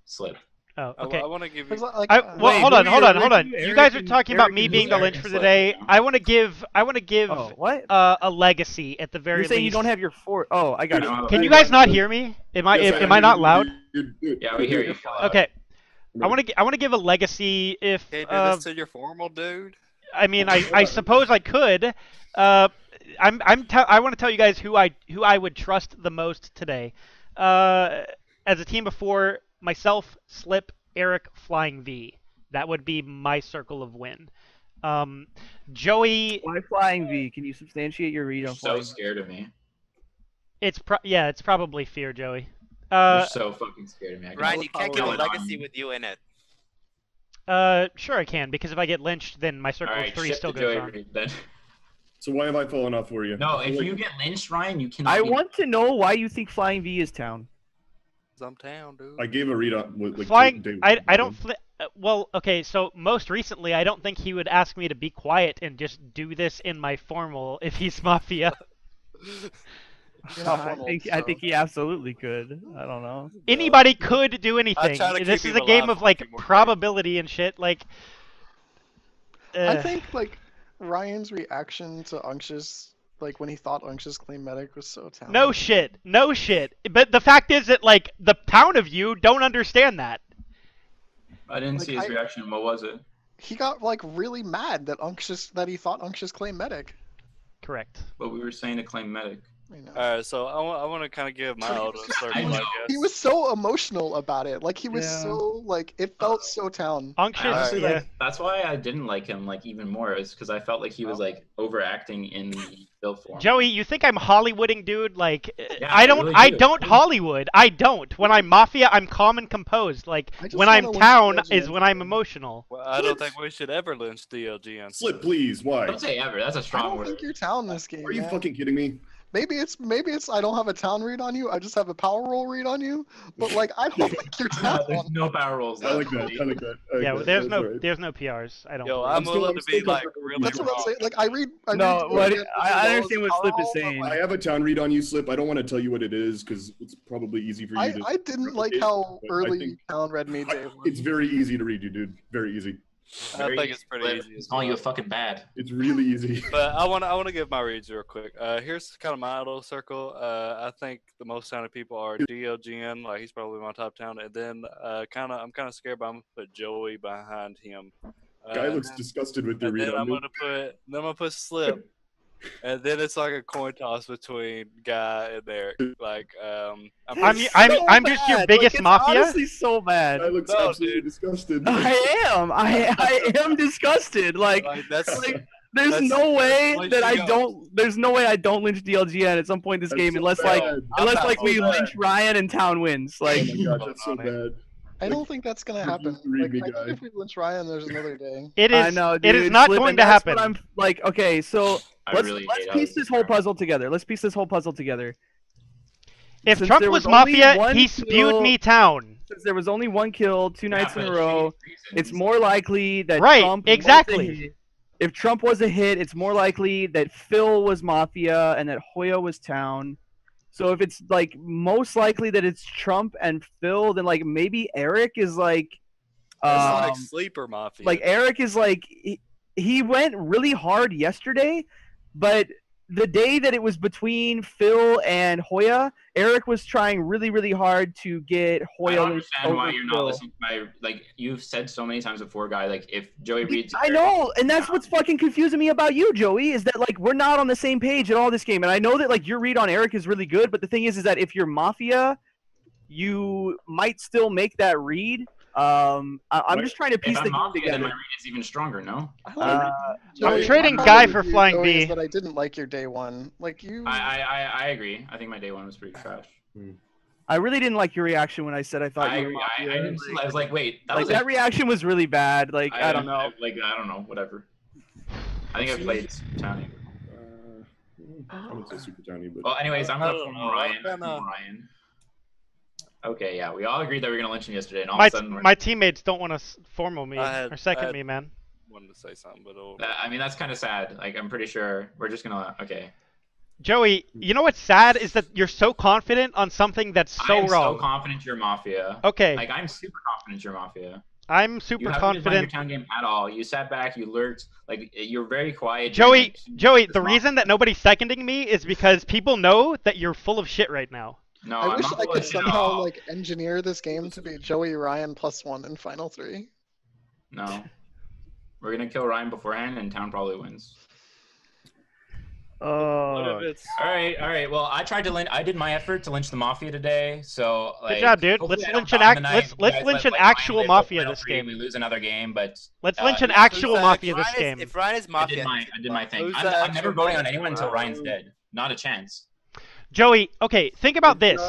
Slip. Oh, okay. I want to give you. Because, like, Well, Wait, hold who on, are hold you, on, hold on. Eric You guys are and- talking about Eric me and being the Eric lynch and for Slip, today. yeah. I want to give Oh, what? a legacy at the very You're saying you least. don't have your four? Oh, I got I it. don't have a- Can you guys not hear me? Am I Yes, am I not loud? Yeah, we hear you. Okay. I want to give a legacy if Can't do this to your formal dude. I mean I suppose I could. I want to tell you guys who I would trust the most today. As a team before myself, Slip, Eric, Flying V. That would be my circle of win. Joey, Why Flying V? Can you substantiate your read You're on so Flying V? scared of me. it's probably fear, Joey. You're so fucking scared of me. I Ryan, you can't give a follow it legacy on. with you in it. Sure I can because if I get lynched, then my circle All of right, 3 ship still to goes Joey on. Reed, then. So why have I fallen off for you? No, I feel if like- you get lynched, Ryan, you cannot. I be- want to know why you think Flying V is town. Some town, dude. I gave a read on with like Flying, Dave- I don't. Well, okay. So most recently, I don't think he would ask me to be quiet and just do this in my formal if he's Mafia. I think he absolutely could. I don't know. Anybody could do anything. try to keep This is him a game alive of for a like few more days. probability and shit. Like, I think like Ryan's reaction to Unctious, like when he thought Unctious claimed medic, was so talented. no shit, no shit. But the fact is that like the town of you don't understand that. I didn't Like, see his reaction. What was it? He got like really mad that he thought Unctious claimed medic. Correct. But we were saying to claim medic. Alright, so I want to kind of give my auto circle, I guess. He was so emotional about it. Like he was Yeah. so like it felt so town. Unctious, Honestly, yeah. like, that's why I didn't like him like even more. Is because I felt like he was like overacting in the Bill form. Joey, you think I'm Hollywooding, dude? Like, Yeah, I I don't, really I do. don't Hollywood. I don't. When I'm Mafia, I'm calm and composed. Like, just when I'm wanna town lynch is when I'm emotional. Well, I don't think we should ever lynch DLG on Slip, please. Why? Don't say ever. That's a I strong don't word. think you're town this game. Are you man. fucking kidding me? Maybe it's I don't have a town read on you. I just have a power roll read on you. But like I don't think you're town. There's no power rolls. I like that. I like that. I like Yeah, that. there's That's right. there's no PRs. I don't. Yo, believe. I'm still- willing I'm to be still like comfortable really That's what I'm wrong. saying. Like I read. No, read what Guardian I as well understand as what Slip power is roll, but, saying. like, I have a town read on you, Slip. I don't want to tell you what it is because it's probably easy for you to. I didn't like replicate, how but I early think town read me day one. It's very easy to read you, dude. Very easy. I think it's pretty easy. He's as calling you a well. fucking bad. It's really easy. But I want to give my reads real quick. Here's kind of my idol circle. I think the most talented people are DLGN, like he's probably my top town, and then I'm kind of scared, but I'm gonna put Joey behind him. Guy looks disgusted with your And read then on I'm me. gonna put Slip, and then it's like a coin toss between Guy and Eric. Like I'm just your bad. biggest it's Mafia. Honestly, so bad. Guy looks No, absolutely dude. disgusted. I am. I am disgusted. Like Like that's like There's no way that I don't. There's no way I don't lynch DLGN at some point in this game, unless we lynch Ryan and Town wins. Like, oh my gosh, that's so bad. I don't think that's gonna happen. Like, I think if we lynch Ryan, there's another day. I know, dude, it is not going to happen. I'm like, okay, so let's really piece this whole puzzle together. Let's piece this whole puzzle together. If Since Trump there was only Mafia, one he spewed me Town. Since there was only one kill 2 nights in a row, it's more likely that Trump exactly. was a hit. If Trump was a hit, it's more likely that Phil was Mafia and that Hoya was Town. So if it's like most likely that it's Trump and Phil, then like maybe Eric is like That's like sleeper Mafia. like Eric is like he went really hard yesterday, but the day that it was between Phil and Hoya, Eric was trying really, really hard to get Hoya. I don't understand why over you're Phil. not listening to my, like, you've said so many times before, guy, like, if Joey reads... I know, and that's what's fucking confusing me about you, Joey, is that, like, we're not on the same page at all this game, and I know that, like, your read on Eric is really good, but the thing is that if you're Mafia, you might still make that read. I'm just trying to piece the game Mafia, then my together. read is even stronger, no? I'm trading Guy for Flying Joey, B. is that I didn't like your day one. Like you. I agree. I think my day one was pretty trash. I really didn't like your reaction when I said I thought I you were agree. Mafia. I didn't see, I was like, wait, that Like was that reaction was really bad. Like I don't know. I don't know, whatever. I think I played Townie. I would say Super Townie, but... Well, anyways, I'm gonna form Ryan. Okay, yeah, we all agreed that we were gonna lynch him yesterday, and all of a sudden My teammates don't want to formal me I or second had me, man. Wanted to say something, but I mean, that's kind of sad. Like, I'm pretty sure we're just gonna Joey, you know what's sad is that you're so confident on something that's so I'm wrong. so confident you're Mafia. Okay. Like, I'm super confident you're Mafia. I'm super You haven't been playing your confident. town game at all. You sat back, you lurked, like you're very quiet. Joey, the reason that nobody's seconding me is because people know that you're full of shit right now. No, I I'm wish not I full could of shit at somehow all. like engineer this game to be Joey Ryan +1 in Final 3. No, we're gonna kill Ryan beforehand, and Town probably wins. Oh. All right. Well, I did my effort to lynch the Mafia today. So like, Good job, dude. hopefully Let's I don't lynch an die in the night. let's You guys lynch let, an like, actual Ryan live Mafia Final this 3, game. We lose another game, but Let's lynch an actual Mafia this game. If Ryan is Mafia, I did my thing. Who's I'm the never actual voting on Mafia? anyone until Ryan's dead. Not a chance. Joey, okay, think about this.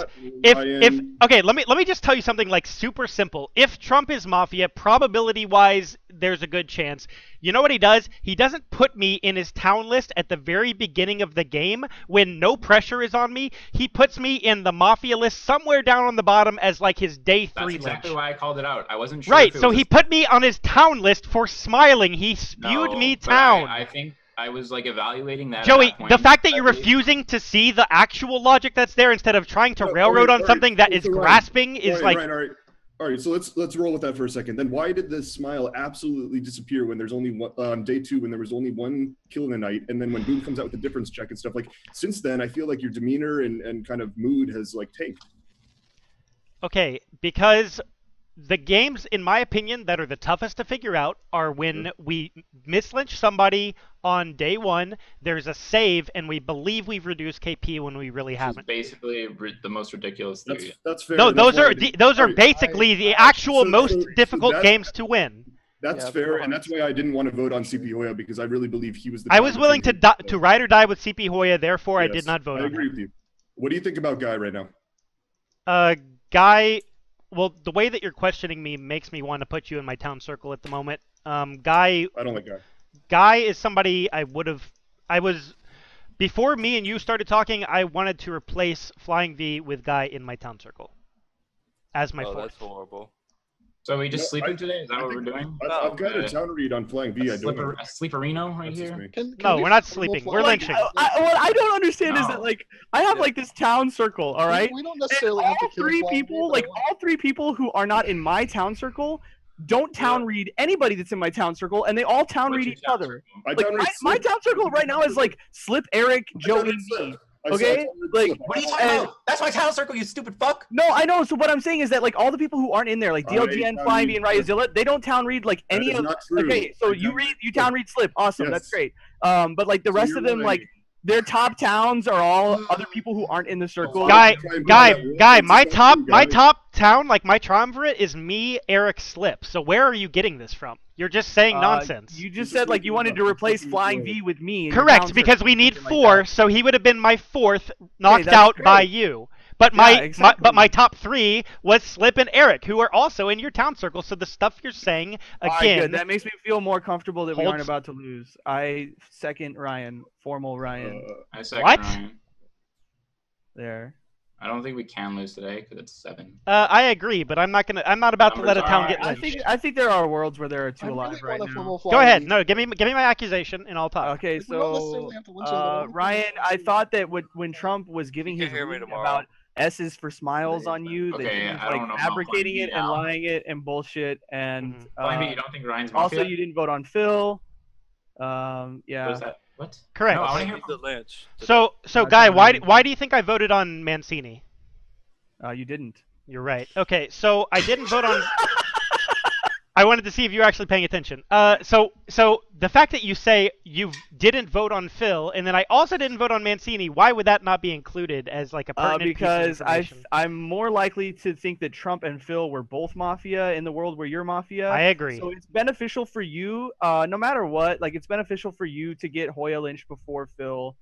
If Ryan. okay, let me just tell you something like super simple. If Trump is Mafia, probability wise, there's a good chance. You know what he does? He doesn't put me in his town list at the very beginning of the game when no pressure is on me. He puts me in the Mafia list somewhere down on the bottom as like his day 3 That's exactly lynch. why I called it out. I wasn't sure. Right, if it so was he put me on his town list for smiling. He spewed No, me but town. I think I was like evaluating that. at Joey, that point. the fact that you're refusing to see the actual logic that's there instead of trying to railroad on something that is So Ryan, grasping is like. Ryan, all right. So let's roll with that for a second. Then why did the smile absolutely disappear when there's only one on day 2 when there was only one kill in the night, and then when Boone comes out with the difference check and stuff like since then I feel like your demeanor and kind of mood has like tanked. Okay, because the games, in my opinion, that are the toughest to figure out are when we mislynch somebody on day 1, there's a save, and we believe we've reduced KP when we really haven't. Basically the most ridiculous theory. That's fair. No, and that's those why are basically the actual most so difficult that- games to win. That's fair, and that's why I didn't want to vote on CP Hoya because I really believe he was the. I was willing to ride or die with CP Hoya, therefore I did not vote I on agree him. with you. What do you think about Guy right now? Guy, well, the way that you're questioning me makes me want to put you in my town circle at the moment. Guy. I don't like Guy. Guy is somebody before me and you started talking, I wanted to replace Flying V with Guy in my town circle as my fourth. That's horrible. So are we just sleeping today? Is that what we're doing? I've got a town read on Flying V. A sleeperino right here. No, we're not sleeping. We're lynching. What I don't understand is that like I have like this town circle, all right? We don't necessarily And have to all kill three Flying V, people, though. like all 3 people who are not in my town circle, don't town read anybody that's in my town circle, and they all town read each other. Like my town circle right now is like Slip, Eric, Joey, me. Okay, like what are you talking about? That's my town circle, you stupid fuck. No, I know. So what I'm saying is that like all the people who aren't in there, like DLGN, Flying V, and Ryazilla, they don't town read like any of. Okay, so you town read Slip, awesome, that's great. But like the rest of them, like their top towns are all other people who aren't in the circle. Guy, my top town, like my triumvirate is me, Eric, Slip. So where are you getting this from? You're just saying nonsense. You just said like you wanted to replace Flying V with me. Correct, because we need 4, so he would have been my 4th, knocked that's out great. by you. But my top 3 was Slip and Eric, who are also in your town circle. So the stuff you're saying again. Good. That makes me feel more comfortable that we aren't holds- about to lose. I second Ryan, formal Ryan. I second What? Ryan. There. I don't think we can lose today because it's 7. I agree, but I'm not about to let a town get lynched. I think there are worlds where there are 2 alive right now. Go ahead. No, give me my accusation and I'll talk. Okay, so Ryan, I thought that when Trump was giving his reading about S's for smiles on you, that Okay, he was I don't like know about fabricating Flying it V and now. lying it and bullshit. And Flying V, you don't think Ryan's also Mafia? you didn't vote on Phil. Yeah. What is that? What? Correct. No, I wanna hear The lynch. So Guy, why do you think I voted on Mancini? You didn't. You're right. Okay, so I didn't vote on. I wanted to see if you were actually paying attention. So the fact that you say you didn't vote on Phil, and then I also didn't vote on Mancini, why would that not be included as like a pertinent piece of Because information? I'm more likely to think that Trump and Phil were both Mafia in the world where you're Mafia. I agree. So it's beneficial for you, no matter what. Like it's beneficial for you to get Hoya lynched before Phil.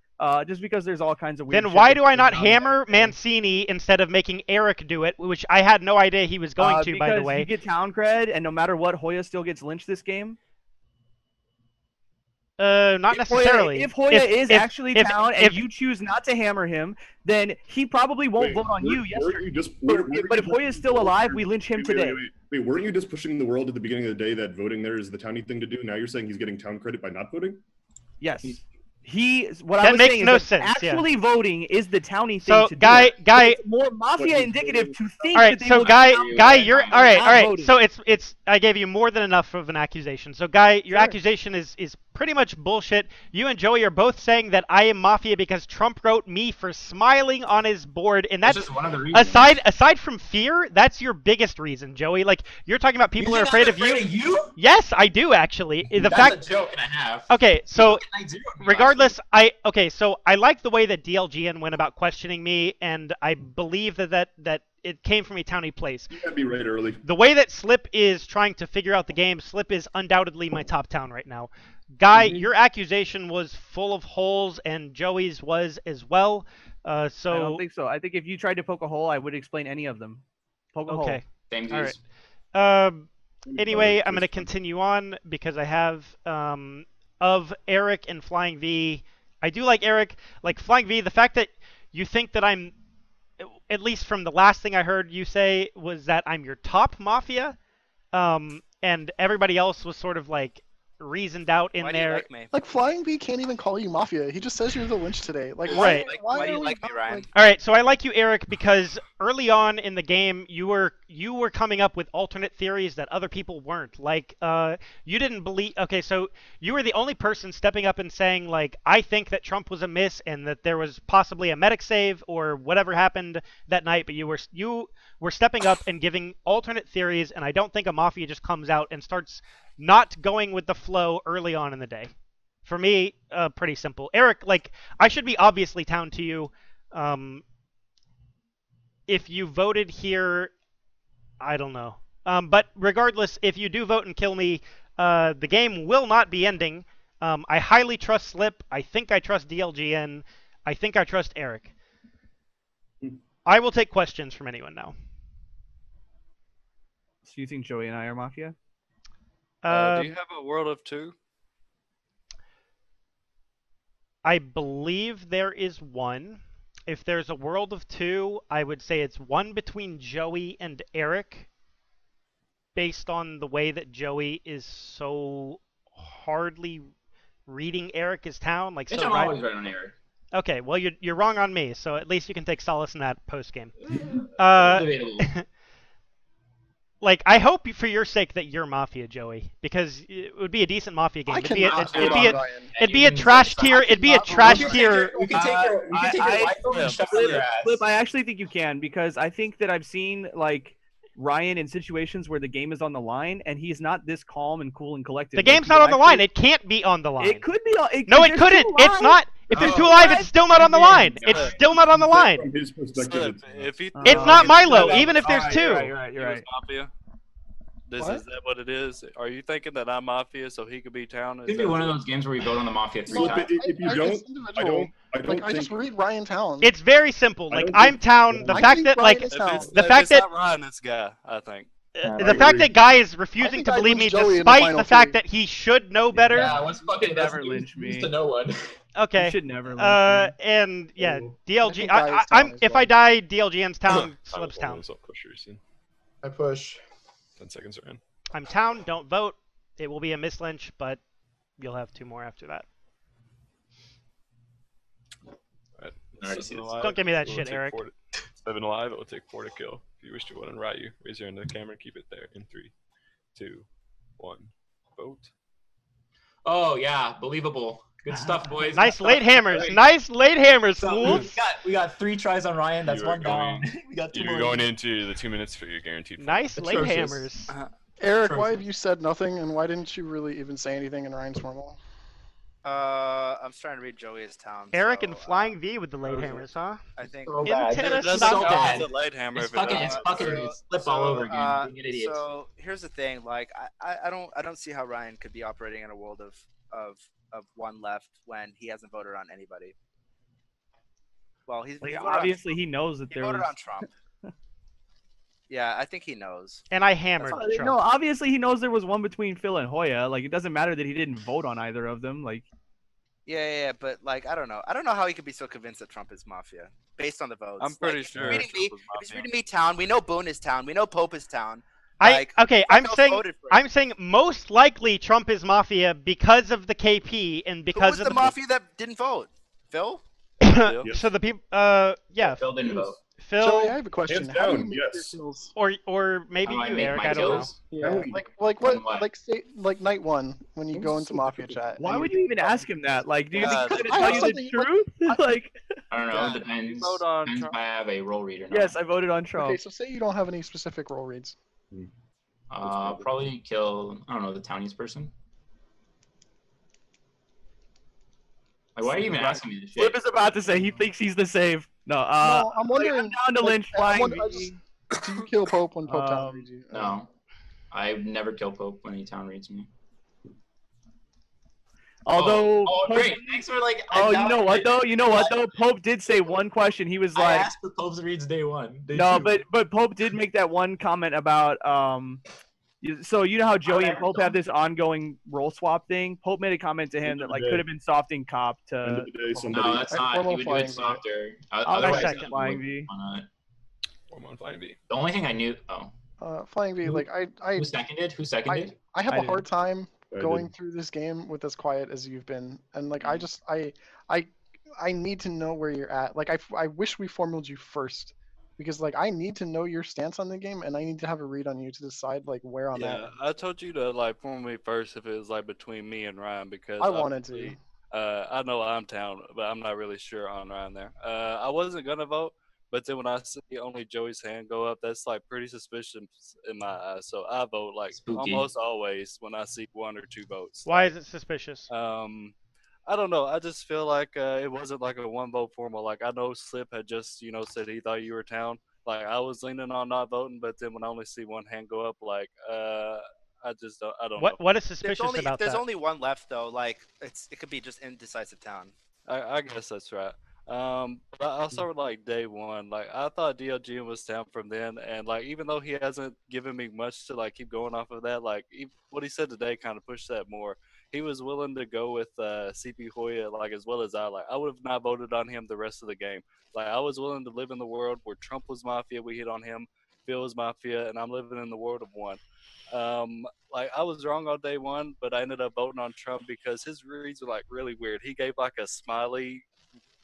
Just because there's all kinds of weird. Then shit why that do I goes not down hammer Mancini instead of making Eric do it, which I had no idea he was going to, by the Because way? you get town cred, and no matter what, Hoya still gets lynched this game. Not necessarily. If Hoya is actually town and you choose not to hammer him, then he probably won't vote on you yesterday. But if Hoya is still alive, we lynch him today. Wait, weren't you just pushing the world at the beginning of the day that voting there is the towny thing to do? Now you're saying he's getting town credit by not voting? Yes. What I That was makes saying no is that sense, yeah. actually voting is the towny thing So, to do. Guy, But it's more Mafia indicative to think all right, that they so will Guy, you're all right, not all right. voting. So it's I gave you more than enough of an accusation. So Guy, your accusation is pretty much bullshit. You and Joey are both saying that I am Mafia because Trump wrote me for smiling on his board, and that's just one of the reasons. aside from fear, that's your biggest reason, Joey. Like you're talking about people are afraid of you. Yes, I do actually. The That's fact. a joke and a half. Okay, so What can I do? regardless, so I like the way that DLGN went about questioning me, and I believe that it came from a towny place. You gotta be right early. The way that Slip is trying to figure out the game, Slip is undoubtedly my top town right now. Guy, your accusation was full of holes, and Joey's was as well. I don't think so. I think if you tried to poke a hole, I would explain any of them. Poke a hole. Okay. Same All views. right. Anyway, I'm going to continue on because I have of Eric and Flying V. I do like Eric. Like Flying V, the fact that you think that I'm, at least from the last thing I heard you say, was that I'm your top Mafia, and everybody else was sort of like reasoned out in there. Like Flying V can't even call you Mafia. He just says you're the lynch today. Like Right. Why do you are we like me, not, Ryan? like- All right, so I like you, Eric, because early on in the game, you were coming up with alternate theories that other people weren't. Like, you didn't believe. Okay, so you were the only person stepping up and saying, like, I think that Trump was a miss and that there was possibly a medic save or whatever happened that night. But you were stepping up and giving alternate theories, and I don't think a Mafia just comes out and starts not going with the flow early on in the day. For me, pretty simple. Eric, like, I should be obviously town to you. If you voted here, I don't know. But regardless, if you do vote and kill me, the game will not be ending. I highly trust Slip. I think I trust DLGN. I think I trust Eric. I will take questions from anyone now. So you think Joey and I are Mafia? Do you have a world of 2? I believe there is one. If there's a world of 2, I would say it's one between Joey and Eric, based on the way that Joey is so hardly reading Eric as town. Like, Bitch, so I'm right. always right on Eric. Okay, well you're wrong on me, so at least you can take solace in that post game. Debatable. Like, I hope for your sake that you're Mafia, Joey, because it would be a decent Mafia game. It'd be a trash tier. It'd be a trash tier. We can take your rifle and shove it in your ass. Flip, I actually think you can, because I think that I've seen like Ryan in situations where the game is on the line and he's not this calm and cool and collected. The game's not on the line. It can't be on the line. It could be. No, it couldn't. It's not. If there's 2 alive, it's still not on the line. It's still not on the line. From his perspective, If he It's not Milo, even if there's 2. You're right. Mafia, Is that what it is? Are you thinking that I'm Mafia so he could be town? It could be one of those games where we vote on the Mafia 3 So times. if you don't, I don't Like, I think. just read Ryan Town. It's very simple. Like don't I'm think- town. The I fact think that Ryan like is town. the If fact it's that not Ryan, it's Guy, I think. the fact that Guy is refusing think to I believe me lynched Joey in the despite final the fact three. that he should know better. Yeah, what's fucking never lynch lynch me. to no one. Okay. You should never lynch me. And yeah, I DLG. think Guy is I'm town as if well. I die, DLG ends town, slips town. I push. 10 seconds are in. I'm town. Don't vote. It will be a mislynch, but you'll have 2 more after that. Alright. Already see this. Don't give me that It will shit, take Eric. 7 alive, it will take 4 to kill. If you wish to vote on Ryu, raise your hand to the camera and keep it there. In 3, 2, 1. Vote. Oh yeah, believable. Good stuff, boys. Nice Good late stuff. hammers. Great. Nice late hammers, So fools. We got 3 tries on Ryan. That's You are 1 down. going- We got 2 You're more. going into the 2 minutes for your guaranteed. Nice late Atrocious. hammers. Eric, why have you said nothing, and why didn't you really even say anything in Ryan's normal? I'm trying to read Joey's town. Eric so, and Flying V with the late hammers, huh? I think. So bad. Interest It's not so dead. bad. It's a light hammer. It's if it fucking, does. it's fucking slip all over again. Being an idiot. So here's the thing, like I don't see how Ryan could be operating in a world of 1 left when he hasn't voted on anybody. Well, he's Like, voted on- obviously, he knows that he there voted was. on Trump. Yeah, I think he knows. And I hammered Trump. No, obviously he knows there was one between Phil and Hoya. Like, it doesn't matter that he didn't vote on either of them. Like, Yeah, but like I don't know how he could be so convinced that Trump is Mafia based on the votes. I'm pretty Like, sure If he's reading me, Trump was if he's Mafia. reading me town, we know Boone is town, we know Pope is town. Okay, I'm else saying voted for him? I'm saying most likely Trump is Mafia because of the KP and Who because was of the Mafia that didn't vote? Phil? So the people, yeah, Phil didn't vote. Phil, Joey, I have a question. Hands How do you down, make yes. your kills? or maybe How do I you, make Eric. my I don't know. kills? Yeah, How- like what? what? Like say like night 1 when you go into Mafia chat. why and would you even ask him that? Like, do you Yeah, think he's I gonna have tell you the something- truth? Like, I don't know. Yeah, It depends. vote on Depends Trump. if I have a roll read or not. yes, I voted on Trump. Okay, so say you don't have any specific role reads. Probably kill. I don't know, the townies person. Like, why are you even asking me this shit? Flip is about to say he thinks he's the save. No, No, I'm wondering. I'm down to like, lynch I Flying wonder- I V. just- do you kill Pope when Pope town reads you? No, I never kill Pope when any town reads me. Although, oh, Pope- great! Thanks for like. oh, you know what though? You know what though? Pope did say one question. He was I like, asked for Pope's reads day 1. Day no, 2. but Pope did make that one comment about so you know how Joey and Pope have this ongoing role swap thing? Pope made a comment to him that like could have been softing cop End to. of the day, somebody. No, that's not. He would do it softer. Otherwise, second I Flying would V. on it. I'm on Flying V. The only thing I knew. Oh, Flying V, like who seconded? Who seconded? I have I a did. hard time I going did. through this game with as quiet as you've been, and like I need to know where you're at. Like I wish we formaled you first, because like I need to know your stance on the game, and I need to have a read on you to decide like where I'm Yeah, at. I told you to like form me first if it was like between me and Ryan because I wanted to. obviously, I know I'm town, but I'm not really sure on Ryan there. I wasn't gonna vote, but then when I see only Joey's hand go up, that's like pretty suspicious in my eyes. So I vote like Spooky. almost always when I see 1 or 2 votes. Why is it suspicious? I don't know. I just feel like it wasn't like a 1 vote formal. Like I know Slip had just said he thought you were town. Like I was leaning on not voting, but then when I only see 1 hand go up, like I just don't. I don't know. What is There's suspicious only about there's that? only 1 left though. Like it could be just indecisive town. I guess that's right. But I'll start with like day 1. Like I thought DLG was down from then, and like even though he hasn't given me much to like keep going off of that, like what he said today kind of pushed that more. He was willing to go with CP Hoya like as well as I. Like I would have not voted on him the rest of the game. Like I was willing to live in the world where Trump was Mafia, we hit on him. Phil was Mafia, and I'm living in the world of 1. Like I was wrong on day 1, but I ended up voting on Trump because his reads were like really weird. He gave like a smiley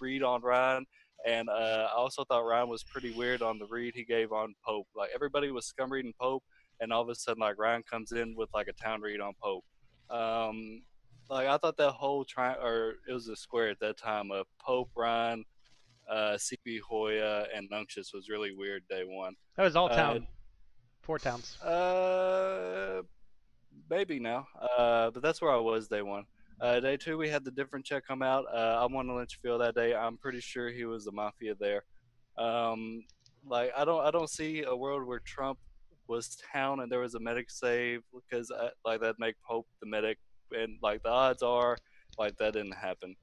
read on Ryan, and I also thought Ryan was pretty weird on the read he gave on Pope. Like everybody was scum reading Pope, and all of a sudden like Ryan comes in with like a town read on Pope. Like I thought that whole or it was a square at that time of Pope, Ryan, CP Hoya, and Nuncius was really weird day 1. That was all town. 4 towns. Maybe now. But that's where I was day 1. Day 2, we had the different check come out. I won to lynch Phil that day. I'm pretty sure he was the Mafia there. Like I don't see a world where Trump was town and there was a medic save, because like that'd make Pope the medic, and like the odds are like that didn't happen.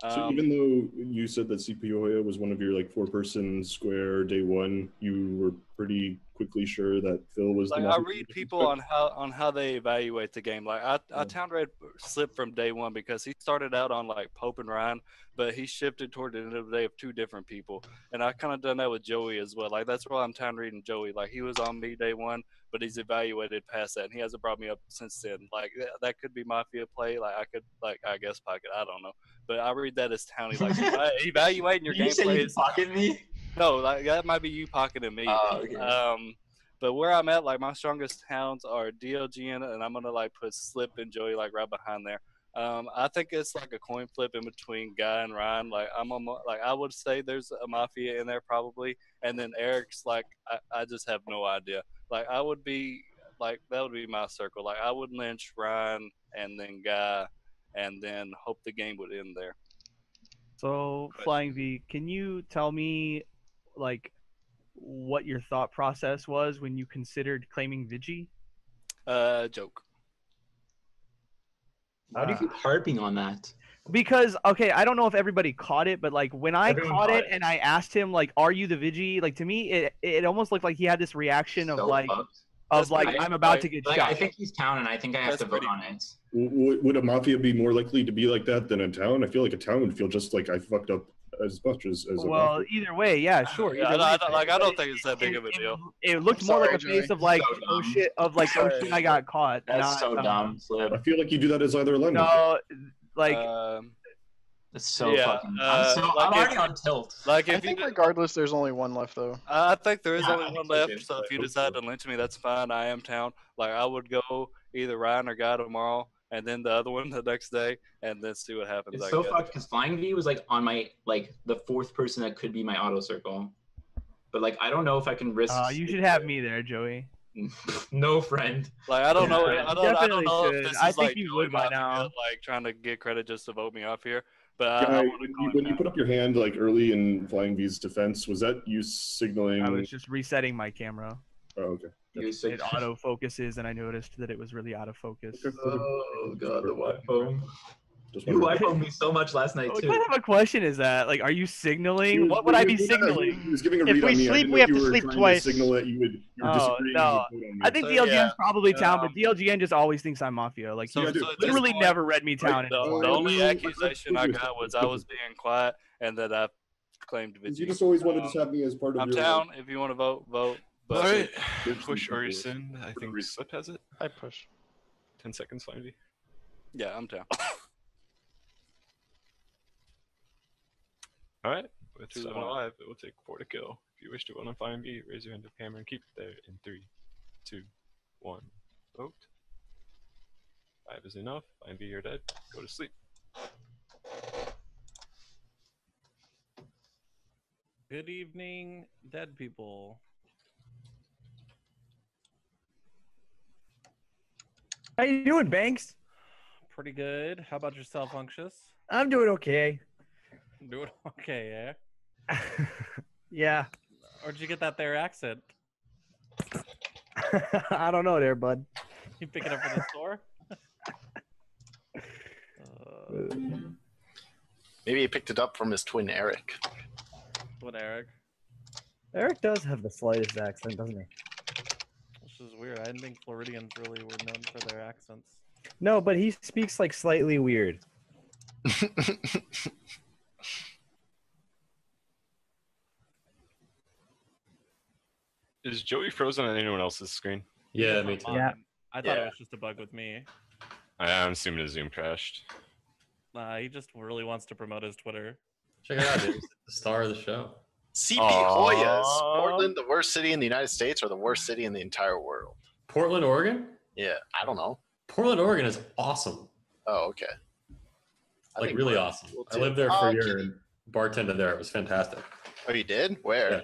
So even though you said that CP Hoya was one of your like 4-person square day one, you were pretty quickly sure that Phil was like the I Mafia read people on how they evaluate the game. Like I town read Slip from day one because he started out on like Pope and Ryan, but he shifted toward the end of the day of 2 different people. And I kind of done that with Joey as well. Like that's why I'm town reading Joey. Like he was on me day one, but he's evaluated past that, and he hasn't brought me up since then. Like that could be Mafia play. Like I could, like I guess pocket. I don't know, but I read that as towny. Like evaluating your Did you say gameplay you is pocket me? no, like that might be you pocketing me. Okay. But where I'm at, like my strongest towns are DLGN, and I'm gonna like put Slip and Joey like right behind there. I think it's like a coin flip in between Guy and Ryan. Like like I would say there's a Mafia in there probably, and then Eric's like I just have no idea. Like I would be like that would be my circle. Like I would lynch Ryan and then Guy, and then hope the game would end there. So, Flying V, can you tell me, like, what your thought process was when you considered claiming Vigi? Joke. Why do you keep harping on that? Because, okay, I don't know if everybody caught it, but like when I Everyone caught caught it and I asked him like, "Are you the Vigi?" Like to me, it almost looked like he had this reaction of So like, fucked. I'm about to get like, shot. I think he's town, and I think I have to vote on it. Would a Mafia be more likely to be like that than a town? I feel like a town would feel just like I fucked up as much as a Well, Mafia. either way, yeah, sure. Yeah, either way. I don't think it's that big of a deal. It looked more like a Sorry, face of Joey. like, So oh dumb. shit, I got caught. That's not, so dumb, Slip. I feel like you do that as either lender. No, like. That's so yeah, fucking. I'm already on tilt. Like I if think you, regardless, there's only one left though. I think there is Yeah, only I one think so left. too. So if you I hope decide so. to lynch me, that's fine. I am town. Like I would go either Ryan or Guy tomorrow, and then the other one the next day, and then see what happens. It's I so guess. fucked because Flying V was like on my like the 4th person that could be my auto circle, but like I don't know if I can risk. You should have me there, Joey. No friend. Like I don't know. I don't Definitely know if should. this is I think like you Joey would by Mafia, now. like trying to get credit just to vote me off here. But Guy, I when you put up your hand like early in Flying V's defense, was that you signaling? I was just resetting my camera. Oh, okay. It auto focuses, and I noticed that it was really out of focus. Oh god, the Wi-Fi. You Wi-Fi me so much last night What too. kind of a question is that? Like, are you signaling? What would I be signaling? He was giving a If read we on me. I sleep, didn't we know have if to you were sleep trying twice. To signal that you were Oh, disagreeing. no. You would vote on me. I think So, DLGN's yeah, probably town, but DLGN just always thinks I'm Mafia. Like, So- he so at this literally point- never read me town. The only accusation I got was I was being quiet and that I claimed You Vigi. just always wanted to have me as part of I'm your. town. If you want to vote, vote. But All right, push Orison. I think Slip has it. I push. 10 seconds, Flying V. yeah, I'm town. All right, with 2 7 1. alive, it will take 4 to kill. If you wish to vote on Flying V, raise your hand to camera and keep it there in 3, 2, 1. Vote. 5 is enough. Flying V, you're dead. Go to sleep. Good evening, dead people. How you doing, Banks? Pretty good. How about yourself, Unctious? I'm doing okay. Doing okay, yeah? Yeah. Where'd you get that there accent? I don't know there, bud. You pick it up from the store? Maybe he picked it up from his twin Eric. What, Eric? Eric does have the slightest accent, doesn't he? Which is weird. I didn't think Floridians really were known for their accents. No, but he speaks like slightly weird. Is Joey frozen on anyone else's screen? Yeah, me too. Yeah. I thought it was just a bug with me. I'm assuming his Zoom crashed. He just really wants to promote his Twitter. Check it out, dude. It's the star of the show. CP Hoya, is Portland the worst city in the United States or the worst city in the entire world? Portland, Oregon? Yeah, I don't know. Portland, Oregon is awesome. Oh, okay. I Like think really we're awesome. cool, I too. lived there for Oh, a year kidding. and bartended there. It was fantastic. Oh, you did? Where? Yeah.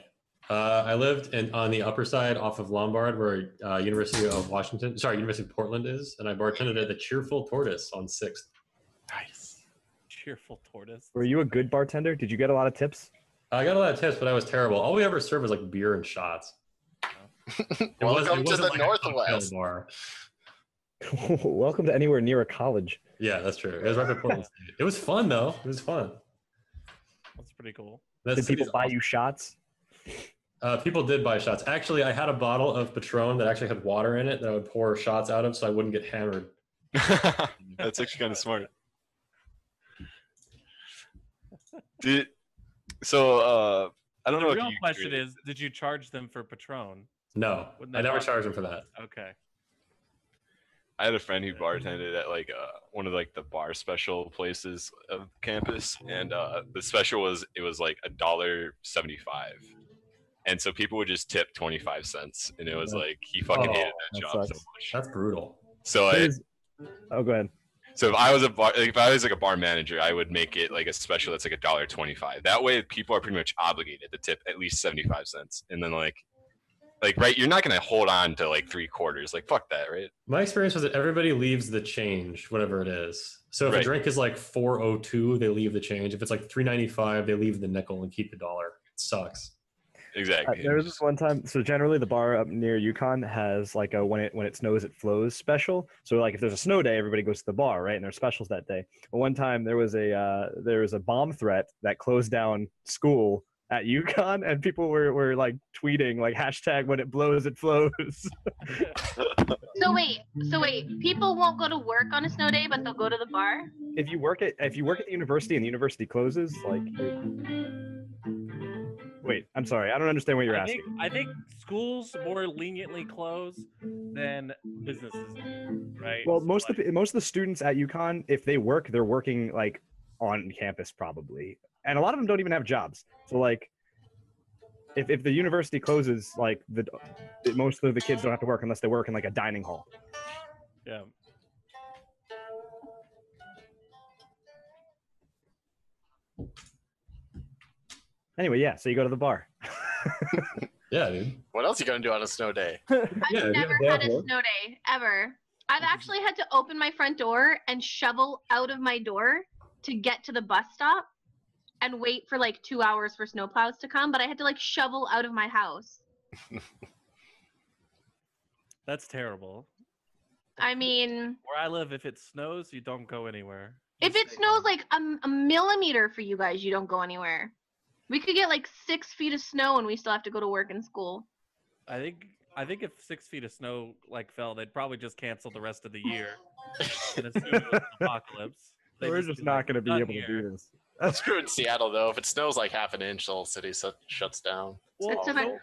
I lived on the upper side off of Lombard where University of Portland is, and I bartended at the Cheerful Tortoise on 6th. Nice. Cheerful Tortoise. Were you a good bartender? Did you get a lot of tips? I got a lot of tips, but I was terrible. All we ever served was like beer and shots. Welcome to the like Northwest. Bar. Welcome to anywhere near a college. Yeah, that's true. It was right before Portland State. It was fun though. It was fun. That's pretty cool. Did people buy you shots? People did buy shots. Actually, I had a bottle of Patron that actually had water in it that I would pour shots out of so I wouldn't get hammered. That's actually kind of smart. I don't know. The real question is, did you charge them for Patron? No, I never charged them for that. Okay. I had a friend who bartended at like one of like the bar special places of campus, and the special was like $1.75, and so people would just tip 25 cents, and it was like he fucking hated that job so much. That's brutal. So oh, go ahead. So if I was like a bar manager, I would make it like a special that's like $1.25. That way, people are pretty much obligated to tip at least 75 cents, and then like right, you're not gonna hold on to like 3/4. Like fuck that, right? My experience was that everybody leaves the change, whatever it is. So if a drink is like $4.02, they leave the change. If it's like $3.95, they leave the nickel and keep the dollar. It sucks. Exactly. There was this one time. So generally, the bar up near Yukon has like a when it snows it flows special. So like if there's a snow day, everybody goes to the bar, right? And there's specials that day. But one time there was a bomb threat that closed down school at Yukon, and people were like tweeting like hashtag when it blows it flows. So wait, people won't go to work on a snow day, but they'll go to the bar? If you work at the university and the university closes, like. Wait, I'm sorry. I don't understand what you're asking. I think schools more leniently close than businesses, right? Well, most of the students at UConn, if they work, they're working like on campus probably, and a lot of them don't even have jobs. So like, if the university closes, like most of the kids don't have to work unless they work in like a dining hall. Yeah. Anyway, yeah. So you go to the bar. Yeah, dude. What else are you gonna do on a snow day? I've never had a snow day ever. I've actually had to open my front door and shovel out of my door to get to the bus stop and wait for like 2 hours for snowplows to come, but I had to like shovel out of my house. That's terrible. I mean, where I live, if it snows, you don't go anywhere. If it snows like a millimeter for you guys, you don't go anywhere. We could get like 6 feet of snow and we still have to go to work and school. I think if 6 feet of snow like fell, they'd probably just cancel the rest of the year and assume it was an apocalypse. We're just not going to be able to do this. That's true in Seattle though. If it snows like half an inch, the whole city shuts down. Well,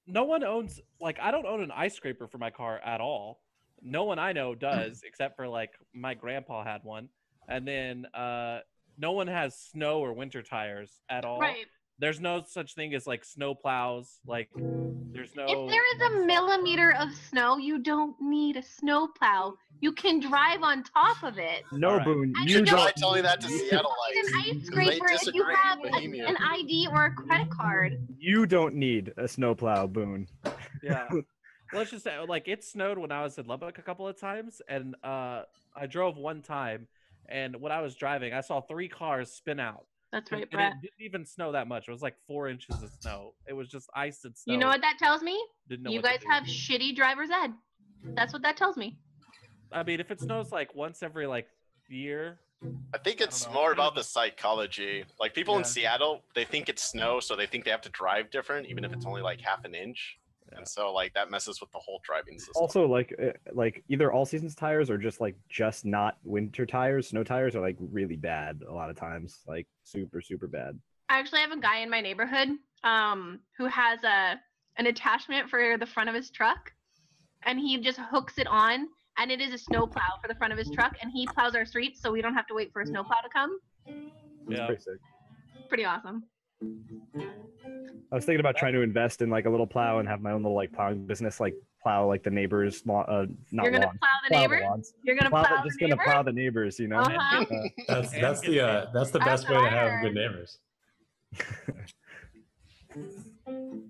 no one owns, like, I don't own an ice scraper for my car at all. No one I know does, except for like my grandpa had one. And then no one has snow or winter tires at all. Right. There's no such thing as like snow plows. Like, there's no. If there is a millimeter of snow, you don't need a snow plow. You can drive on top of it. No, Boone. You try telling that to Seattle An ice scraper if you have an ID or a credit card. You don't need a snowplow, Boone. Yeah. Let's just say, like, it snowed when I was in Lubbock a couple of times, and I drove one time, and when I was driving, I saw 3 cars spin out. That's right, And Brett. it didn't even snow that much. It was like 4 inches of snow. It was just ice and snow. You know what that tells me? Didn't know You what to guys do. have shitty driver's ed. That's what that tells me. I mean, if it snows like once every like year. I think it's more about the psychology. Like people in Seattle, they think it's snow, so they think they have to drive different, even if it's only like half an inch. And so like that messes with the whole driving system. Also, like either all seasons tires or just not winter tires. Snow tires are like really bad a lot of times, like super bad. I actually have a guy in my neighborhood who has an attachment for the front of his truck, and he just hooks it on, and it is a snow plow for the front of his truck, and he plows our streets so we don't have to wait for a snow plow to come. That's pretty sick. Pretty awesome. I was thinking about trying to invest in like a little plow and have my own little like plowing business, like plow like the neighbors. Not You're gonna lawns, plow the neighbors. lawns. You're gonna plow the just neighbors. gonna plow the neighbors, you know. Uh-huh. That's the best way to have good neighbors.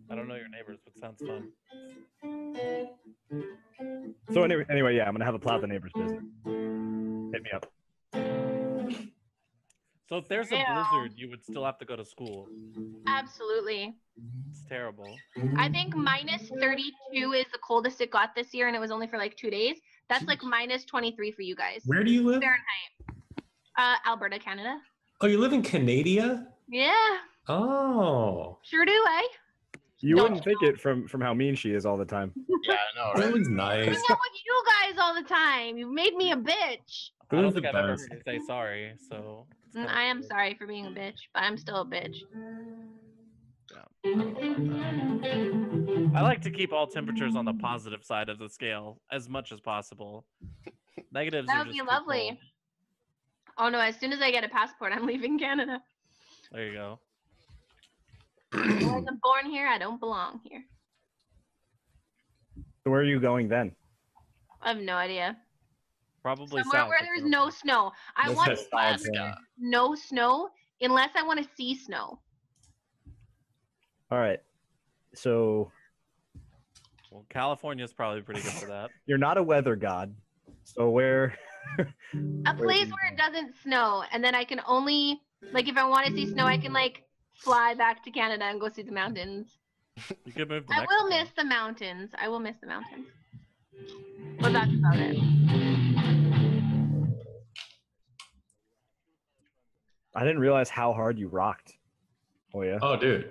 I don't know your neighbors, but sounds fun. So anyway, yeah, I'm gonna have a plow the neighbors business. Hit me up. So if there's a blizzard, you would still have to go to school. Absolutely. terrible. I think minus 32 is the coldest it got this year, and it was only for like 2 days. That's like minus 23 for you guys. Where do you live? Fahrenheit. Alberta, Canada. Oh, you live in Canada? Yeah. Oh. Sure do, eh? You Don't wouldn't think it from how mean she is all the time. Yeah, I know, That right? was I nice. hang out with you guys all the time. You've made me a bitch. I don't Who's think the I've ever best? heard you say sorry, so. it's kinda I am weird. sorry for being a bitch, but I'm still a bitch. I like to keep all temperatures on the positive side of the scale as much as possible. Negatives That are would just be too lovely. cold. Oh no, as soon as I get a passport, I'm leaving Canada. There you go. I wasn't born here, I don't belong here. So where are you going then? I have no idea. Probably Somewhere south. where there's no snow. I That's want a to solid see plan. no snow unless I want to see snow. All right. So Well, California's probably pretty good for that. you're not a weather god. So where? A place where it doesn't snow, and then I can only like if I want to see snow, I can like fly back to Canada and go see the mountains. You could move to I Mexico. will miss the mountains. I will miss the mountains. But that's about it. I didn't realize how hard you rocked. Oh yeah. Oh, dude.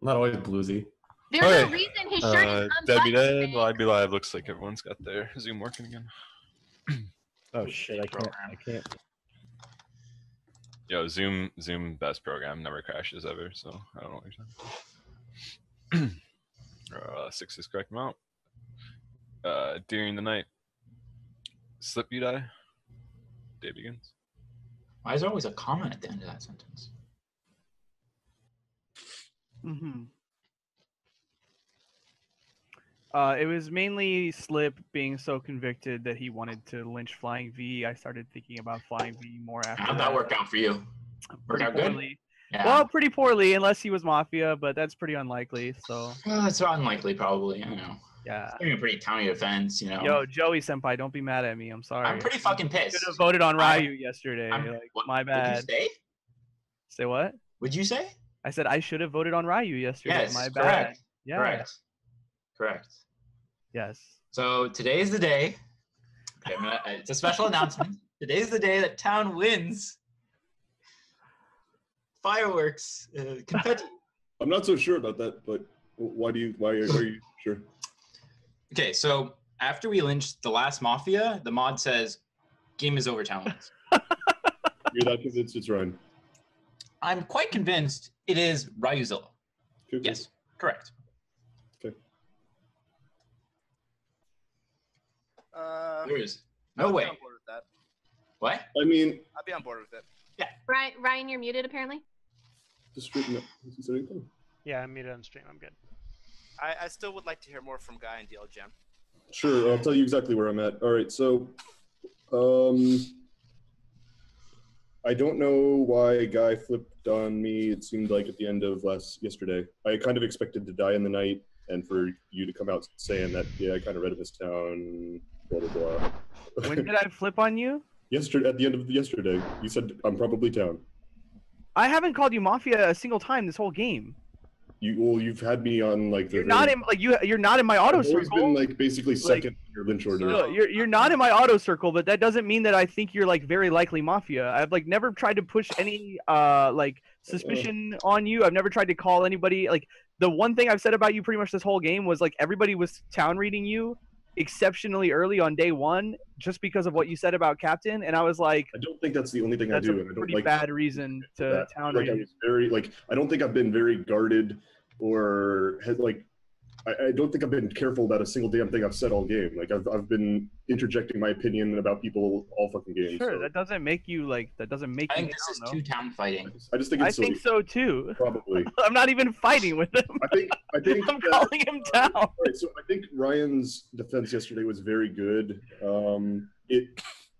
I'm not always bluesy. There's a reason his shirt is Debbie unbuttoned. Dead, well, I'd be live. Looks like everyone's got their Zoom working again. Oh shit! I can't. Yo, Zoom best program, never crashes ever. So I don't know what you're saying. 6 is correct amount. During the night, slip you die. Day begins. Why is there always a comma at the end of that sentence? Mm-hmm. It was mainly Slip being so convicted that he wanted to lynch Flying V. I started thinking about Flying V more after How'd that work out for you? Work Pretty out good? poorly. Yeah. Well, pretty poorly, unless he was Mafia, but that's pretty unlikely. So It's unlikely, probably. I know. yeah. It's a pretty towny defense, you know. Yo, Joey Senpai, don't be mad at me. I'm sorry. I'm pretty fucking pissed. Should have voted on Ryu yesterday. My bad. Would you say? Say what? Would you say? I said I should have voted on Ryu yesterday. Yes, My bad. correct. Yeah. Correct. Yes. So today's the day. Okay, it's a special announcement. Today's the day that town wins. Fireworks, confetti. I'm not so sure about that, but why are you sure? Okay, so after we lynched the last Mafia, the mod says, game is over, town wins. You're that convinced it's Ryan? I'm quite convinced it is Ryuzilla. Okay. Yes, correct. Okay. There is no I'll way. be on board with that. What? I mean, I'd be on board with it. Ryan, you're muted apparently. just straighten up. Is there anything? Yeah, I'm muted on stream. I'm good. I still would like to hear more from Guy and DL Jam. Sure, I'll tell you exactly where I'm at. All right, so, I don't know why a guy flipped on me. It seemed like at the end of yesterday. I kind of expected to die in the night, and for you to come out saying that, yeah, I kind of read of this town, blah blah blah. When did I flip on you? Yesterday, at the end of yesterday, you said I'm probably town. I haven't called you Mafia a single time this whole game. You've had me on like the. You're not in you're not in my auto I've always circle. been like basically second in your lynch order. No, you're not in my auto circle, but that doesn't mean that I think you're like very likely Mafia. I've like never tried to push any like suspicion on you. I've never tried to call anybody. Like the one thing I've said about you pretty much this whole game was like everybody was town reading you exceptionally early on day one just because of what you said about Captain, and I was like, I don't think that's the only thing I that's do. a and I don't pretty like bad reason to that. town Like I read. was very like I don't think I've been very guarded or had like I don't think I've been careful about a single damn thing I've said all game. Like I've been interjecting my opinion about people all fucking game. Sure, so. that doesn't make you like that doesn't make I you. think this is two town fighting. I just think I it's think silly. so too. Probably. I'm not even fighting with him. I think I'm calling him down. All right, so I think Ryan's defense yesterday was very good.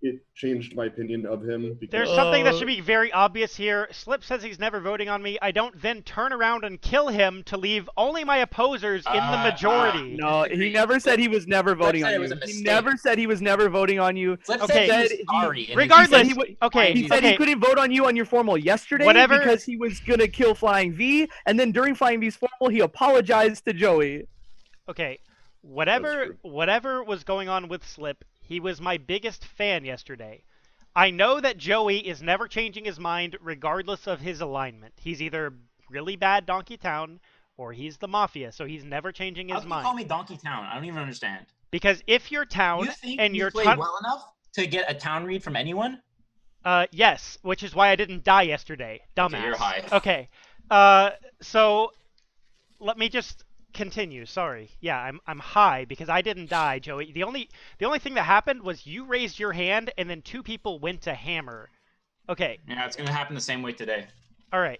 it changed my opinion of him. Because There's something that should be very obvious here. Slip says he's never voting on me. I don't then turn around and kill him to leave only my opposers in the majority. No, he never said he was never voting on you. He never said he was never voting on you. Regardless, okay. He said he couldn't vote on you on your formal yesterday because he was gonna kill Flying V, and then during Flying V's formal, he apologized to Joey. Okay, whatever was going on with Slip, he was my biggest fan yesterday. I know that Joey is never changing his mind regardless of his alignment. He's either really bad Donkey Town or he's the Mafia, so he's never changing his How mind. can you call me Donkey Town? I don't even understand. Because if you're Town You think and you you're play well enough to get a Town read from anyone? Yes, which is why I didn't die yesterday. Dumbass. Okay, you're high. Okay. So let me just continue. Sorry. Yeah, I'm high because I didn't die, Joey. The only thing that happened was you raised your hand and then two people went to hammer. Okay. Yeah, it's gonna happen the same way today. All right.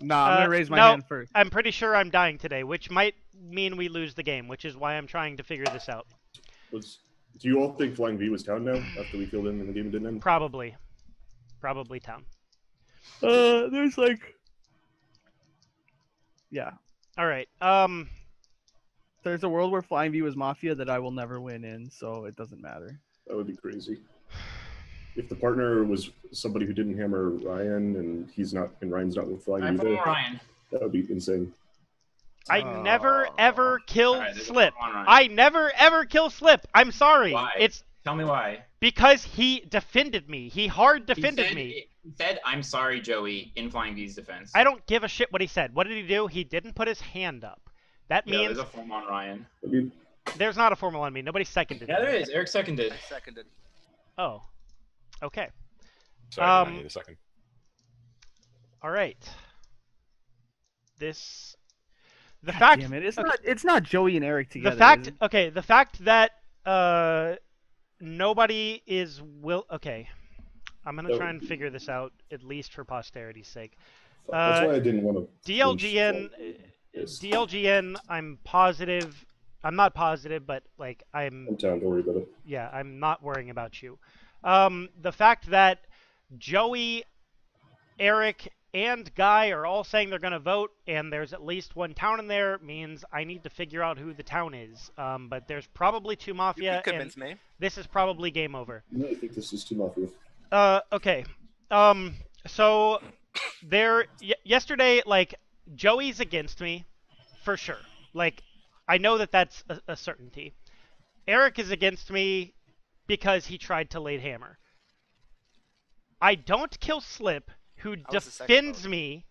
Nah, I'm gonna raise my hand first. I'm pretty sure I'm dying today, which might mean we lose the game, which is why I'm trying to figure this out. do you all think Flying V was Town now after we killed him and the game didn't end? Probably Town. There's like, yeah. All right. There's a world where Flying V was Mafia that I will never win in, so it doesn't matter. That would be crazy. If the partner was somebody who didn't hammer Ryan and Ryan's not with Flying V, Ryan. That would be insane. I never ever kill Slip. I never ever kill Slip. I'm sorry. Why? Tell me why. Because he defended me. He hard defended me. He said, "I'm sorry, Joey," in Flying V's defense. I don't give a shit what he said. What did he do? He didn't put his hand up. That means there's a form on Ryan. There's not a formal on me. Nobody seconded. Yeah, there is. Eric seconded. I seconded. Oh. Okay. Sorry, I need a second. All right. The God fact. Damn it. It's not Joey and Eric together. The fact that nobody is Okay. I'm gonna try and figure this out at least for posterity's sake. That's why I didn't want to. DLGN. I'm positive. I'm not positive, but like I'm Town. Don't worry about it. Yeah, I'm not worrying about you. The fact that Joey, Eric, and Guy are all saying they're going to vote, and there's at least one Town in there, means I need to figure out who the Town is. But there's probably two Mafia, You can convince me. This is probably game over. No, I think this is too Mafia. Okay. So yesterday, like, Joey's against me, for sure. Like, I know that that's a certainty. Eric is against me because he tried to late hammer. I don't kill Slip, who defends me,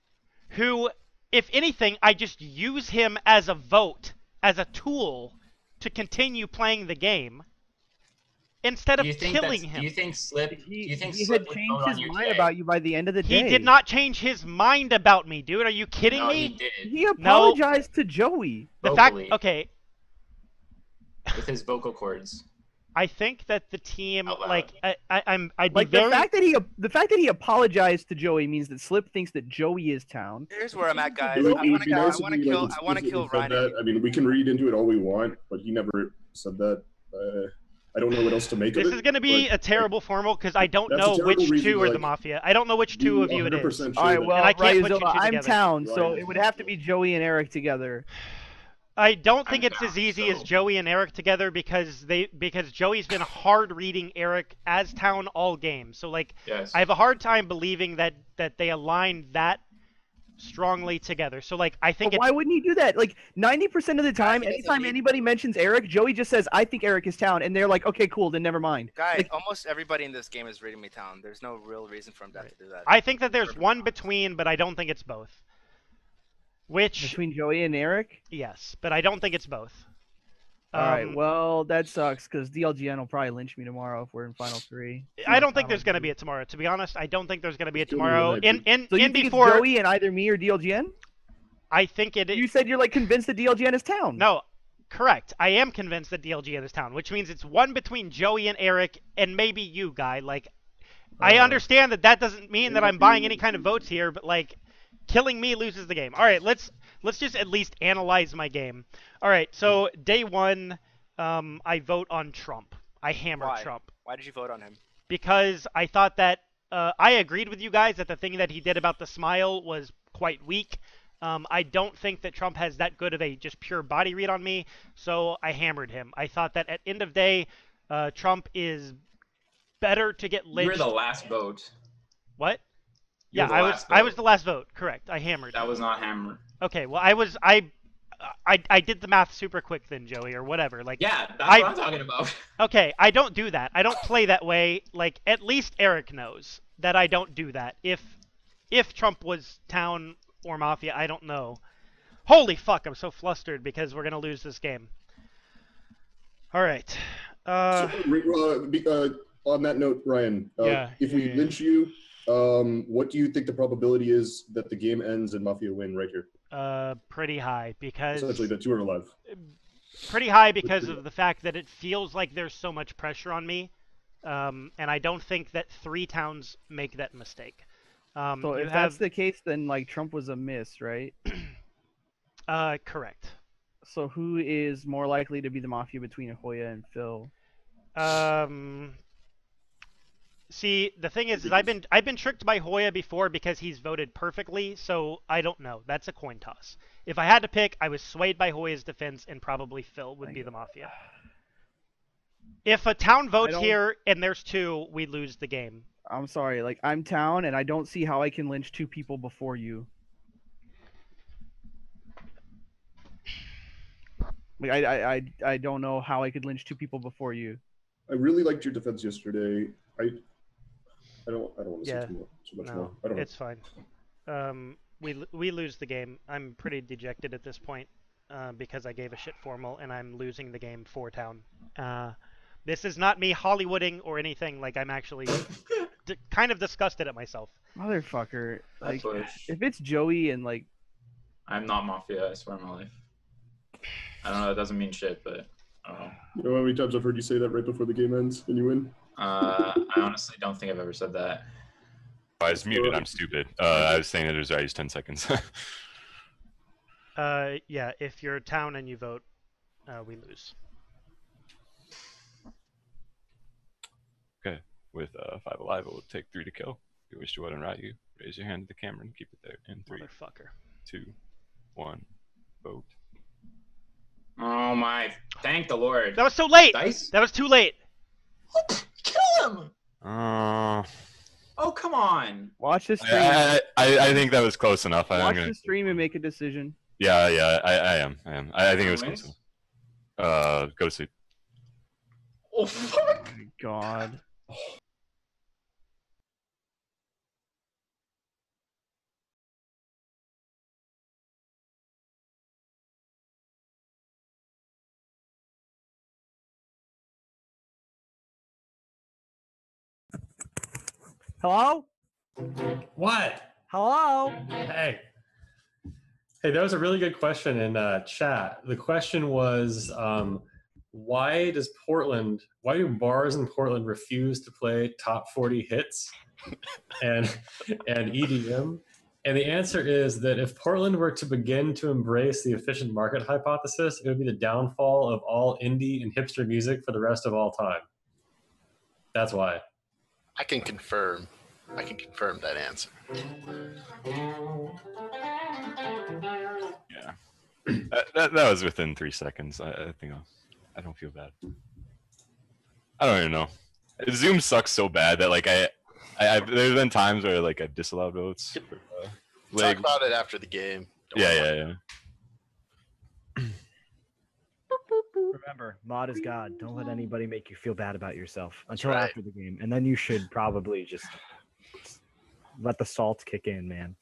who, if anything, I just use him as a vote, as a tool to continue playing the game, instead of killing him. Do you think Slip? He had Slip would changed vote on his you mind today? about you by the end of the day. He did not change his mind about me, dude. Are you kidding No, me? he did. He apologized to Joey. Okay. With his vocal cords. I think that the team, Out loud. like, I'd be Like very. the fact that he apologized to Joey means that Slip thinks that Joey is Town. Here's where I'm at, guys. It would I be want to nice if he, kill. I want to explicitly kill said Ryan. that. I mean, we can read into it all we want, but he never said that. I don't know what else to make of it. This is going to be but a terrible formal because I don't That's a know terrible which reason, two are the like, Mafia. I don't know which two of you it is. 100% sure All right, that- well, And I can't put you Ryuzilla, two I'm together. Town, so Right. it would have to be Joey and Eric together. I don't think I'm it's down, as easy as so- Joey and Eric together because Joey's been hard reading Eric as Town all game. So like Yes. I have a hard time believing that they align that strongly together. So like I think But why wouldn't he do that? Like 90% of the time, anytime anybody mentions Eric, Joey just says, "I think Eric is Town," and they're like, "Okay, cool, then never mind." Guys, Like, almost everybody in this game is rating me Town. There's no real reason for him to have to do that. I think that there's one between, but I don't think it's both. Which between Joey and Eric. yes, but I don't think it's both. All right, well that sucks because DLGN will probably lynch me tomorrow if we're in Final 3. I don't think there's going to be it tomorrow. To be honest, I don't think there's going to be it tomorrow. So you think Before it's Joey and either me or DLGN? I think it is. You said you're like convinced that DLGN is Town. No, correct. I am convinced that DLGN is Town, which means it's one between Joey and Eric, and maybe you, Guy. Like, I understand that doesn't mean that I'm buying any kind of votes here, but like, killing me loses the game. All right, let's just at least analyze my game. All right, so day one, I vote on Trump. I hammer Why? Trump. Why did you vote on him? because I thought that I agreed with you guys that the thing that he did about the smile was quite weak. I don't think that Trump has that good of a just pure body read on me, so I hammered him. I thought that at end of day, Trump is better to get lynched. You're the last vote. What? You're Yeah, the I last was vote. the last vote. Correct. I hammered. That was not hammered. Okay, well I did the math super quick then, Joey, or whatever. Like Yeah, that's what I'm talking about. Okay, I don't do that. I don't play that way. Like at least Eric knows that I don't do that. If Trump was town or mafia, I don't know. Holy fuck, I'm so flustered because we're gonna lose this game. All right. On that note, Ryan, Yeah, if we lynch you, what do you think the probability is that the game ends and Mafia win right here? Pretty high because Essentially, the two are alive. pretty high because of the fact that it feels like there's so much pressure on me, and I don't think that 3 towns make that mistake. So you if that's the case, then like Trump was a miss, right? Correct. So who is more likely to be the mafia between Hoya and Phil? See, the thing is I've been tricked by Hoya before because he's voted perfectly, so I don't know. That's a coin toss. If I had to pick, I was swayed by Hoya's defense, and probably Phil would be the mafia. If a town votes here and there's 2, we lose the game. I'm sorry, like I'm town, and I don't see how I can lynch 2 people before you. Like I don't know how I could lynch 2 people before you. I really liked your defense yesterday. I don't want to say too much more. I don't know. It's fine. We lose the game. I'm pretty dejected at this point because I gave a shit formal and I'm losing the game for town. This is not me Hollywooding or anything. Like I'm actually kind of disgusted at myself. Motherfucker! Like push. if it's Joey and like, I'm not Mafia, I swear on my life. I don't know, that doesn't mean shit, but I don't know. You know how many times I've heard you say that right before the game ends and you win? I honestly don't think I've ever said that. I was muted. I'm stupid. I was saying that it was already 10 seconds. Yeah, if you're a town and you vote, we lose. Okay. With 5 alive, it will take 3 to kill. If you wish to vote and route you, raise your hand to the camera and keep it there. In 3, Motherfucker. 2, 1, vote. Oh my! Thank the Lord. That was so late. Dice? That was too late. Kill him! Uh, Oh come on! watch the stream. I think that was close enough. Watch the stream and make a decision. Yeah, I am. I think it was close enough. Go to sleep. Oh fuck! Oh my God. Hello? What? Hello? Hey. Hey, that was a really good question in chat. The question was, why do bars in Portland refuse to play top 40 hits and EDM? And the answer is that if Portland were to begin to embrace the efficient market hypothesis, it would be the downfall of all indie and hipster music for the rest of all time. That's why. I can confirm that answer. Yeah. that was within 3 seconds. I think I don't feel bad. I don't even know. Zoom sucks so bad that like there's been times where like I've disallowed votes. Talk about it after the game. Yeah. Remember, mod is God. Don't let anybody make you feel bad about yourself until right. after the game, and then you should probably just let the salt kick in, man.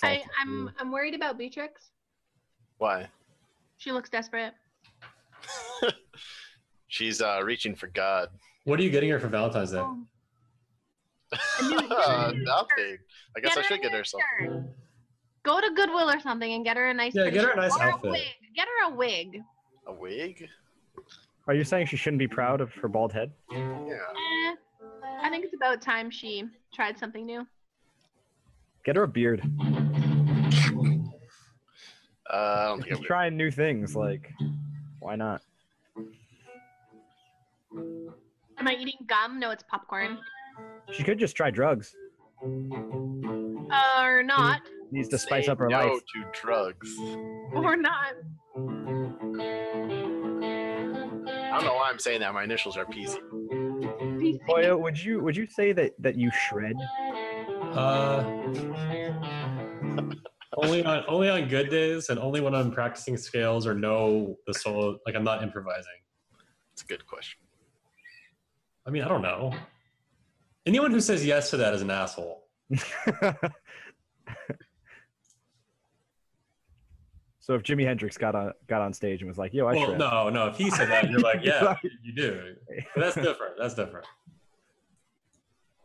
I'm worried about Beatrix. Why? She looks desperate. She's reaching for God. What are you getting her for Valentine's Day? Nothing. I guess I should get her something. Go to Goodwill or something and get her a nice. Yeah, get her a nice or outfit. A wig. Get her a wig. A wig? Are you saying she shouldn't be proud of her bald head? Yeah. I think it's about time she tried something new. Get her a beard. I don't think She's trying new things. Like, why not? Am I eating gum? No, it's popcorn. She could just try drugs. Or not. Needs to spice Say up her no life. to drugs. Or not. I don't know why I'm saying that. My initials are PC. Hoya, would you say that you shred? Only on good days, and only when I'm practicing scales or know the solo. Like I'm not improvising. It's a good question. I mean, I don't know. Anyone who says yes to that is an asshole. So if Jimi Hendrix got on stage and was like, "Yo, I shred." No. If he said that, you're like, yeah, you do. But that's different. That's different.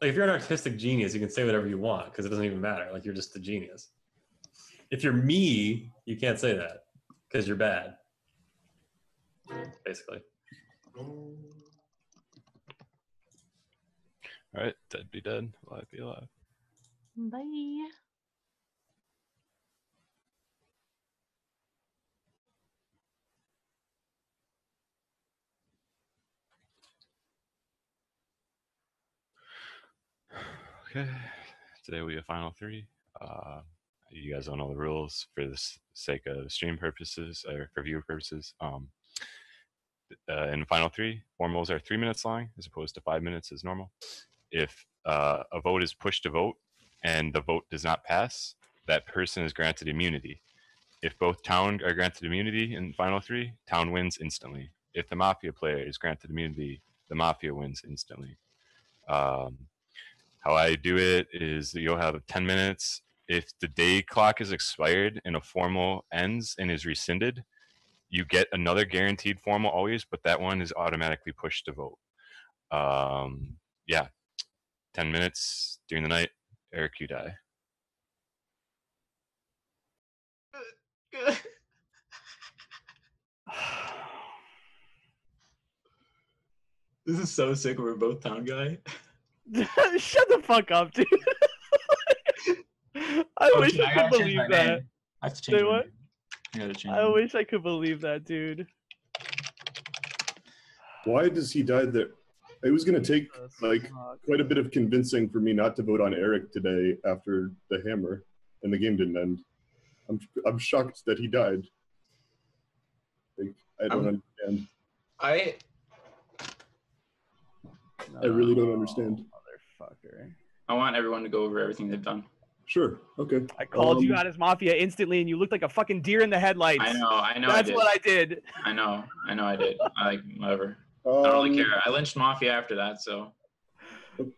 Like if you're an artistic genius, you can say whatever you want because it doesn't even matter. Like you're just a genius. If you're me, you can't say that because you're bad. Basically. All right, dead be dead, alive be alive. Bye. Okay, today we have final three. You guys don't know the rules for the sake of stream purposes or for viewer purposes. In final three, formals are 3 minutes long as opposed to 5 minutes as normal. If a vote is pushed to vote and the vote does not pass, that person is granted immunity. If both town are granted immunity in final three, town wins instantly. If the Mafia player is granted immunity, the Mafia wins instantly. How I do it is that you'll have 10 minutes. If the day clock is expired and a formal ends and is rescinded, you get another guaranteed formal always, but that one is automatically pushed to vote. Yeah, 10 minutes during the night. Eric, you die. This is so sick. We're both town guy. Shut the fuck up, dude. I wish I could believe that. I have to change Say my what? name. I gotta change I my name. wish I could believe that, dude. Why does he die there? It was going to take like quite a bit of convincing for me not to vote on Eric today after the hammer, and the game didn't end. I'm shocked that he died. Like, I don't understand. I really don't understand. Motherfucker. I want everyone to go over everything they've done. Sure. Okay. I called you out as Mafia instantly, and you looked like a fucking deer in the headlights. I know. That's I did. what I did. I know. I did. Whatever. I don't really care. I lynched Mafia after that, so.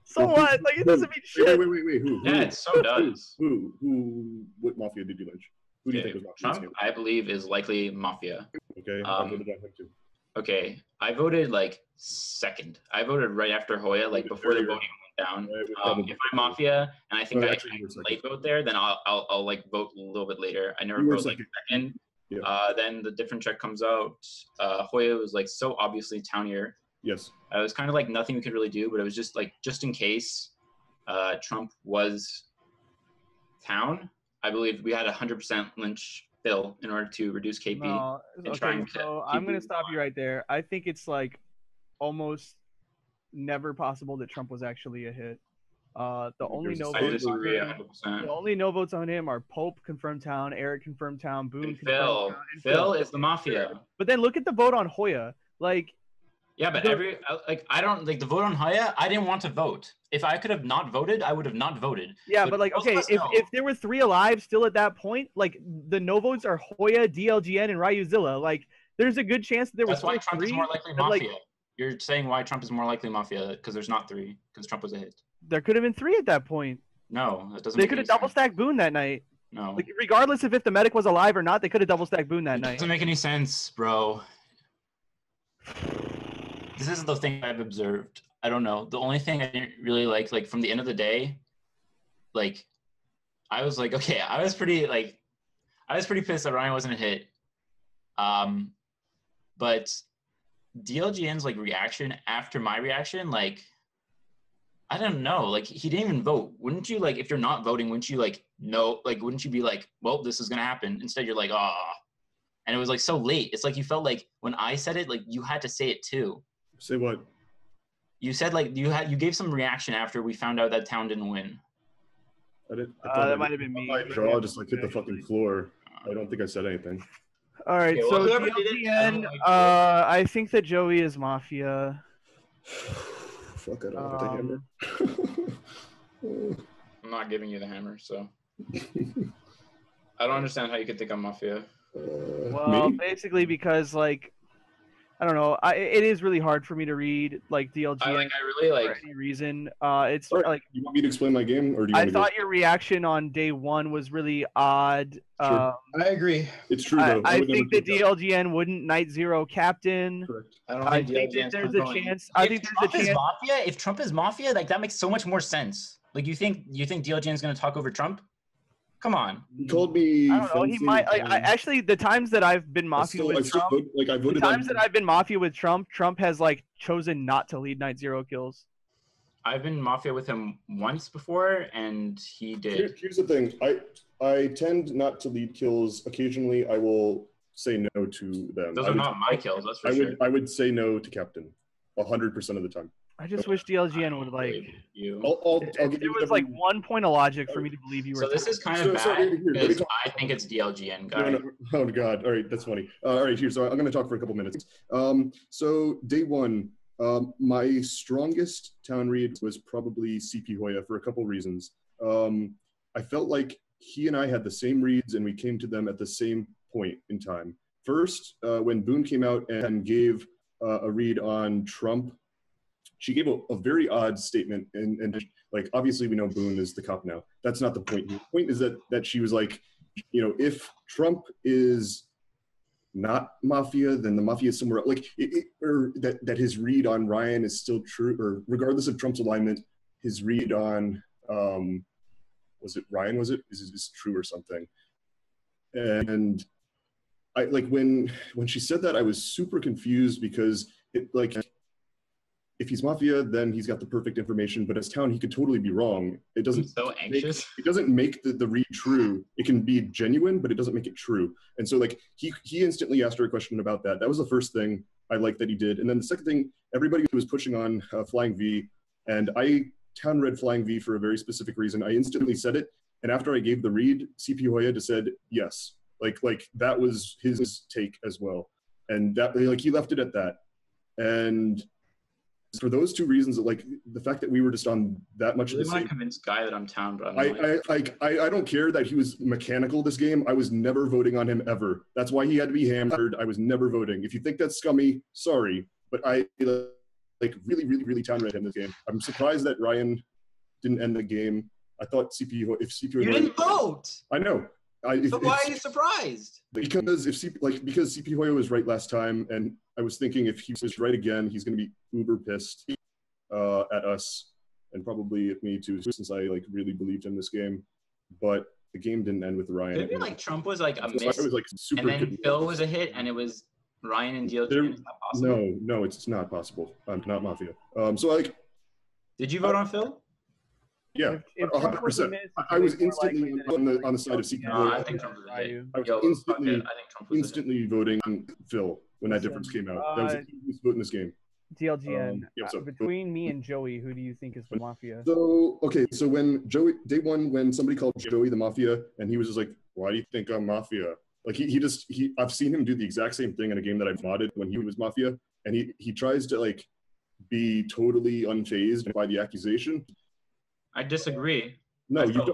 So what? Like it doesn't mean shit. Wait. Who? Yeah, it so does. Who? What Mafia did you lynch? Who do you think was Mafia? Trump, I believe, is likely Mafia. Okay. I voted on him too. Okay, I voted like second. I voted right after Hoya, like before the voting went down. If I'm Mafia and I think I late vote there, then I'll like vote a little bit later. I never vote like second. Yeah. Then the different check comes out. Hoya was like so obviously townier. Yes. It was kind of like nothing we could really do, but it was just like just in case Trump was town. I believe we had 100% lynch bill in order to reduce KP. No, and try okay, and so keep I'm gonna stop you right there. I think it's like almost never possible that Trump was actually a hit. The only no I votes disagree on him, 100%. the only no votes on him are Pope confirmed town, Eric confirmed town, Boone confirmed Phil. town, and Phil is the Mafia. But then look at the vote on Hoya. Like, yeah, but I don't like the vote on Hoya. I didn't want to vote. If I could have not voted, I would have not voted. yeah, but like, okay, if there were 3 alive still at that point, like the no votes are Hoya, DLGN, and Ryuzilla. Like, there's a good chance that there was. That's why Trump is more likely Mafia. You're saying why Trump is more likely Mafia because there's not 3 because Trump was a hit. There could have been 3 at that point. No, that doesn't. They could have double stacked Boone that night. No. Like, regardless of if the medic was alive or not, they could have double stacked Boone that night. Doesn't make any sense, bro. This is the thing I've observed. I don't know. The only thing I didn't really like from the end of the day, like, I was like, okay, I was pretty pissed that Ryan wasn't a hit. But DLGN's like reaction after my reaction, like, I don't know, like he didn't even vote. Wouldn't you like if you're not voting? Wouldn't you like no? Like wouldn't you be like, well, this is gonna happen? Instead, you're like, ah, and it was like so late. It's like you felt like when I said it, like you had to say it too. Say what? You said like you gave some reaction after we found out that town didn't win. I thought That might have been me. my jaw just like hit the fucking floor. I don't think I said anything. All right, Okay, well, so whoever did it, DLGN, I think that Joey is Mafia. Fuck, I don't have the hammer. I'm not giving you the hammer, so. I don't understand how you could think I'm Mafia. Well, basically because like, I don't know. It is really hard for me to read like DLGN I really like. for any reason. It's like You want me to explain my game, or do you? I want to thought your reaction on day one was really odd. Sure. I agree. It's true though. I would never think that do that. DLGN wouldn't Night Zero captain. Correct. I think that there's a chance. I think there's a chance. Mafia, if Trump is Mafia, like that makes so much more sense. Like you think DLGN is going to talk over Trump? Come on. He told me. I don't know. He might. Like, actually, the times that I've been Mafia with Trump, I voted the times on. that I've been Mafia with Trump, Trump has like chosen not to lead Night Zero kills. I've been Mafia with him once before, and he did. Here's the thing. I tend not to lead kills. Occasionally, I will say no to them. Those are not my kills. That's for sure. I would say no to captain, 100% of the time. I just wish DLGN would like. I'll If there was like 1 point of logic for me to believe you were. So this is kind of bad because I think it's DLGN guy. No. Oh God! All right, that's funny. All right, here. So I'm going to talk for a couple minutes. So day one, my strongest town read was probably CP Hoya for a couple reasons. I felt like he and I had the same reads, and we came to them at the same point in time. First, when Boone came out and gave a read on Trump. She gave a very odd statement, and like obviously we know Boone is the cop now. That's not the point. The point is that she was like, you know, if Trump is not Mafia, then the Mafia is somewhere else. Like, or that his read on Ryan is still true, or regardless of Trump's alignment, his read on was it Ryan? Was it is true or something? And I like when she said that, I was super confused because it like. If he's Mafia, then he's got the perfect information. But as town, he could totally be wrong. It doesn't. I'm so anxious. It doesn't make the read true. It can be genuine, but it doesn't make it true. And so, like, he instantly asked her a question about that. That was the first thing I liked that he did. And then the second thing, everybody was pushing on Flying V, and I town read Flying V for a very specific reason. I instantly said it, and after I gave the read, CP Hoya just said yes. Like that was his take as well, and that like he left it at that, and. For those two reasons, like the fact that we were just on that much. I really want to convince Guy that I'm town, but I don't care that he was mechanical this game. I was never voting on him ever. That's why he had to be hammered. I was never voting. If you think that's scummy, sorry, but I like really town read him this game. I'm surprised that Ryan didn't end the game. I thought CPU. If CPU. You didn't vote. I know. So why are you surprised? Because because CP Hoya was right last time, and I was thinking if he was right again, he's going to be uber pissed at us and probably at me too, since I like really believed in this game. But the game didn't end with Ryan. Maybe like Trump was like a miss, it was like super and then good. Phil was a hit, and it was Ryan and DLG. Is that possible? No, it's not possible. I'm not Mafia. So like, did you vote on Phil? Yeah, 100%. I was instantly on the side of CP. I think Trump was a hit. I was instantly voting Phil when that difference came out. That was the easiest vote in this game. DLGN, between me and Joey, who do you think is the Mafia? So when Joey, day one, when somebody called Joey the Mafia, and he was just like, "Why do you think I'm Mafia?" Like I've seen him do the exact same thing in a game that I've modded when he was Mafia, and he tries to like be totally unfazed by the accusation. I disagree. No, you don't.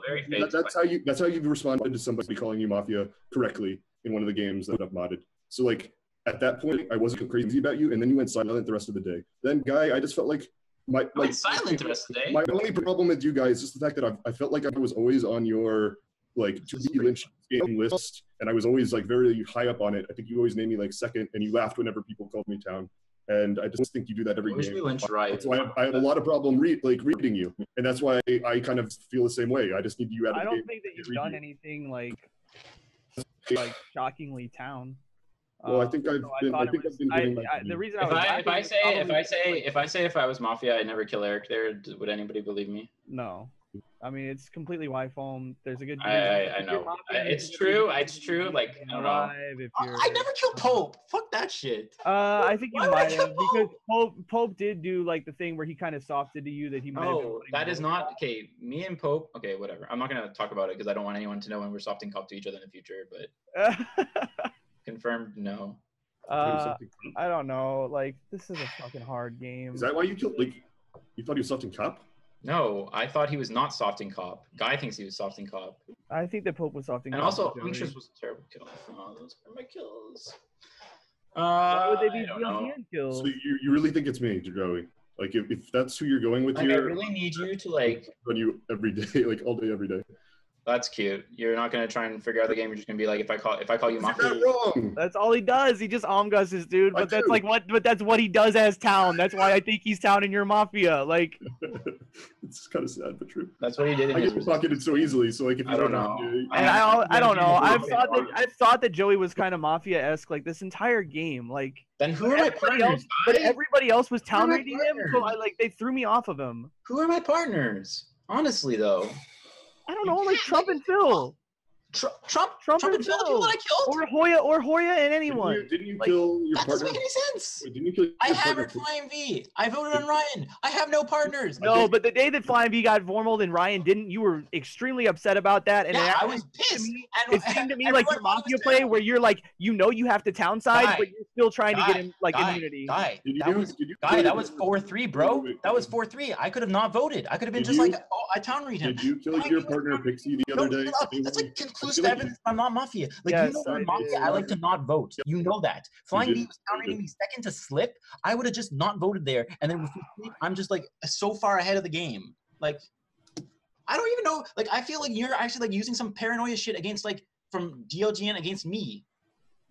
That's how you've responded to somebody calling you Mafia correctly in one of the games that I've modded. So like at that point, I wasn't crazy about you, and then you went silent the rest of the day. Then, Guy, I just felt like I went silent the rest of the day. My only problem with you guys is just the fact that I felt like I was always on your like to be Lynch game list, and I was always like very high up on it. I think you always named me like second, and you laughed whenever people called me town. And I just think you do that every game. So I have a lot of problem reading you, and that's why I kind of feel the same way. I just need you out of the game. I don't think that you've done anything like shockingly town. Well, I think I've been doing the reason if I say if I was Mafia, I'd never kill Eric there. Would anybody believe me? No. I mean, it's completely Y-foam. There's a good. I know. It's true. It's true. Like, I don't know. If I never killed Pope. Fuck that shit. I think you Why would I might kill have because Pope did do like the thing where he kind of softed to you that he might have. No, that is not okay. Me and Pope. Okay, whatever. I'm not gonna talk about it because I don't want anyone to know when we're softing cop to each other in the future. But confirmed, no. I don't know. Like, this is a fucking hard game. Is that why you killed? Like, you thought he was softing cop? No, I thought he was not softing cop. Guy thinks he was softing cop. I think that Pope was softing. And cop also, too. Unctuous was a terrible kill. Oh, those are my kills. Why would they be I don't know. kills? So you really think it's me, Joey? Like, if that's who you're going with Like, I here, really need you to like on you every day, like all day, every day. That's cute. You're not gonna try and figure out the game. You're just gonna be like, if I call you Mafia. You're not wrong. That's all he does. He just omgusses, dude. But that's like what? But that's what he does as Town. That's why I think he's Town and you're Mafia. Like, It's kind of sad but true. That's what he did. I get pocketed so easily. So like, if you I don't know. and I don't know. I've thought that Joey was kind of Mafia-esque like this entire game. Like, then who are my partners? But everybody else was Town my rating him, so they threw me off of him. Who are my partners? Honestly, though. I don't know, like Trump and Phil. Trump and Phil, people that I killed? Or Hoya and anyone. Didn't you kill your That partner? doesn't make any sense. Wait, didn't you kill your I partner? hammered Flying V. I voted on Ryan. I have no partners. No, but the day that Flying V got formal and Ryan didn't, you were extremely upset about that. And Yeah, it I was pissed. It seemed to me like your Mafia play where you're like, you know you have to Town side, but you're still trying to get him like immunity. That was 4-3, bro. That was 4-3. I could have not voted. I could have been just like, oh, I Town read him. Did you kill your partner Pixie the other day? That's like conclusive evidence I'm not Mafia. Like, Yes, you know, I when Mafia, did. I like to not vote. You know that. Flying did. V was Town reading me second to slip. I would have just not voted there. And then with sleep, I'm just like so far ahead of the game. Like, I don't even know. Like, I feel like you're actually like using some paranoia shit against like from DLGN against me.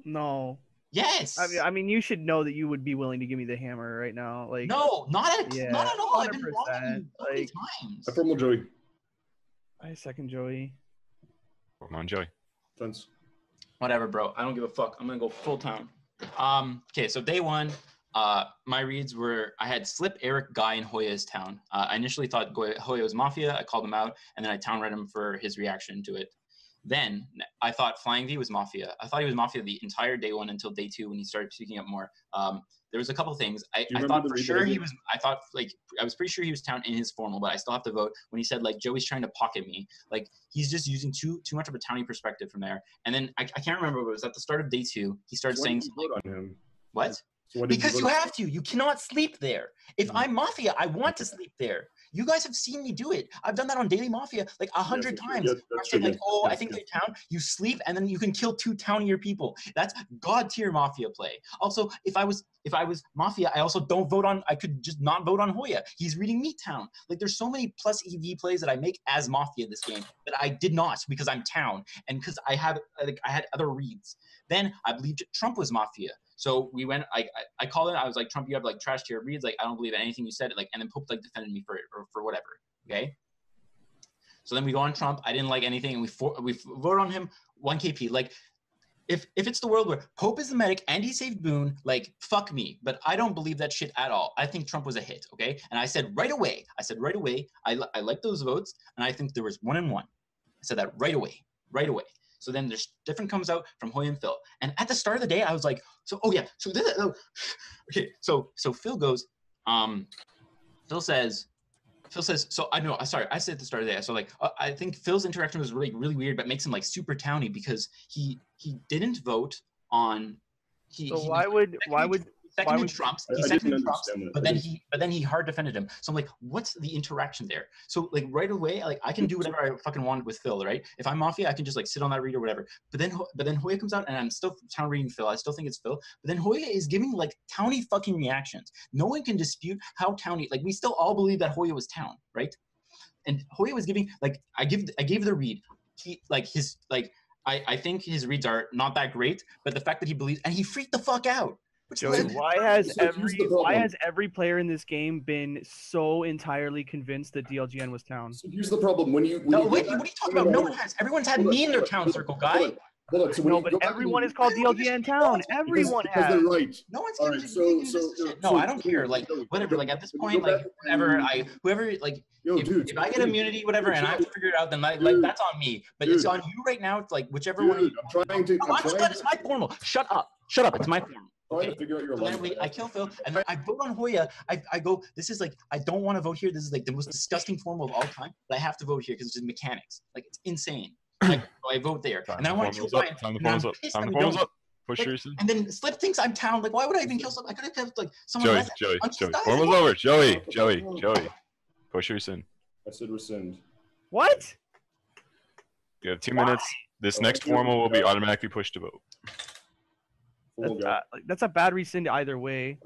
No. Yes. I mean, you should know that you would be willing to give me the hammer right now. Like, No, not at all. I've been 100%. wrong so many Like, times. I formal Joey. I second Joey. Come on, Joey. Fence. Whatever, bro. I don't give a fuck. I'm gonna go full Town. Okay, so day one, my reads were I had Slip, Eric, Guy, and Hoya as Town. I initially thought Hoya was Mafia. I called him out, and then I Town read him for his reaction to it. Then I thought Flying V was Mafia. I thought he was Mafia the entire day one until day two when he started speaking up more. There was a couple things I remember thought the for read sure that I he did? was. I thought like I was pretty sure he was Town in his formal, but I still have to vote when he said like Joey's trying to pocket me. Like he's just using too much of a Townie perspective from there. And then I can't remember, but it was at the start of day two. He started So why saying did you vote on him? what? So why did Because vote you on him? have to. You cannot sleep there. If I'm Mafia, I want to sleep there. You guys have seen me do it. I've done that on Daily Mafia like 100 that's times. true. Yes, Where I that's say true. like, oh, I Yes, think yes. they're Town. You sleep and then you can kill 2 townier people. That's god tier Mafia play. Also, if I was Mafia, I also don't vote on. I could just not vote on Hoya. He's reading me Town. Like there's so many plus EV plays that I make as Mafia this game that I did not because I'm Town and because I had other reads. Then I believed Trump was Mafia. So we went. I called it. I was like, Trump, you have like trash tier reads. Like I don't believe anything you said. Like and then Pope like defended me for it or for whatever. Okay. So then we go on Trump. I didn't like anything, and we vote on him 1 KP. Like if it's the world where Pope is the medic and he saved Boone, like fuck me. But I don't believe that shit at all. I think Trump was a hit. Okay. And I said right away. I like those votes, and I think there was 1 and 1. I said that right away. So then there's different comes out from Hoya and Phil. And at the start of the day, I was like, so Phil goes, Phil says, so I know, sorry, I said at the start of the day, so like, I think Phil's interaction was really, really weird, but makes him like super towny because he didn't vote on, why would Trump's, he seconded Trump's, but then he hard defended him. So I'm like, what's the interaction there? So like right away, like I can do whatever I fucking want with Phil, right? If I'm Mafia, I can just like sit on that read or whatever. But then Hoya comes out and I'm still Town reading Phil. I still think it's Phil. But then Hoya is giving like Towny fucking reactions. No one can dispute how Towny, like we still all believe that Hoya was Town, right? And Hoya was giving like I gave the read. He like his like I think his reads are not that great, but the fact that he believes and he freaked the fuck out. Joey, why has every player in this game been so entirely convinced that DLGN was Town? So here's the problem: what are you talking about? No one has. Everyone's had me in their Town circle, guy. Hold on. So when No, you but go back everyone and is called DLGN Town. Everyone because has. they're right. No one's All gonna right, just so just so shit. so No, I don't care. Like Joey, whatever. Like at this when you point, go like back whoever and- like Yo, if, dude, if I get dude, immunity, whatever, and I have to dude, figure it out, then like dude, that's on me. But dude. it's on you right now. It's like whichever Dude, one. You I'm trying to. I'm just glad it's my formal. Shut up. Shut up. It's my formal. Trying to figure out your So then life. I kill Phil, and then I vote on Hoya. I go, this is like, I don't want to vote here. This is like the most disgusting form of all time, but I have to vote here because it's just mechanics. Like, it's insane. Like, so I vote there. And then I want to kill Ryan. And I'm pissed that we don't. Push Like, and then Slip thinks I'm town. Like, why would I even kill someone? I could have kept, like, someone else. Joey. Formal's over. Joey. Push rescind. I said rescind. What? You have 2 minutes. This next formal will be automatically pushed to vote. That's a bad rescind either way.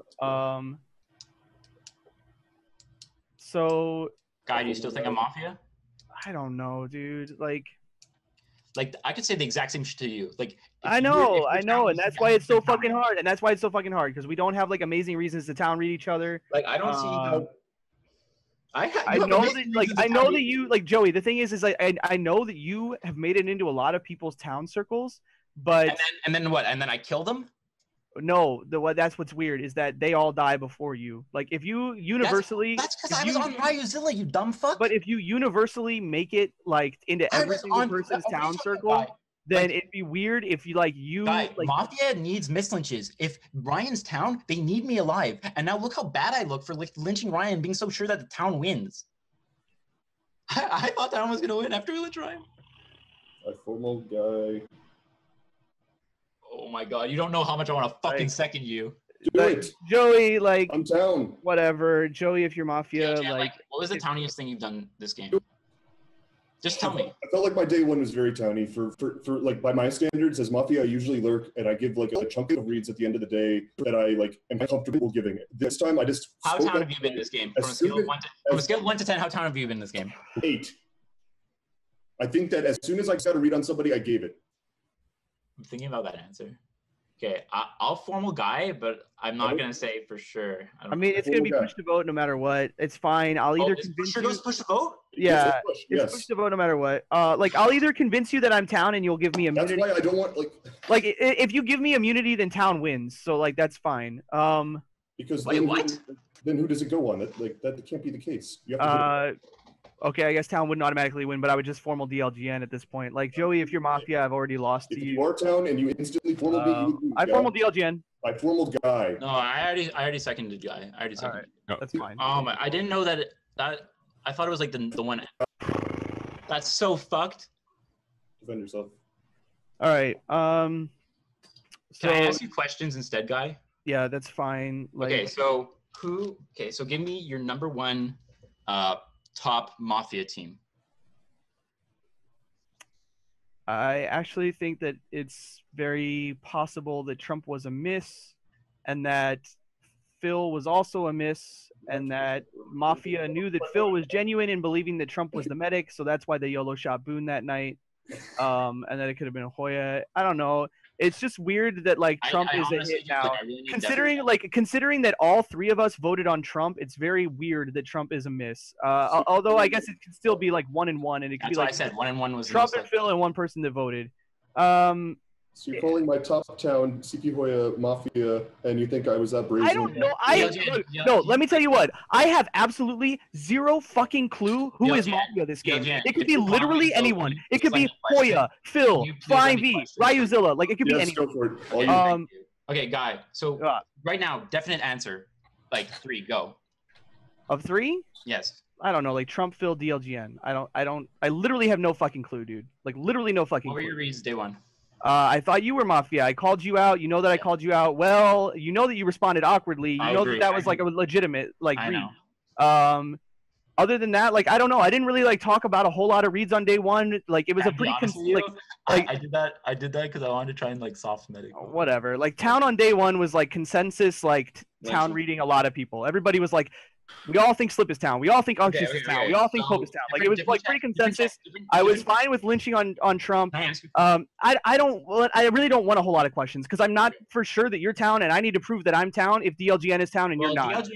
So. Guy, do you still think I'm Mafia? I don't know, dude. Like I could say the exact same shit to you. Like I know, and that's why it's so fucking hard. And that's why it's so fucking hard because we don't have like amazing reasons to town read each other. Like I don't see how. I know that you like Joey. The thing is like I know that you have made it into a lot of people's town circles, but and then what? And then I killed them. No, that's what's weird is that they all die before you. Like if you universally, that's because I was on Ryuzilla, you dumb fuck. But if you universally make it like into every single person's town circle, then it'd be weird if you like. Mafia needs mislynches. If Ryan's town, they need me alive. And now look how bad I look for like lynching Ryan, being so sure that the town wins. I thought town was gonna win after we lynched Ryan. A formal guy. Oh my god, you don't know how much I want to fucking second you. Joey, like I'm down. Whatever, Joey, if you're Mafia, like what was the towniest thing you've done this game? Just tell me. I felt like my day one was very towny for like by my standards as Mafia. I usually lurk and I give like a chunk of reads at the end of the day that I like am comfortable giving it. This time I just. How town have you been this game? From a scale of 1 to 10, how town have you been this game? 8. I think that as soon as I got a read on somebody, I gave it. I'm thinking about that answer. Okay, I'll formal guy, but I'm not gonna say for sure. I mean, it's gonna be pushed to vote no matter what. It's fine. I'll either convince you. Push to vote. Yeah, it's pushed to vote no matter what. Like I'll either convince you that I'm town and you'll give me immunity. That's why I don't want like if you give me immunity, then town wins. So like that's fine. Because wait, what? Then who does it go on? That can't be the case. You have to okay, I guess town wouldn't automatically win, but I would just formal DLGN at this point. Like Joey, if you're Mafia, I've already lost to you. If you are town and you instantly formal I formal DLGN. I formal guy. No, I already seconded guy. I already seconded. Right. That's fine. I didn't know that I thought it was like the one. That's so fucked. Defend yourself. All right. Can I ask you questions instead, guy? Yeah, that's fine. Like, okay, so so give me your number one top Mafia team. I actually think that it's very possible that Trump was a miss and that Phil was also a miss and that Mafia knew that Phil was genuine in believing that Trump was the medic, so that's why they YOLO shot Boone that night. And that it could have been Hoya. I don't know. It's just weird that like Trump is a hit now. Considering that all three of us voted on Trump, it's very weird that Trump is a miss. Although I guess it could still be like 1-1, and it could be like I said 1-1 was Trump and Phil and one person that voted. So you're calling my top town CP Hoya Mafia, and you think I was that brazen? I don't know. No, let me tell you what. I have absolutely zero fucking clue who is Mafia this game. It could be literally anyone. It could be Hoya, Phil, Flying V, Ryuzilla. Like it could be anyone. Okay, guy. So right now, definite answer. Like 3, go. Of 3? Yes. I don't know, like Trump, Phil, DLGN. I literally have no fucking clue, dude. Like literally no fucking clue. What were your reads day 1? I thought you were Mafia. I called you out. You know that I called you out. Well, you know that you responded awkwardly. You know that was like a legitimate like read. Other than that, like I don't know. I didn't really like talk about a whole lot of reads on day 1. Like it was a pretty I did that because I wanted to try and like soft medic. Whatever. Like town on day 1 was like consensus. Like town reading a lot of people. Everybody was like, We all think Slip is town. We all think Unctuous is town. We all think Pope is town. Like it was like pretty consensus. I was fine with lynching on Trump. I really don't want a whole lot of questions because I'm not for sure that you're town, and I need to prove that I'm town if DLGN is town and you're not.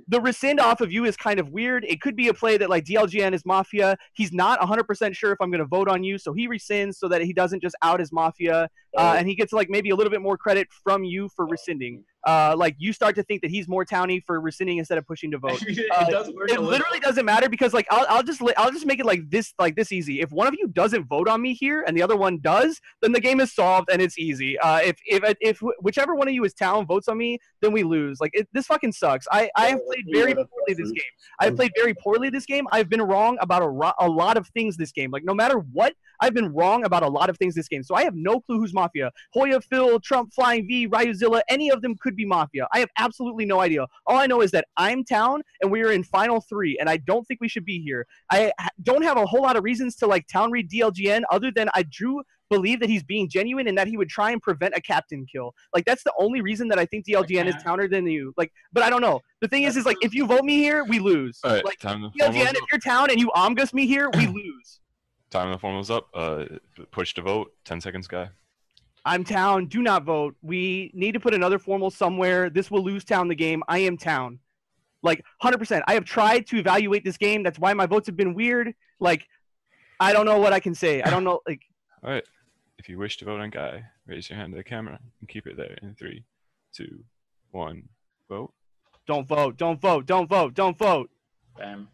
The rescind off of you is kind of weird. It could be a play that like DLGN is Mafia. He's not 100% sure if I'm going to vote on you, so he rescinds so that he doesn't just out as Mafia, and he gets like maybe a little bit more credit from you for rescinding. Like you start to think that he's more towny for rescinding instead of pushing to vote. It literally doesn't matter because like I'll just make it like this easy. If one of you doesn't vote on me here and the other one does, then the game is solved and it's easy. If whichever one of you is town votes on me, then we lose. Like this fucking sucks. I have played very poorly this game. I've played very poorly this game. I've been wrong about a lot of things this game. Like no matter what, I've been wrong about a lot of things this game. So I have no clue who's Mafia. Hoya, Phil, Trump, Flying V, Ryuzilla, any of them could be Mafia. I have absolutely no idea. All I know is that I'm town and we are in final 3, and I don't think we should be here. I don't have a whole lot of reasons to like town read DLGN other than I do believe that he's being genuine and that he would try and prevent a captain kill. Like that's the only reason that I think DLGN is towner than you. Like, but I don't know. The thing is like if you vote me here, we lose. All right, like time DLGN, if you're town and you omgus me here, we lose. Time the formals up. Push to vote. 10 seconds, guy. I'm town. Do not vote. We need to put another formal somewhere. This will lose town the game. I am town. Like 100%. I have tried to evaluate this game. That's why my votes have been weird. Like, I don't know what I can say. I don't know. Like. All right. If you wish to vote on Guy, raise your hand to the camera and keep it there in 3, 2, 1. Vote. Don't vote. Don't vote. Don't vote. Don't vote. Bam.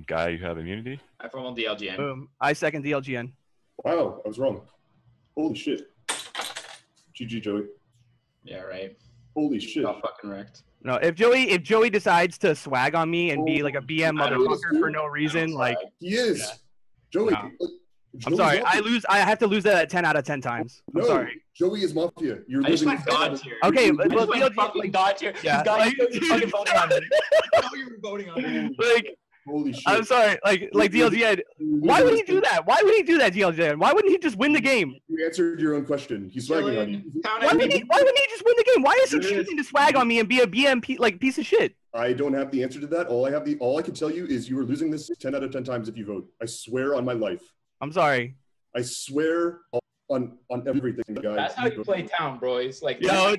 Guy, you have immunity. I formal DLGN. Boom. I second DLGN. Wow, I was wrong. Holy shit. GG, Joey. Yeah, right. Holy shit. Got fucking wrecked. No, if Joey decides to swag on me and be like a BM motherfucker for no reason, like he is. Yeah. Joey. No. I'm sorry. I have to lose that 10 out of 10 times. I'm sorry. Joey is Mafia. You're I just losing. went God tier. Okay, but fucking God tier. Yeah. You're fucking voting on me. I know you were voting on me. Like. Holy shit. I'm sorry, like DLGN. Why would he do that? Why would he do that, DLGN? Why wouldn't he just win the game? You answered your own question. He's swagging on you. Why wouldn't he just win the game? Why is he choosing to swag on me and be a BM piece of shit? I don't have the answer to that. All I can tell you is you are losing this 10 out of 10 times if you vote. I swear on my life. I'm sorry. I swear on everything, guys. That's how you play town, boys. Like yo,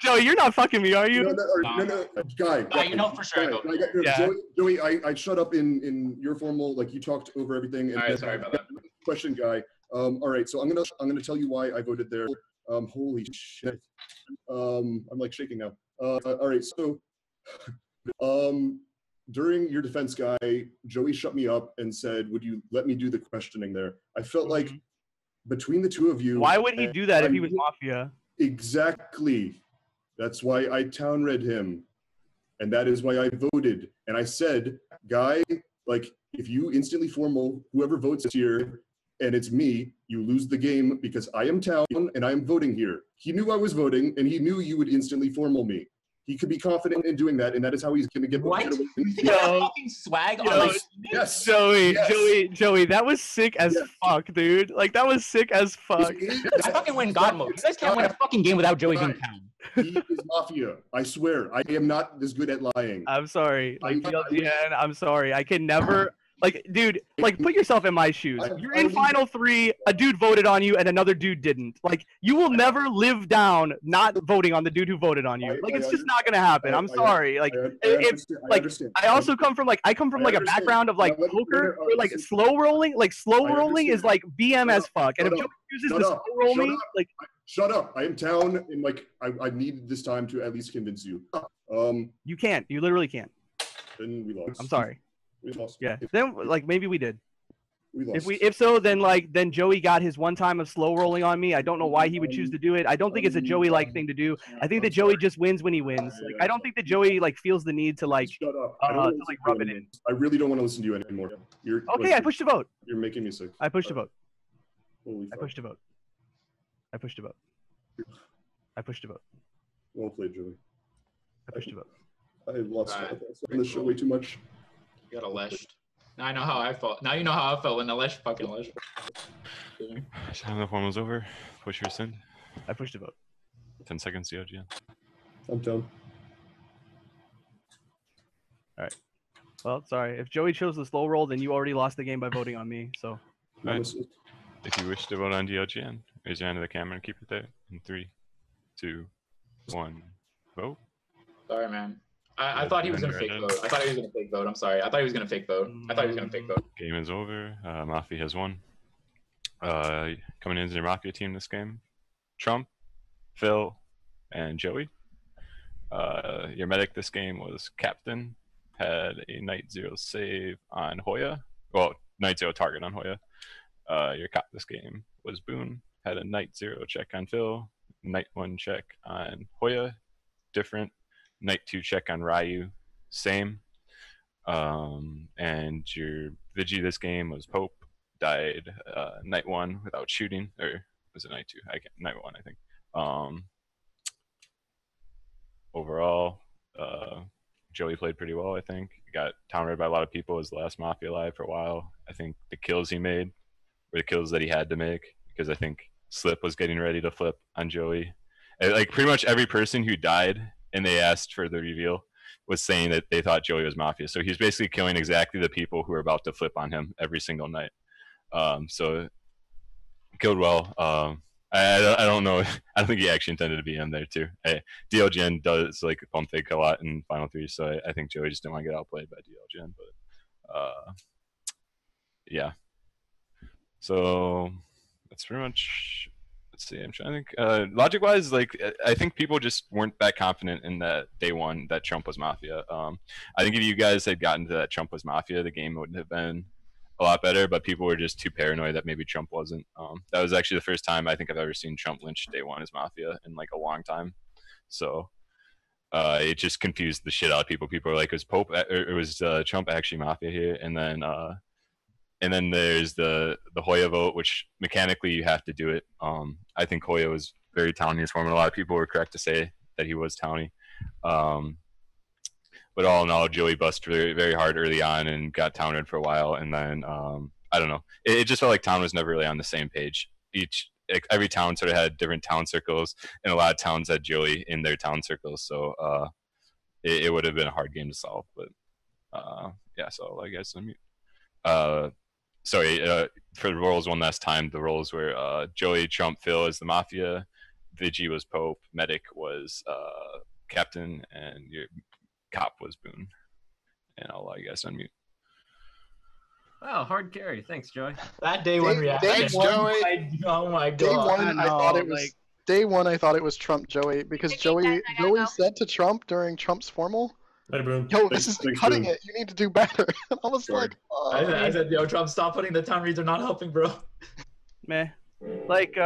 Joey, you're not fucking me, are you? No, Guy. You know for sure. Joey, I shut up in your formal, like you talked over everything. And all right, sorry about that. Question, Guy. All right, so I'm gonna tell you why I voted there. Holy shit. I'm like shaking now. All right, so during your defense, Guy, Joey shut me up and said, "Would you let me do the questioning there?" I felt like between the two of you. Why would he do that if he was Mafia? Exactly. That's why I town read him. And that is why I voted. And I said, Guy, like, if you instantly formal whoever votes here and it's me, you lose the game because I am town and I am voting here. He knew I was voting and he knew you would instantly formal me. He could be confident in doing that, and that is how he's going to get. What? You think I fucking swag on my Yes, Joey, that was sick as fuck, dude. Like that was sick as fuck. I fucking win God mode. You guys can't win a fucking game without Joey being town. He is Mafia. I swear, I am not this good at lying. I'm sorry, like DLGN. I'm sorry. I can never. Like, dude, like, put yourself in my shoes. You're in final 3, a dude voted on you, and another dude didn't. Like, you will never live down not voting on the dude who voted on you. Like, it's just not gonna happen. I'm sorry. Like, I also come from, like, a background of, like, poker, where, like, slow rolling is, like, BM as fuck. And if Joe uses the slow roll me, like... Shut up. I am town, and, like, I need this time to at least convince you. You can't. You literally can't. Then we lost. I'm sorry. We lost. Yeah. Then like maybe we did. We lost. If so, then Joey got his one time of slow rolling on me. I don't know why he would choose to do it. I don't think it's a Joey like thing to do. I think that Joey just wins when he wins. Like I don't think that Joey like feels the need to like shut up. Rub it in. I really don't want to listen to you anymore. You're okay. like, I pushed to vote. You're making me sick. I pushed to vote. Holy I pushed to vote. I pushed to vote. I pushed to vote. Well played, Joey. I pushed to vote. I lost on this show way too much. You got a leshed. Now I know how I felt. Now you know how I felt when the lesh fucking lesh. Time the form was over. Push your send. I pushed to vote. 10 seconds, DLGN. I'm done. All right. Well, sorry. If Joey chose the slow roll, then you already lost the game by voting on me. So. Right. If you wish to vote on DLGN, raise your hand to the camera and keep it there. In 3, 2, 1, vote. Sorry, man. I thought he was gonna fake vote. I thought he was gonna fake vote. I'm sorry. I thought he was gonna fake vote. Game is over. Mafia has won. Coming into your Mafia team this game, Trump, Phil, and Joey. Your medic this game was Captain. Had a Night 0 save on Hoya. Well, Night 0 target on Hoya. Your cop this game was Boone. Had a Night 0 check on Phil. Night 1 check on Hoya. Different. Night 2 check on Ryu. Same. And your Vigi this game was Pope. Died Night 1 without shooting. Or was it Night 2? Night 1, I think. Overall, Joey played pretty well, I think. Got town raided by a lot of people as the last Mafia alive for a while. I think the kills he made were the kills that he had to make, because I think Slip was getting ready to flip on Joey. And, like, pretty much every person who died and they asked for the reveal was saying that they thought Joey was Mafia. So he's basically killing exactly the people who are about to flip on him every single night. So killed well. I don't know. I don't think he actually intended to be in there too. DLGN does like pump fake a lot in Final 3, so I think Joey just didn't want to get outplayed by DLGN. But yeah. So that's pretty much. Let's see. I'm trying to think. Logic-wise, like I think people just weren't that confident in that day one that Trump was Mafia. I think if you guys had gotten to that Trump was Mafia, the game would have been a lot better, but people were just too paranoid that maybe Trump wasn't. That was actually the first time I think I've ever seen Trump lynch day one as Mafia in like a long time. So it just confused the shit out of people. People were like, "Was Pope? Or it was Trump actually Mafia here?" And then there's the Hoya vote, which mechanically you have to do it. I think Hoya was very towny in his form, and a lot of people were correct to say that he was towny. But all in all, Joey busted very, very hard early on and got towned for a while. And then, I don't know. It just felt like town was never really on the same page. Every town sort of had different town circles, and a lot of towns had Joey in their town circles. So it would have been a hard game to solve. But yeah, so I guess sorry, for the roles one last time, the roles were Joey, Trump, Phil as the Mafia, Vigi was Pope, Medic was Captain, and your cop was Boone. And I'll allow you guys to unmute. Wow, hard carry. Thanks, Joey. That day one reaction. Thanks, Joey. Oh my god. Day one, I thought it was Trump Joey, because Joey said to Trump during Trump's formal, "Yo, this is cutting it. You need to do better." And I was like, I said, "Yo, Trump, stop putting the town reads are not helping, bro." Meh. Like,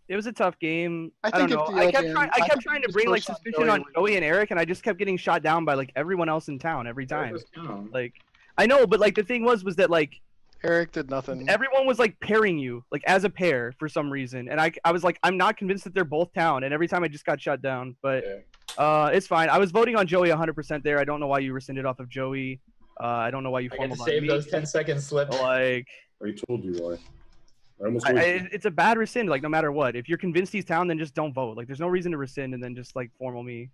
it was a tough game. I don't know. I kept trying to bring like suspicion on Joey and Eric, and I just kept getting shot down by like everyone else in town every time. Like, I know, but like the thing was that like Eric did nothing. Everyone was like pairing you like as a pair for some reason, and I was like, I'm not convinced that they're both town, and every time I just got shut down. But it's fine. I was voting on Joey 100% there. I don't know why you rescinded off of Joey. I don't know why you. I get to save those 10 seconds slip. Like, I told you why. It's a bad rescind, like no matter what. If you're convinced he's town, then just don't vote. Like there's no reason to rescind and then just like formal me.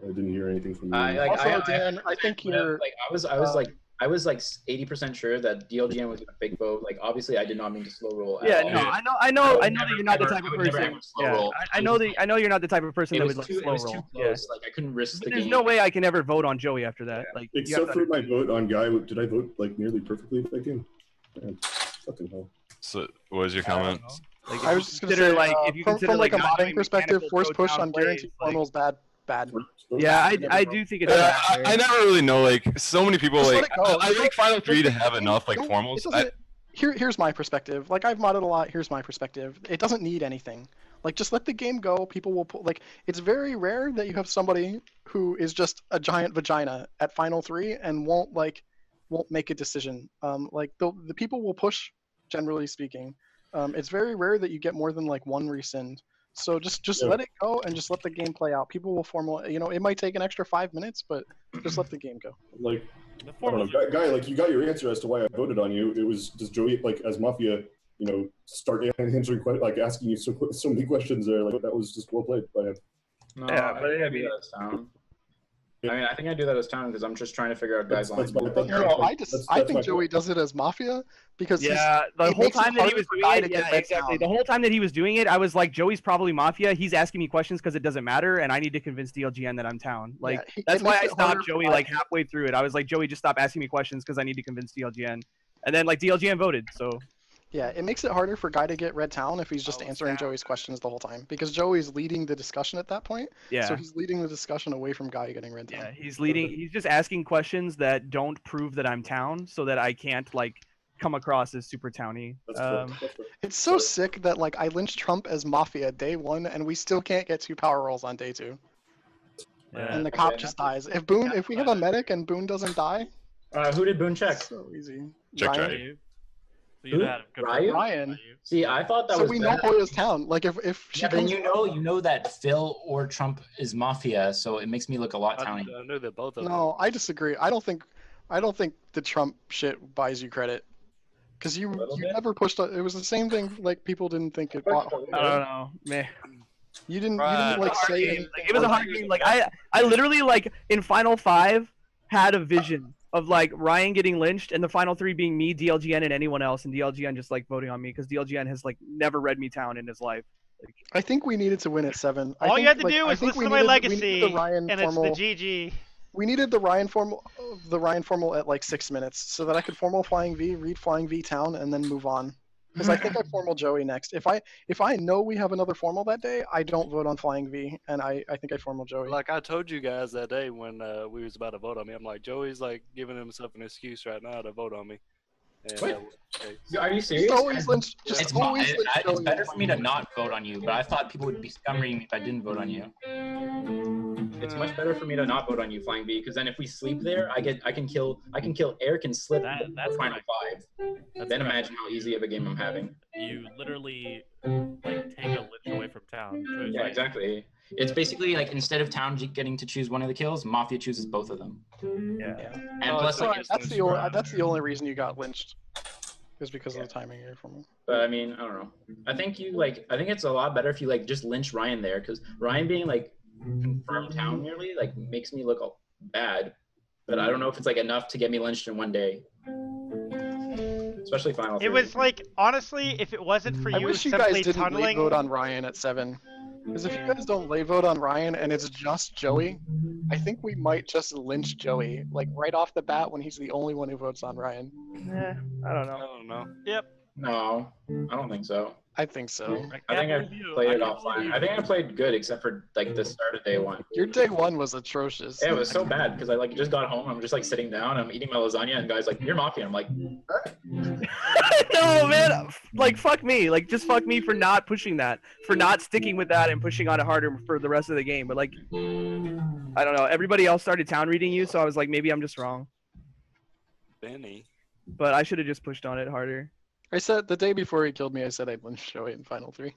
I didn't hear anything from you. I think you're like I was like 80% sure that DLGN was gonna fake vote. Like obviously I did not mean to slow roll. Yeah, no, I know that you're not the type of person. Yeah, I know you're not the type of person that would like slow roll. Yeah. Like I couldn't risk the game. There's no way I can ever vote on Joey after that. Like except for my vote on Guy, did I vote like nearly perfectly that game? Man, fucking hell. So, what was your comment? Like, I was just gonna say, if you from like a modding perspective, force push on guaranteed formals bad. Yeah, I do think it's. I never really know. Like so many people, Just like let it go. I like Final 3 to have enough like formals. Here's my perspective. Like I've modded a lot. Here's my perspective. It doesn't need anything. Like just let the game go. People will put like it's very rare that you have somebody who is just a giant vagina at Final 3 and won't make a decision. Like the people will push. Generally speaking, it's very rare that you get more than like one rescind. So just let it go and just let the game play out. People will formal. You know, it might take an extra 5 minutes, but just let the game go. Like, I don't know, Guy, like you got your answer as to why I voted on you. It was just Joey, like as Mafia, you know, start answering like asking you so many questions there. Like that was just well played by him. No, yeah, but I mean, I think I do that as town because I'm just trying to figure out guys' lines. I think Joey does it as Mafia because yeah, the whole time that he was doing it, yeah, exactly. The whole time that he was doing it, I was like, Joey's probably Mafia. He's asking me questions because it doesn't matter, and I need to convince DLGN that I'm town. Like that's why I stopped Joey like halfway through it. I was like, Joey, just stop asking me questions because I need to convince DLGN. And then like DLGN voted, so. Yeah, it makes it harder for Guy to get Red Town if he's just answering Joey's questions the whole time because Joey's leading the discussion at that point. Yeah. So he's leading the discussion away from Guy getting Red Town. Yeah, he's leading. He's just asking questions that don't prove that I'm town, so that I can't like come across as super towny. It's so sick that like I lynched Trump as Mafia day 1, and we still can't get 2 power rolls on day 2. Yeah. And the cop just dies. If we have a medic and Boone doesn't die. Who did Boone check? So easy. Check. Ryan. See, I thought that so was. So we better. know Hoya's town. Like if she then comes. you know that Phil or Trump is Mafia, so it makes me look a lot towny. I know that both of them. No, I disagree. I don't think the Trump shit buys you credit. Because you never pushed. It was the same thing. Like people didn't think it bought. I don't know, man. You didn't like say anything. Like, it was a hard game. Like I literally like in Final 5 had a vision of like Ryan getting lynched and the final 3 being me, DLGN, and anyone else, and DLGN just like voting on me because DLGN has like never read me town in his life. Like, I think we needed to win at 7. All you had to do was listen to my legacy, and it's the GG. We needed the Ryan formal at like 6 minutes so that I could formal Flying V, read Flying V town, and then move on. Because I think I formal Joey next. If I know we have another formal that day, I don't vote on Flying V, and I think I formal Joey. Like I told you guys that day when we was about to vote on me, I'm like, Joey's like giving himself an excuse right now to vote on me. And, What? Are you serious? It's better for me to not vote on you, but I thought people would be scummering me if I didn't vote on you. It's much better for me to not vote on you, Flying V, because then if we sleep there, I can kill Eric and slip that's final 5. Then imagine how easy of a game I'm having. You literally like take a lich away from town. Yeah, exactly. It's basically like instead of town getting to choose one of the kills, Mafia chooses both of them. Yeah. And plus, like, that's the only reason you got lynched. Is because of the timing here for me. But I mean, I don't know. I think it's a lot better if you like just lynch Ryan there, because Ryan being like confirmed town nearly like makes me look bad. But I don't know if it's like enough to get me lynched in one day. Especially final 3. It was like honestly, if it wasn't for I you wish you simply guys didn't tunneling. late vote on Ryan at 7. Because if you guys don't lay vote on Ryan and it's just Joey, I think we might just lynch Joey like right off the bat when he's the only one who votes on Ryan. I don't know. Yep. No, I don't think so. I think so. I think I played it offline. I think I played good except for like the start of day 1. Your day 1 was atrocious. Yeah, it was so bad because I like just got home. I'm just like sitting down. I'm eating my lasagna, and guys like, "You're Mafia." I'm like, no, man. Like fuck me. Like just fuck me for not pushing that, for not sticking with that and pushing on it harder for the rest of the game. But like, I don't know. Everybody else started town reading you, so I was like, maybe I'm just wrong. Benny. But I should have just pushed on it harder. I said the day before he killed me, I said I'd lynch Joey in final 3.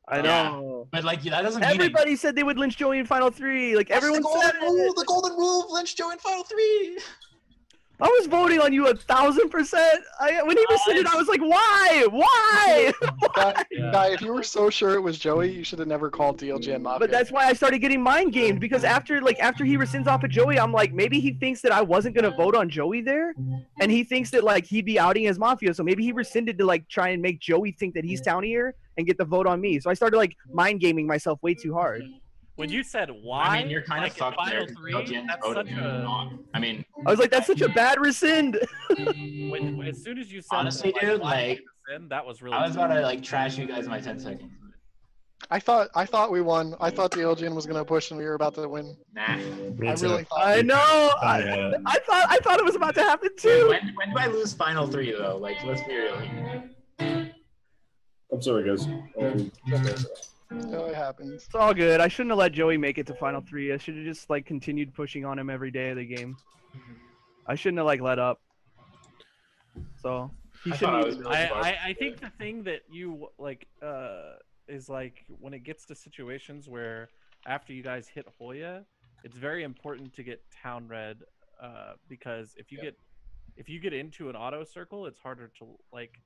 I know. But like that doesn't mean everybody said they would lynch Joey in final 3. Like everyone said it. The golden rule of lynch Joey in final 3. I was voting on you 1,000%. When he rescinded, I was like, why? Why? Guy, if you were so sure it was Joey, you should have never called DLJ and Mafia. But that's why I started getting mind gamed, because after he rescinds off of Joey, I'm like, maybe he thinks that I wasn't gonna vote on Joey there, and he thinks that like he'd be outing as Mafia, so maybe he rescinded to like try and make Joey think that he's townier and get the vote on me. So I started like mind gaming myself way too hard. When you said why, I mean, you're kind of like, fucked there. That's such a... I mean, I was like, that's such a bad rescind. As soon as you said, honestly, dude, like, rescind, that was really. I was about to like trash you guys in my 10 seconds. I thought we won. I thought the LGN was gonna push and we were about to win. Nah. I really thought. I know. I thought it was about to happen too. When do I lose final 3 though? Like, let's be real. I'm sorry, guys. No, it happens. It's all good. I shouldn't have let Joey make it to final 3. I should have just like continued pushing on him every day of the game. I shouldn't have like let up. So he shouldn't. I think the thing that you like is like when it gets to situations where after you guys hit Hoya, it's very important to get town red because if you get into an auto circle, it's harder to like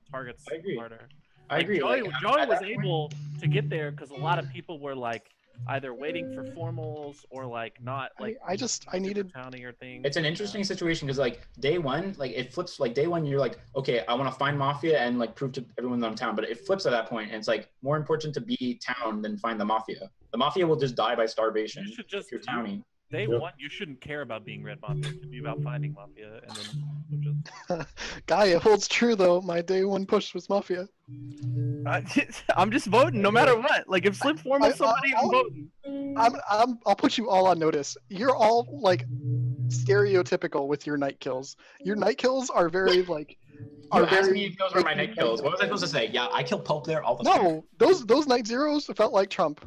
targets harder. I agree. Joey was able to get there because a lot of people were like either waiting for formals or like not like I needed towning or things. It's an interesting situation because like day one, like it flips. Like day one, you're like, okay, I want to find Mafia and like prove to everyone that I'm town. But it flips at that point, and it's like more important to be town than find the Mafia. The Mafia will just die by starvation. You should just if you're towning. Day one, you shouldn't care about being Red Mafia. It should be about finding Mafia, and then just... Guy, it holds true though. My day one push was Mafia. I'm just voting no matter what. Like if Slip formal somebody, I'm voting. I'll put you all on notice. You're all like stereotypical with your night kills. Your night kills are very like. You asked me if those were my night kills. What was I supposed to say? Yeah, I kill Pope there all the time. No, those night zeros felt like Trump.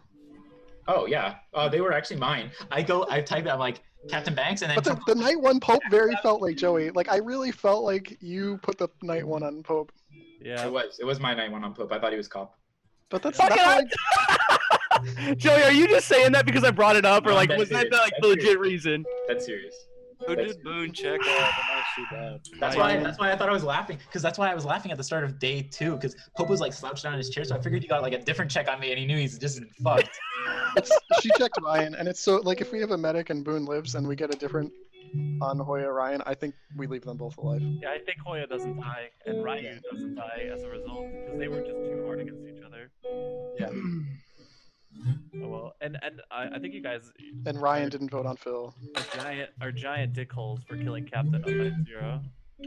Oh yeah, they were actually mine. I type it. I'm like Captain Banks, and then. But the night one Pope very felt like Joey. Like I really felt like you put the night one on Pope. Yeah, it was my night one on Pope. I thought he was cop. But that's like... Joey, are you just saying that because I brought it up, or like was that like the legit reason? That's serious. Who did Boone check on? That's too bad. That's why I thought I was laughing, because that's why I was laughing at the start of day 2, because Pope was like slouched down in his chair, so I figured he got like a different check on me, and he knew he's just fucked. She checked Ryan, and it's so like if we have a medic and Boone lives, and we get a different on Hoya Ryan, I think we leave them both alive. Yeah, I think Hoya doesn't die, and Ryu doesn't die as a result, because they were just too hard against each other. Yeah. Oh well, and I think you guys. And Ryan didn't vote on Phil. Are giant dickholes for killing Captain on night 0.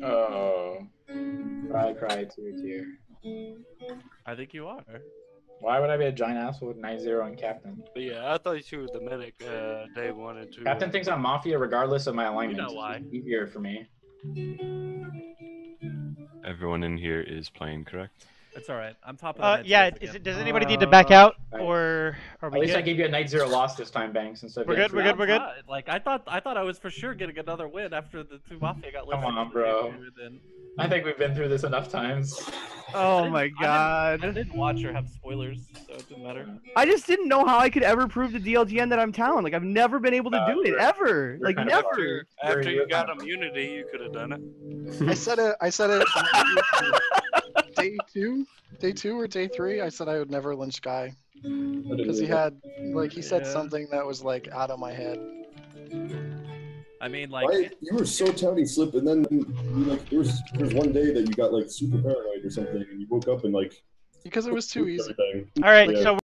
Oh, cry tear. I think you are. Why would I be a giant asshole with 9-0 on Captain? But yeah, I thought you were the medic day 1 and 2. Captain thinks I'm Mafia regardless of my alignment. You know why? It's easier for me. Everyone in here is playing correct. It's all right. I'm top of the yeah. Does anybody need to back out, or are we At least good? I gave you a night 0 loss this time, Banks. Instead of We're good. We're good. We're good. Like I thought I was for sure getting another win after the 2 Mafia got listed. Come on, bro. I think we've been through this enough times. Oh my god. I didn't watch or have spoilers, so it didn't matter. I just didn't know how I could ever prove to DLGN that I'm town. Like I've never been able to do it ever. Like never. After you got immunity, you could have done it. I said it. Day two or day 3, I said I would never lynch Guy because he said something that was like out of my head. I mean, like you were so towny Slip, and then there was one day that you got like super paranoid or something, and you woke up and like because it was too easy. Everything. All right, Yeah. so